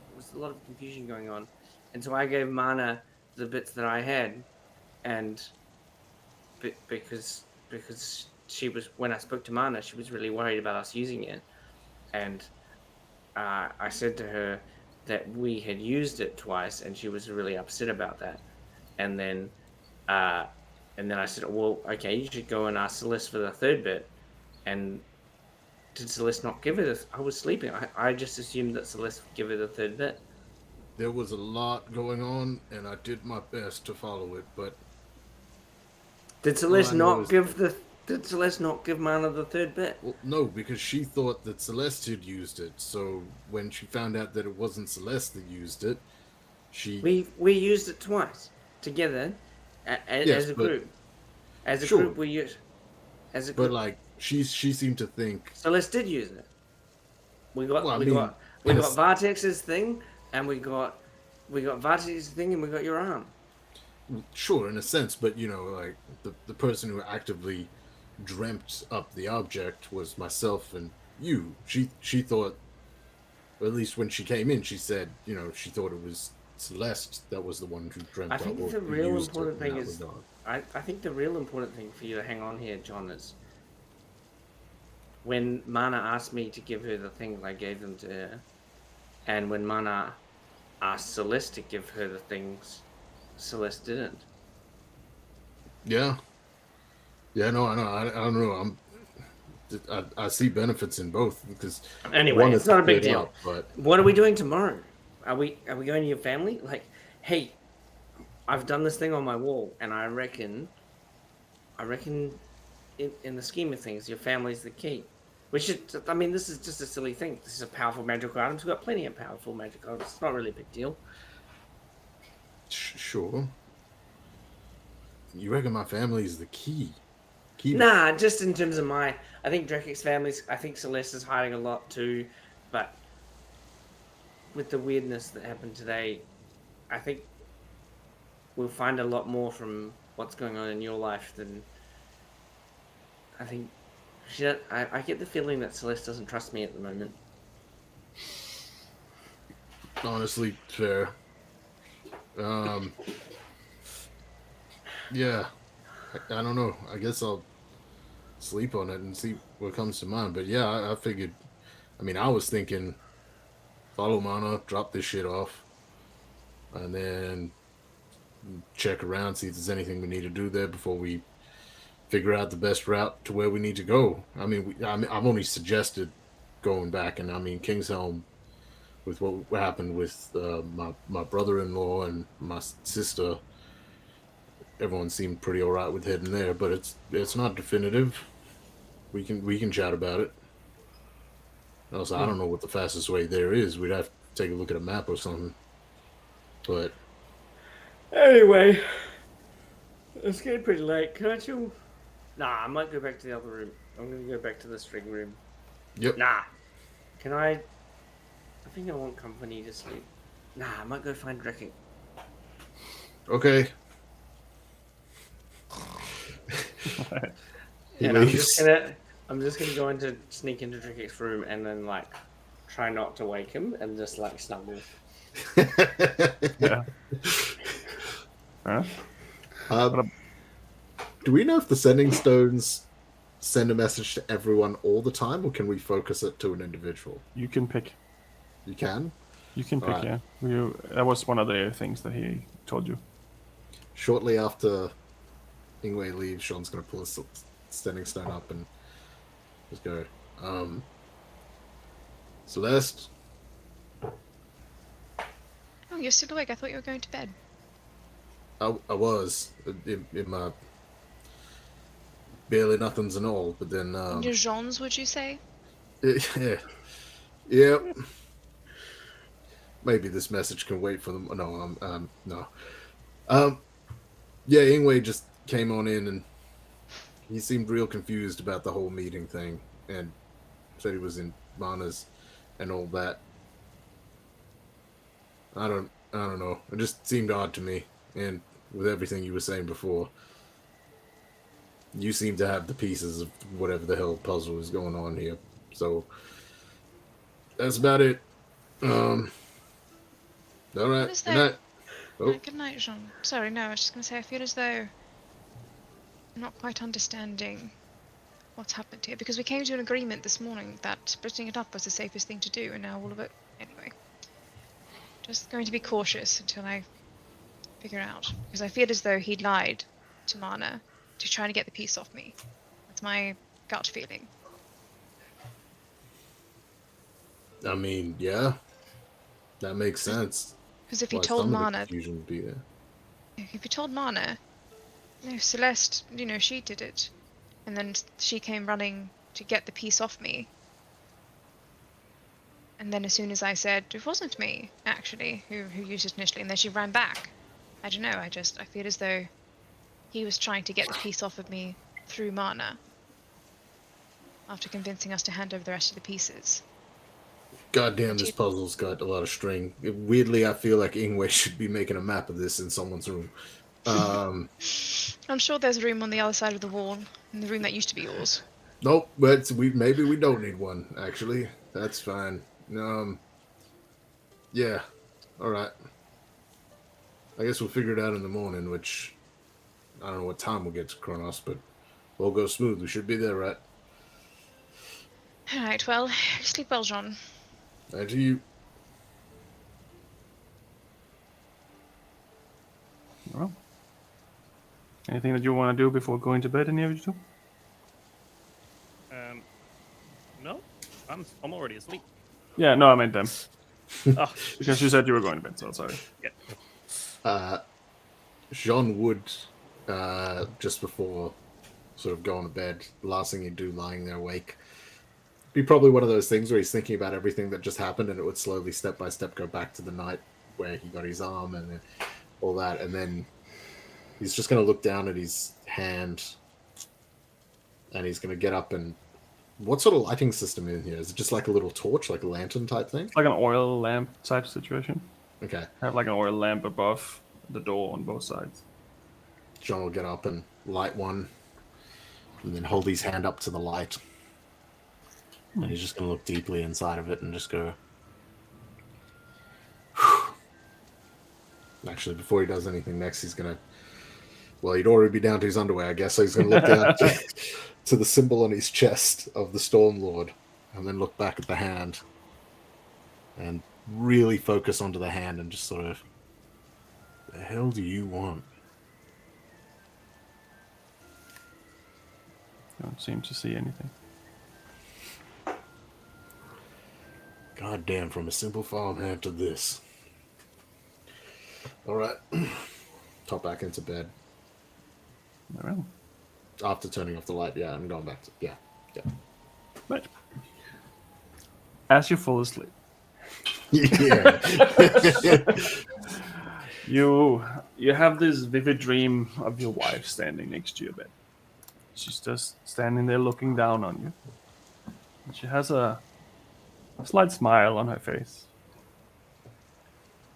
There was a lot of confusion going on, and so I gave Mana the bits that I had, and because she was, when I spoke to Mana, she was really worried about us using it, and I said to her that we had used it twice, and she was really upset about that, and then I said, well, okay, you should go and ask Celeste for the third bit. And did Celeste not give her this? I was sleeping. I just assumed that Celeste would give her the third bit. There was a lot going on, and I did my best to follow it, but Did Celeste All I know not is- give Did Celeste not give Mana the third bit? well, no, because she thought that Celeste had used it. So when she found out that it wasn't Celeste that used it, she We used it twice together as a but- group. As a Sure. group, we used. As a but group, like she seemed to think. Celeste did use it. We got Well, I we mean, got we in a got s- Vartex's thing, and we got Vartex's thing, and we got your arm. Sure, in a sense, but you know, like the person who actively dreamt up the object was myself and you. She thought, or at least when she came in, she said, you know, she thought it was Celeste that was the one who dreamt I up. think or the who real used it important in thing that is, regard. I think the real important thing for you to hang on here, John, is when Mana asked me to give her the things, I gave them to her, and when Mana asked Celeste to give her the things, Celeste didn't. Yeah. Yeah, no, I know. I don't know. I see benefits in both because Anyway, one it's is not a big cleared deal. up, but What are we doing tomorrow? Are we going to your family? Like, hey, I've done this thing on my wall, and I reckon, in the scheme of things, your family's the key. We should. I mean, this is just a silly thing. This is a powerful magical item. We've got plenty of powerful magical items. It's not really a big deal. Sure. You reckon my family is the key? Nah, just in terms of I think Drakek's family's. I think Celeste is hiding a lot too, but with the weirdness that happened today, I think we'll find a lot more from what's going on in your life than I think. I get the feeling that Celeste doesn't trust me at the moment. Honestly, fair. Yeah. I don't know. I guess I'll sleep on it and see what comes to mind. But yeah, I figured. I mean, I was thinking, follow Mana, drop this shit off, and then check around, see if there's anything we need to do there before we figure out the best route to where we need to go. I mean, I've only suggested going back, and I mean, Kingshelm, with what happened with my brother-in-law and my sister, everyone seemed pretty all right with heading there, but it's not definitive. We can chat about it. Also, I don't know what the fastest way there is. We'd have to take a look at a map or something. But anyway, it's getting pretty late. Can't you? Nah, I might go back to the other room. I'm gonna go back to the string room. Yep. Nah. Can I think I want company to sleep. Nah, I might go find Drakek. Okay. And I'm just gonna go into sneak into Drakek's room and then like try not to wake him and just like snuggle. Yeah. Huh? Do we know if the sending stones send a message to everyone all the time, or can we focus it to an individual? You can pick. You can? You can pick, Alright. yeah. That was one of the things that he told you. Shortly after Ingwe leaves, Sean's going to pull a sending stone up and just go, Celeste? Oh, you're still awake. I thought you were going to bed. I was in my barely nothings and all, but then In your genres, would you say? yeah. Maybe this message can wait for them. No, no. Yeah, Ingwe just came on in and he seemed real confused about the whole meeting thing and said he was in Mana's and all that. I don't know. It just seemed odd to me. And with everything you were saying before, you seem to have the pieces of whatever the hell puzzle is going on here. So that's about it. All right. Is Good there- night. Oh, Good night, Jean. Sorry, no, I was just going to say, I feel as though I'm not quite understanding what's happened here, because we came to an agreement this morning that splitting it up was the safest thing to do, and now all of it... Anyway. Just going to be cautious until I figure out, because I feel as though he lied to Mana to try to get the piece off me. That's my gut feeling. I mean, yeah. That makes sense. Because if he Why told some of the Mana... confusion would be there. If he told Mana, no, Celeste, she did it. And then she came running to get the piece off me. And then as soon as I said, it wasn't me, actually, who used it initially, and then she ran back. I don't know, I feel as though he was trying to get the piece off of me through Mana. After convincing us to hand over the rest of the pieces. Goddamn, this puzzle's got a lot of string. Weirdly, I feel like Ingwe should be making a map of this in someone's room. I'm sure there's a room on the other side of the wall, in the room that used to be yours. Nope, but maybe we don't need one, actually. That's fine. Yeah, alright. I guess we'll figure it out in the morning, which... I don't know what time we'll get to Kronos, but we'll go smooth. We should be there, right? Alright, well, sleep well, Jean. Back to you. Well, anything that you want to do before going to bed, any of you two? No, I'm already asleep. Yeah, no, I meant them. Oh, Because you said you were going to bed, so sorry. yeah. Jean would, just before sort of going to bed, the last thing he'd do lying there awake, be probably one of those things where he's thinking about everything that just happened and it would slowly, step by step, go back to the night where he got his arm and then all that, and then he's just going to look down at his hand, and he's going to get up and... What sort of lighting system in here? Is it just like a little torch, like a lantern type thing? It's like an oil lamp type situation. Okay. Have like an oil lamp above the door on both sides. John will get up and light one, and then hold his hand up to the light. And he's just going to look deeply inside of it and just go... Actually, before he does anything next, he's going to... Well, he'd already be down to his underwear, I guess, so he's going to look down to the symbol on his chest of the Stormlord, and then look back at the hand, and really focus onto the hand and just sort of... The hell do you want? Don't seem to see anything. God damn, from a simple farmhand to this. Alright. Top back into bed. Alright. After turning off the light, yeah, I'm going back to... Yeah. Right. As you fall asleep, Yeah. you have this vivid dream of your wife standing next to your bed. She's just standing there looking down on you. And she has a slight smile on her face.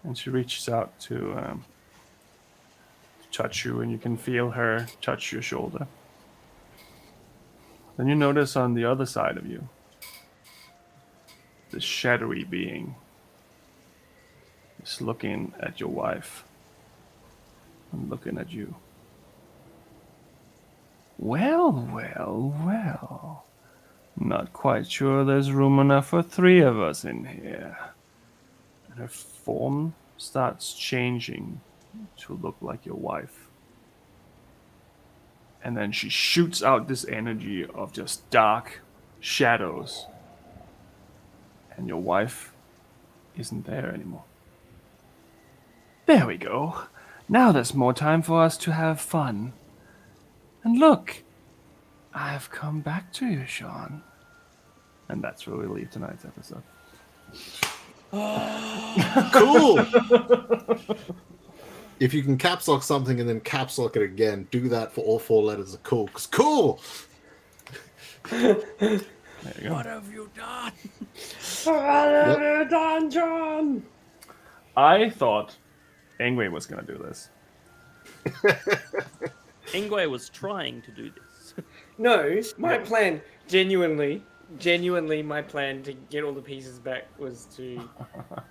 And she reaches out to touch you, and you can feel her touch your shoulder. Then you notice on the other side of you, this shadowy being is looking at your wife and looking at you. Well. Not quite sure there's room enough for 3 of us in here. And her form starts changing to look like your wife. And then she shoots out this energy of just dark shadows. And your wife isn't there anymore. There we go. Now there's more time for us to have fun. And look, I've come back to you, Sean. And that's where we leave tonight's episode. Cool! If you can caps lock something and then caps lock it again, do that for all 4 letters of cool. 'Cause cool! There you go. What have you done? John? I thought Ingwe was going to do this. Ingwe was trying to do this. No, my plan, genuinely, my plan to get all the pieces back was to...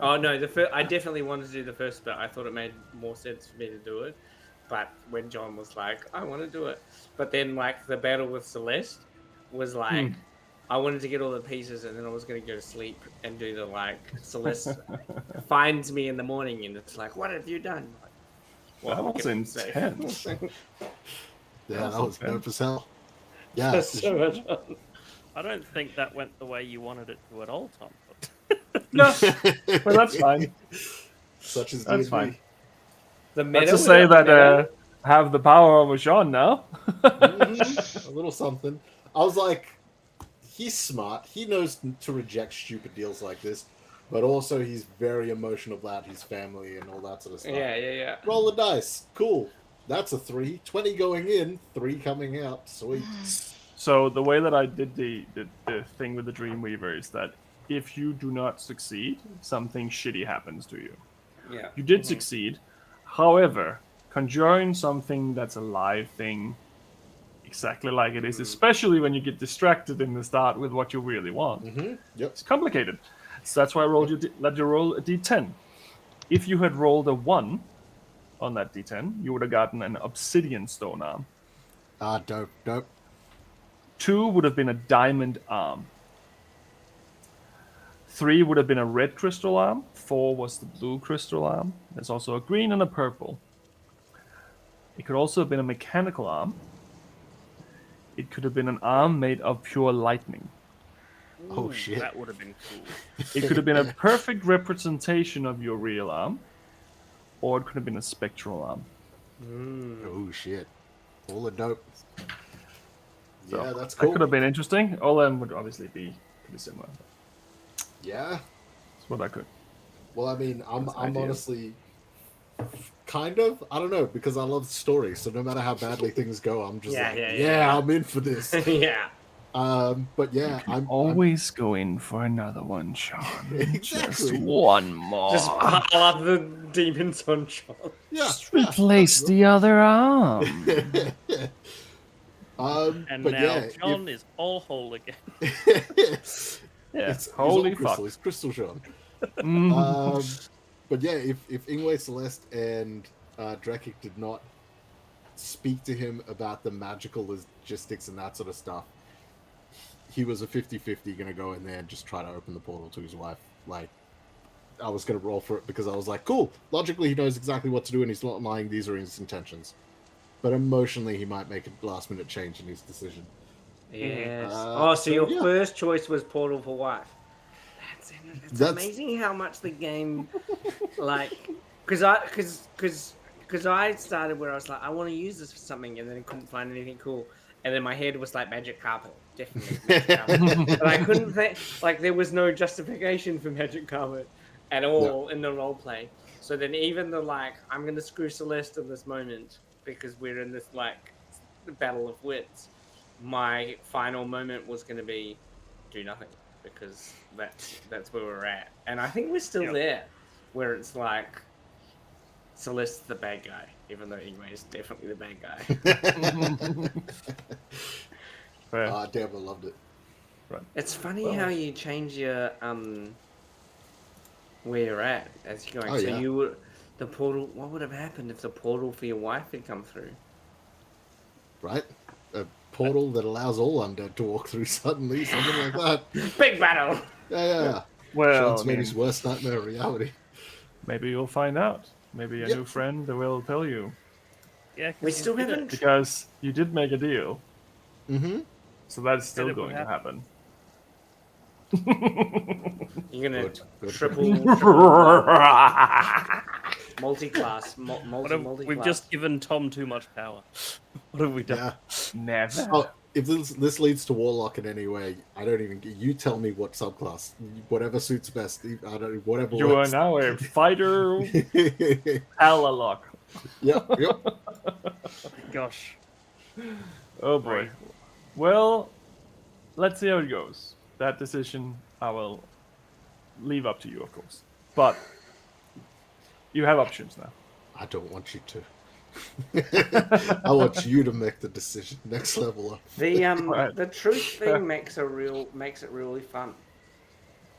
Oh, no, I definitely wanted to do the first bit. I thought it made more sense for me to do it. But when John was like, I want to do it. But then, like, the battle with Celeste was like... I wanted to get all the pieces, and then I was going to go to sleep and do the, like, Celeste finds me in the morning, and it's like, what have you done? That was intense. Yeah, that was dope as hell. Yeah. That's so much fun. I don't think that went the way you wanted it to at all, Tom. No, well, that's fine. Such as That's D&D. fine. The Let's meta just say without the that meta. have the power over Sean now. A little something. I was like, he's smart. He knows to reject stupid deals like this, but also he's very emotional about his family and all that sort of stuff. Yeah. Roll the dice. Cool. That's a 3. 20 going in, 3 coming out. Sweet. So the way that I did the thing with the Dreamweaver is that if you do not succeed, something shitty happens to you. Yeah. You did succeed. However, conjuring something that's a live thing exactly like it is, especially when you get distracted in the start with what you really want, Yep. it's complicated. So that's why I let you roll a d10. If you had rolled a 1 on that d10, you would have gotten an obsidian stone arm. Ah, dope. 2 would have been a diamond arm. 3 would have been a red crystal arm. 4 was the blue crystal arm. There's also a green and a purple. It could also have been a mechanical arm. It could have been an arm made of pure lightning. Oh, shit. That would have been cool. It could have been a perfect representation of your real arm. Or it could have been a spectral arm. Oh, shit. All the dope. So Yeah, that's that cool. could have been interesting. All of them would obviously be pretty similar. Yeah. That's what I could. Well, I mean, I'm ideas. honestly Kind of. I don't know, because I love stories, so no matter how badly things go, I'm just Yeah. I'm in for this. Yeah. But yeah, I'm Always go in for another one, Sean. Just Exactly. one more. Just pile up the demons on Sean. yeah. Just replace the other arm. And But now yeah, John is all whole again. Yeah, he's holy all crystal. fuck. He's Crystal Sean. Mm. But yeah, if Ingwe Celeste and Drekik did not speak to him about the magical logistics and that sort of stuff, he was a 50-50 going to go in there and just try to open the portal to his wife. Like, I was going to roll for it because I was like, cool, logically he knows exactly what to do and he's not lying, these are his intentions. But emotionally he might make a last minute change in his decision. Yes. So your yeah. first choice was Portal for wife. It's That's- amazing how much the game, like, because I started where I was like, I want to use this for something, and then couldn't find anything cool, and then my head was like magic carpet, definitely magic carpet, but I couldn't think, like, there was no justification for magic carpet at all in the role play. So then even the like, I'm gonna screw Celeste in this moment because we're in this like battle of wits. My final moment was gonna be do nothing. Because that's where we're at, and I think we're still there, where it's like Celeste's the bad guy, even though Ingwe is definitely the bad guy. Damn, I loved it. Right. It's funny how you change your where you're at as you're going. You would the portal. What would have happened if the portal for your wife had come through? Right? A portal that allows all undead to walk through suddenly, something like that. Big battle. Yeah. Well, Sean's made his worst nightmare a reality. maybe you'll find out. Maybe a new friend will tell you. Yeah, We still haven't. Because you did make a deal. Mm-hmm. So that's still it will going to happen. You're gonna Good. triple multi-class. Multi-class. We've just given Tom too much power. What have we done? Yeah. Never. Oh, if this leads to Warlock in any way, I don't even. You tell me what subclass, whatever suits best. I don't. Whatever. You works. are now a fighter Halalock. Yep. Gosh. Oh boy. Right. Well, let's see how it goes. That decision I will leave up to you, of course. But you have options now. I don't want you to. I want you to make the decision. Next level up. The truth thing makes it really fun.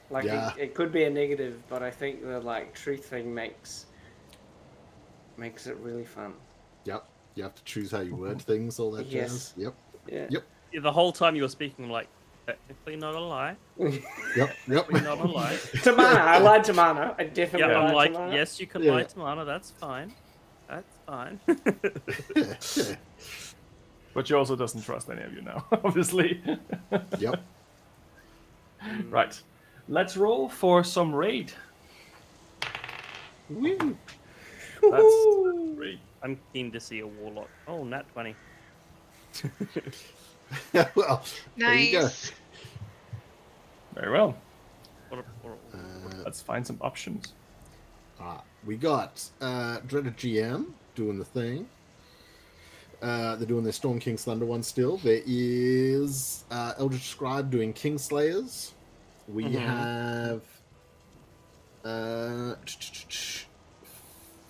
Like it could be a negative, but I think the like truth thing makes it really fun. Yep. You have to choose how you word things, all that jazz. Yep. Yeah. Yep. Yeah, the whole time you were speaking, I'm like, technically not a lie. Yep. Technically not a lie. To Mana, I lied to Mana. I definitely Yeah, lied I'm like, to Mana. yes, you can lie to Mana. That's fine. That's fine. But she also doesn't trust any of you now, obviously. Yep. Right. Let's roll for some raid. Woo. That's great. I'm keen to see a warlock. Oh, nat 20. Well, there you go. Nice. Very well. What a Let's find some options. We got Dreaded GM doing the thing. They're doing their Storm King's Thunder one still. There is Eldritch Scribe doing Kingslayers. We have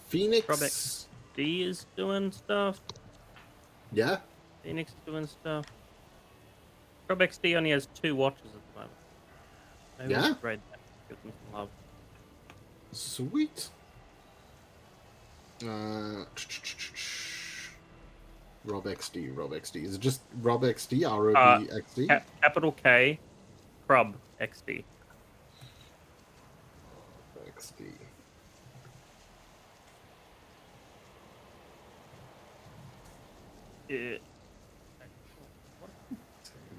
Phoenix. Probex D is doing stuff. Yeah. Phoenix is doing stuff. Probex D only has 2 watches at the moment. Maybe Yeah? we should raid that. Give them some love. Sweet. Rob XD. Is it just Rob XD? ROB XD? Capital K, Crub XD. XD. Yeah.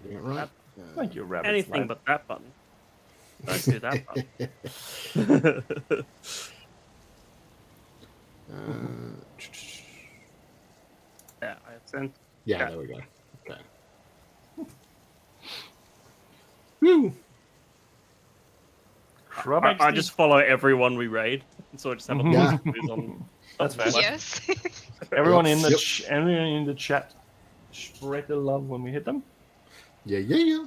Doing it right? Thank you, Rabbit. Anything but that button. Don't do that button. Yeah, I have sent. Yeah, there we go. Okay. Woo! I just follow everyone we raid. So I just have a Yeah. booze on. That's fair. Yes. Everyone Yep. in the Yep. everyone in the chat, spread the love when we hit them. Yeah.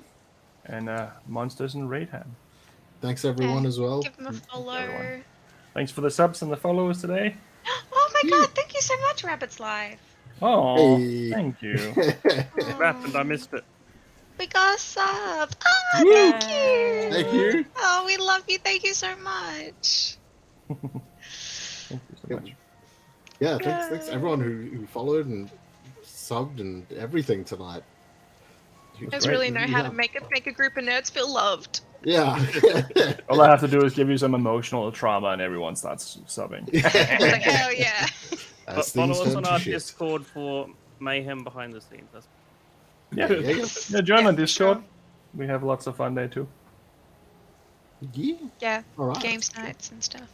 And monsters and Raidham. Thanks everyone as well. Give them a follow. everyone. Thanks for the subs and the followers today. Oh my Yeah. god, thank you so much, Rabbit's Live. Oh, Hey. thank you. What happened? I missed it. We got a sub. Oh, Woo! thank you. Thank you. Oh, we love you. Thank you so much. Thank you so much. Yeah, thanks everyone who followed and subbed and everything tonight. You guys really know how to make a group of nerds feel loved. Yeah. All I have to do is give you some emotional trauma and everyone starts subbing. It's like, hell yeah. But As follow things us turn on to our shit. Discord for Mayhem behind the scenes. That's Yeah, join our Discord. We have lots of fun there too. Yeah. Yeah, All right. games nights and stuff.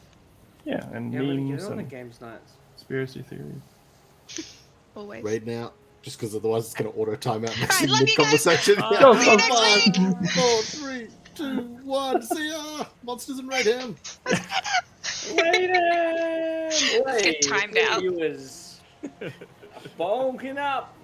Yeah, and Yeah, I'm gonna memes get on the and games nights. conspiracy theories. Always. Right now, just because otherwise it's going to auto time out Alright, love mid you guys. conversation. Go, go. See you next week. 5, 4, 3, 2, 1. See ya! Monsters and Raidham. Let's get timed out. Viewers. Bonking up.